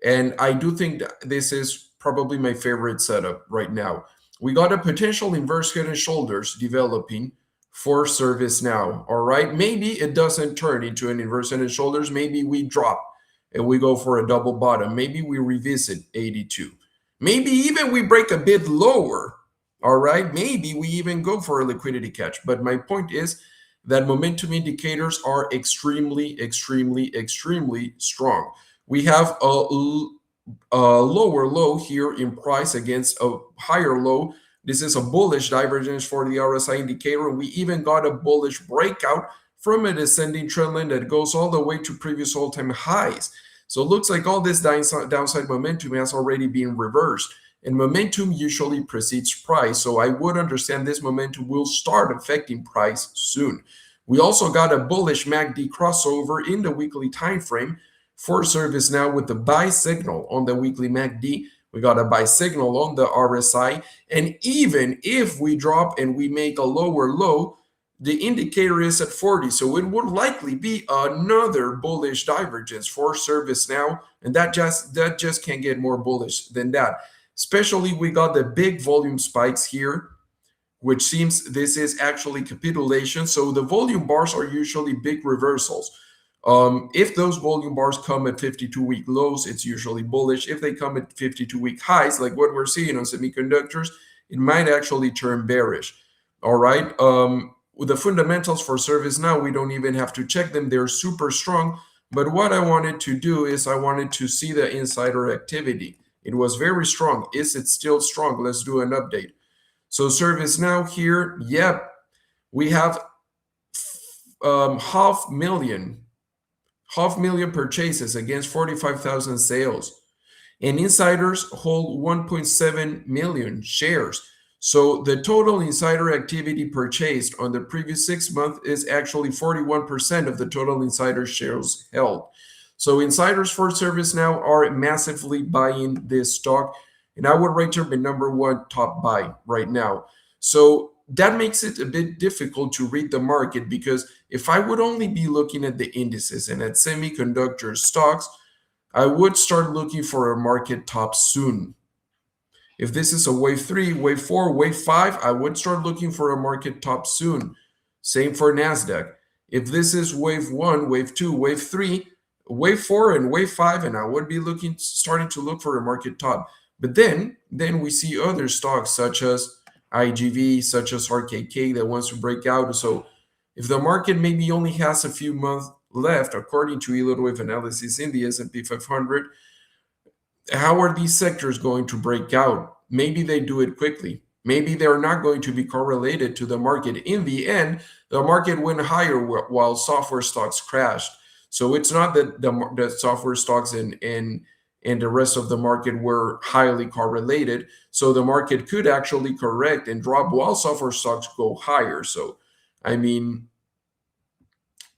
And I do think that this is probably my favorite setup right now. We got a potential inverse head and shoulders developing for ServiceNow. All right, maybe it doesn't turn into an inverse head and shoulders. Maybe we drop and we go for a double bottom. Maybe we revisit 82. Maybe even we break a bit lower. All right, maybe we even go for a liquidity catch. But my point is that momentum indicators are extremely, extremely, extremely strong. We have a lower low here in price against a higher low. This is a bullish divergence for the RSI indicator. We even got a bullish breakout from a descending trend line that goes all the way to previous all-time highs. So it looks like all this downside momentum has already been reversed. And momentum usually precedes price. So I would understand this momentum will start affecting price soon. We also got a bullish MACD crossover in the weekly time frame for ServiceNow with the buy signal on the weekly MACD. We got a buy signal on the RSI. And even if we drop and we make a lower low, the indicator is at 40. So it would likely be another bullish divergence for ServiceNow. And that just can't get more bullish than that. Especially we got the big volume spikes here, which seems this is actually capitulation. So the volume bars are usually big reversals. If those volume bars come at 52-week lows, it's usually bullish. If they come at 52-week highs, like what we're seeing on semiconductors, it might actually turn bearish. All right. With the fundamentals for ServiceNow, we don't even have to check them. They're super strong. But what I wanted to do is I wanted to see the insider activity. It was very strong. Is it still strong? Let's do an update. So ServiceNow here, yep, we have 500,000 purchases against 45,000 sales. And insiders hold 1.7 million shares. So the total insider activity purchased on the previous 6 months is actually 41% of the total insider shares held. So insiders for ServiceNow are massively buying this stock, and I would rate them the #1 top buy right now. So that makes it a bit difficult to read the market, because if I would only be looking at the indices and at semiconductor stocks, I would start looking for a market top soon. If this is a wave 3, wave 4, wave 5, I would start looking for a market top soon. Same for NASDAQ. If this is wave 1, wave 2, wave 3, wave 4 and wave 5, and I would be starting to look for a market top. But then we see other stocks such as IGV, such as RKK that wants to break out. So if the market maybe only has a few months left, according to Elliott Wave Analysis in the S&P 500, how are these sectors going to break out? Maybe they do it quickly. Maybe they're not going to be correlated to the market. In the end, the market went higher while software stocks crashed. So it's not that the software stocks and the rest of the market were highly correlated. So the market could actually correct and drop while software stocks go higher. So, I mean,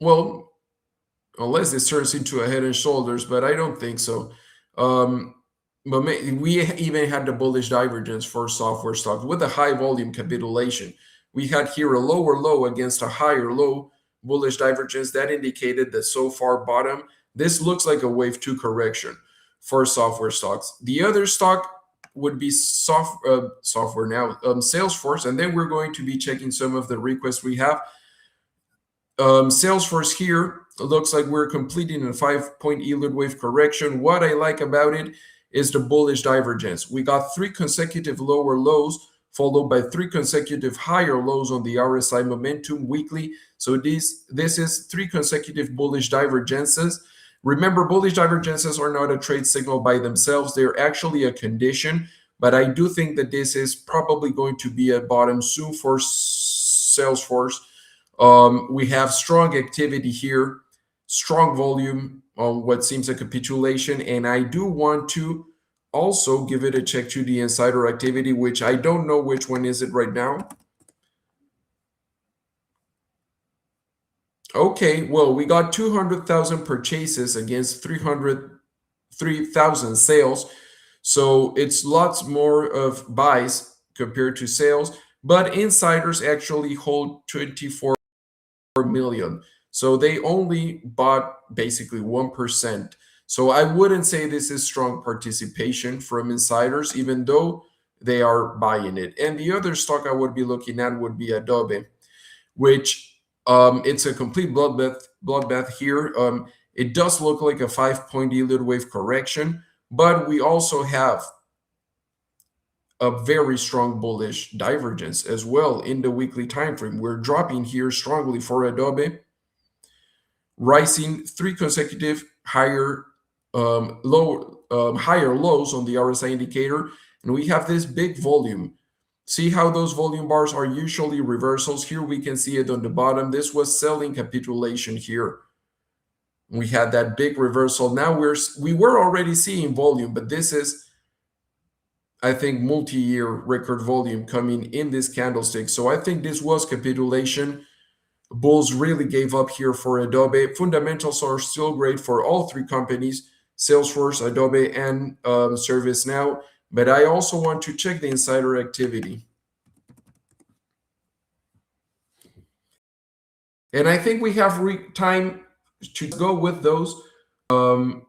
well, unless this turns into a head and shoulders, but I don't think so. But we even had the bullish divergence for software stocks with a high volume capitulation. We had here a lower low against a higher low, bullish divergence that indicated that so far bottom. This looks like a wave 2 correction for software stocks. The other stock would be software now, Salesforce, and then we're going to be checking some of the requests we have. Salesforce here looks like we're completing a 5-point yield wave correction. What I like about it is the bullish divergence. We got 3 consecutive lower lows followed by 3 consecutive higher lows on the RSI momentum weekly. So this is 3 consecutive bullish divergences. Remember, bullish divergences are not a trade signal by themselves. They're actually a condition, but I do think that this is probably going to be a bottom soon for Salesforce. We have strong activity here, strong volume on what seems a capitulation, and I do want to also give it a check to the insider activity, which I don't know which one is it right now. Okay, well, we got 200,000 purchases against 303,000 sales. So it's lots more of buys compared to sales, but insiders actually hold 24 million. So they only bought basically 1%. So I wouldn't say this is strong participation from insiders, even though they are buying it. And the other stock I would be looking at would be Adobe, which it's a complete bloodbath here. It does look like a 5-point yield wave correction, but we also have a very strong bullish divergence as well in the weekly time frame. We're dropping here strongly for Adobe, rising 3 consecutive higher higher lows on the RSI indicator, and we have this big volume. See how those volume bars are usually reversals? Here we can see it on the bottom. This was selling capitulation here. We had that big reversal. Now we were already seeing volume, but this is, I think, multi-year record volume coming in this candlestick. So I think this was capitulation. Bulls really gave up here for Adobe. Fundamentals are still great for all 3 companies, Salesforce, Adobe, and ServiceNow. But I also want to check the insider activity. And I think we have time to go with those. I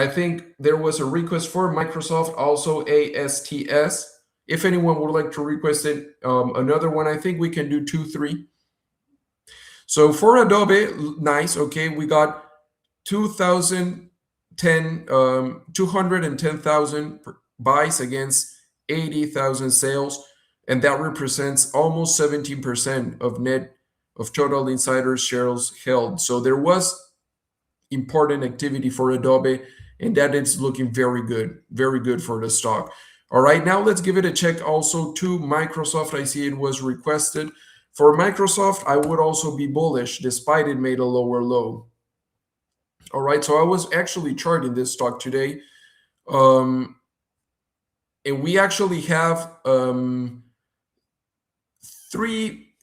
think there was a request for Microsoft, also ASTS. If anyone would like to request it, another one, I think we can do 2, 3. So for Adobe, nice. Okay, we got 210,000 buys against 80,000 sales, and that represents almost 17% of total insider shares held. So there was important activity for Adobe, and that is looking very good for the stock. All right, now let's give it a check also to Microsoft. I see it was requested. For Microsoft, I would also be bullish despite it made a lower low. All right, so I was actually charting this stock today. And we actually have three?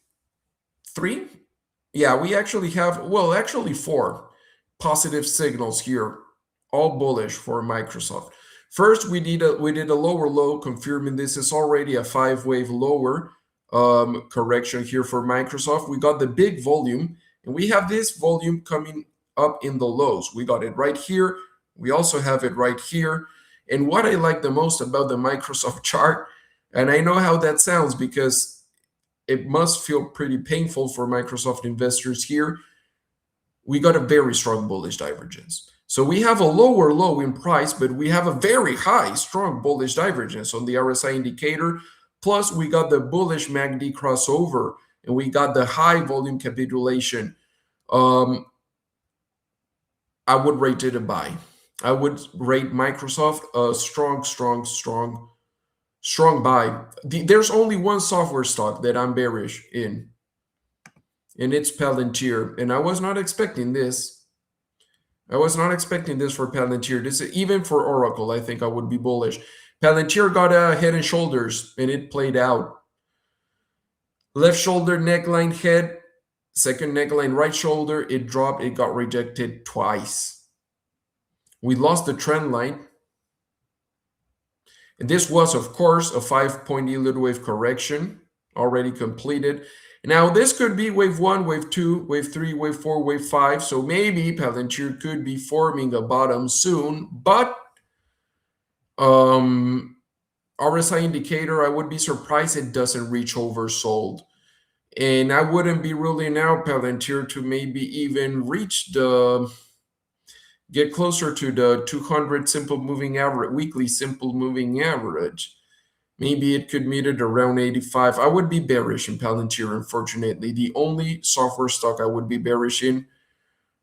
Yeah, we actually have, well, actually 4 positive signals here, all bullish for Microsoft. First, we did a lower low, confirming this is already a 5-wave lower correction here for Microsoft. We got the big volume, and we have this volume coming up in the lows. We got it right here. We also have it right here. And what I like the most about the Microsoft chart, and I know how that sounds because it must feel pretty painful for Microsoft investors here, we got a very strong bullish divergence. So we have a lower low in price, but we have a very high, strong bullish divergence on the RSI indicator. Plus, we got the bullish MACD crossover, and we got the high volume capitulation. I would rate it a buy. I would rate Microsoft a strong buy. There's only one software stock that I'm bearish in, and it's Palantir. And I was not expecting this. I was not expecting this for Palantir. This is, even for Oracle, I think I would be bullish. Palantir got a head and shoulders, and it played out. Left shoulder, neckline, head. Second neckline, right shoulder. It dropped. It got rejected twice. We lost the trend line. And this was, of course, a 5-point yield wave correction already completed. Now, this could be wave 1, wave 2, wave 3, wave 4, wave 5. So maybe Palantir could be forming a bottom soon. But RSI indicator, I would be surprised it doesn't reach oversold. And I wouldn't be ruling out Palantir to maybe even reach get closer to the 200 simple moving average, weekly simple moving average. Maybe it could meet it around 85. I would be bearish in Palantir, unfortunately. The only software stock I would be bearish in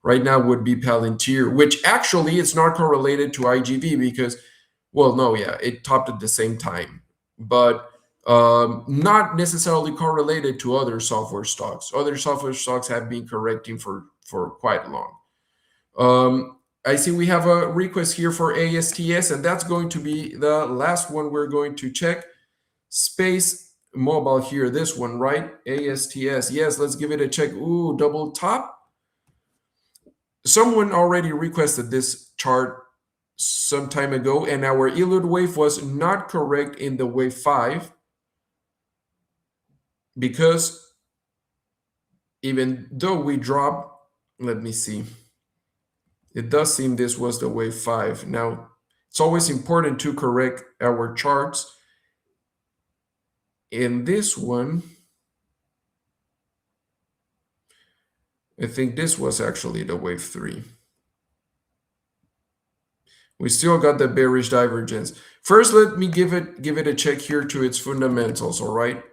right now would be Palantir, which actually is not correlated to IGV because, well, no, yeah, it topped at the same time. But not necessarily correlated to other software stocks. Other software stocks have been correcting for quite long. I see we have a request here for ASTS, and that's going to be the last one we're going to check. Space Mobile here, this one, right? ASTS. Yes, let's give it a check. Ooh, double top. Someone already requested this chart some time ago, and our yield wave was not correct in the wave 5 because even though we dropped, let me see. It does seem this was the wave 5. Now, it's always important to correct our charts. In this one, I think this was actually the wave 3. We still got the bearish divergence. First, let me give it a check here to its fundamentals, all right?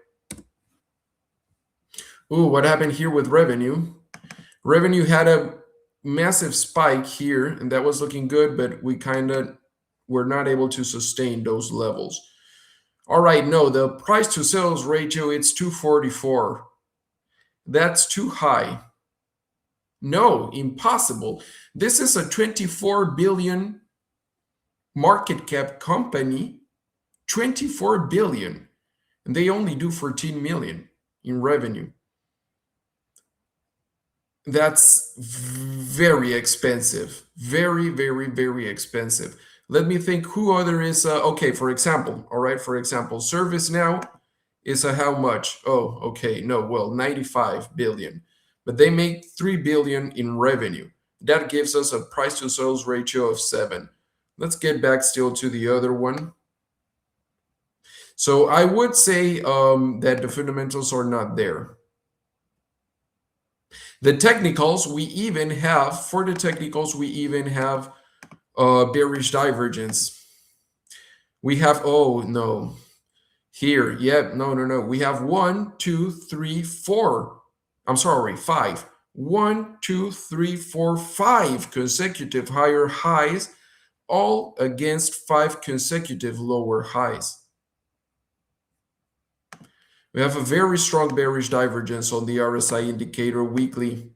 Ooh, what happened here with revenue? Revenue had a massive spike here, and that was looking good, but we kind of were not able to sustain those levels. All right, no, the price to sales ratio, it's 244. That's too high. No, impossible. This is a 24 billion market cap company, 24 billion, and they only do 14 million in revenue. That's very expensive. Very, very, very expensive. Let me think who other is, okay, for example, all right, for example, ServiceNow is a how much? Oh, okay, no, well, 95 billion. But they make 3 billion in revenue. That gives us a price to sales ratio of 7. Let's get back still to the other one. So I would say that the fundamentals are not there. The technicals, we even have, for the technicals, we even have bearish divergence. We have, oh, no. Here, yep, no. We have 1, 2, 3, 4. I'm sorry, 5. 1, 2, 3, 4, 5 consecutive higher highs, all against 5 consecutive lower highs. We have a very strong bearish divergence on the RSI indicator weekly.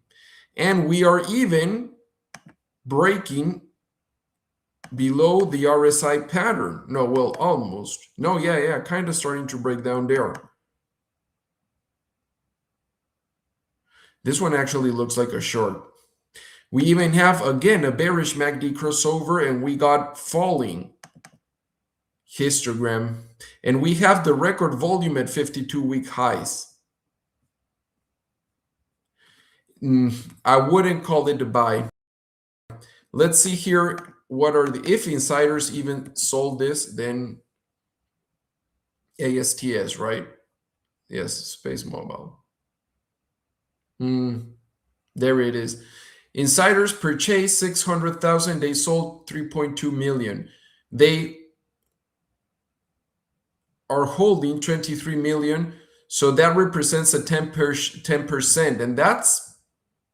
And we are even breaking below the RSI pattern. No, well, almost. No, yeah, kind of starting to break down there. This one actually looks like a short. We even have, again, a bearish MACD crossover, and we got falling histogram. And we have the record volume at 52-week highs. I wouldn't call it a buy. Let's see here. What are the, if insiders even sold this, then ASTS, right? Yes, Space Mobile. There it is. Insiders purchased 600,000. They sold 3.2 million. They are holding 23 million. So that represents a 10%, and that's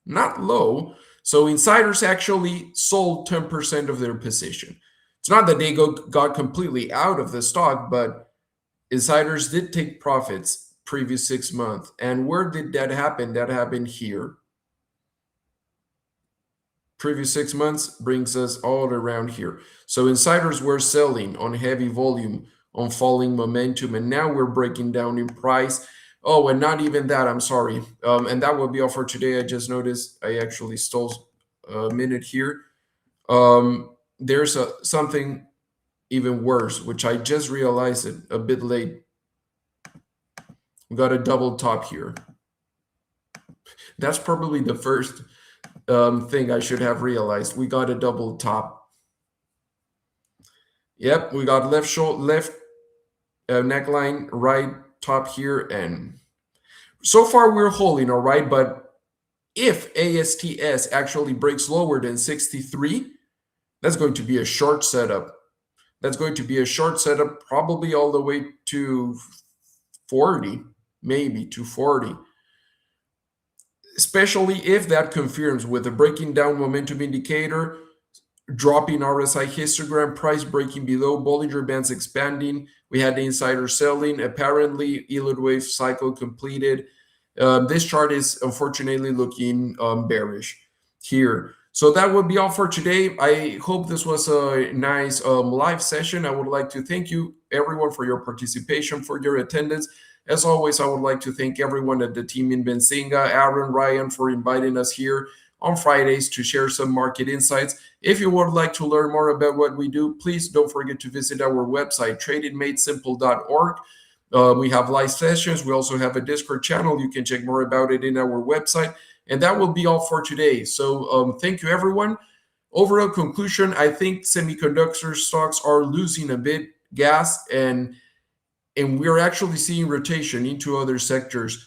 not low. So insiders actually sold 10% of their position. It's not that they got completely out of the stock, but insiders did take profits previous 6 months. And where did that happen? That happened here. Previous 6 months brings us all around here. So insiders were selling on heavy volume, on falling momentum, and now we're breaking down in price. Oh, and not even that, I'm sorry. And that will be all for today. I just noticed I actually stole a minute here. There's something even worse, which I just realized it a bit late. We got a double top here. That's probably the first thing I should have realized. We got a double top. Yep, we got left neckline, right top here, and so far we're holding, all right. But if ASTS actually breaks lower than 63, that's going to be a short setup. That's going to be a short setup, probably all the way to 40, maybe to 40. Especially if that confirms with a breaking down momentum indicator, dropping RSI histogram, price breaking below, Bollinger Bands expanding. We had the insider selling. Apparently, Elliott wave cycle completed. This chart is unfortunately looking bearish here. So that would be all for today. I hope this was a nice live session. I would like to thank you, everyone, for your participation, for your attendance. As always, I would like to thank everyone at the team in Benzinga, Aaron, Ryan, for inviting us here on Fridays to share some market insights. If you would like to learn more about what we do, please don't forget to visit our website, tradingmadesimple.org. We have live sessions. We also have a Discord channel. You can check more about it in our website. And that will be all for today. So thank you, everyone. Overall conclusion, I think semiconductor stocks are losing a bit gas, and we're actually seeing rotation into other sectors.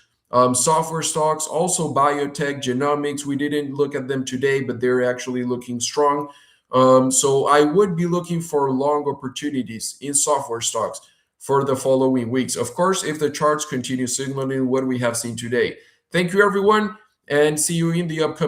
Software stocks, also biotech, genomics, we didn't look at them today, but they're actually looking strong. So I would be looking for long opportunities in software stocks for the following weeks. Of course, if the charts continue signaling what we have seen today. Thank you, everyone, and see you in the upcoming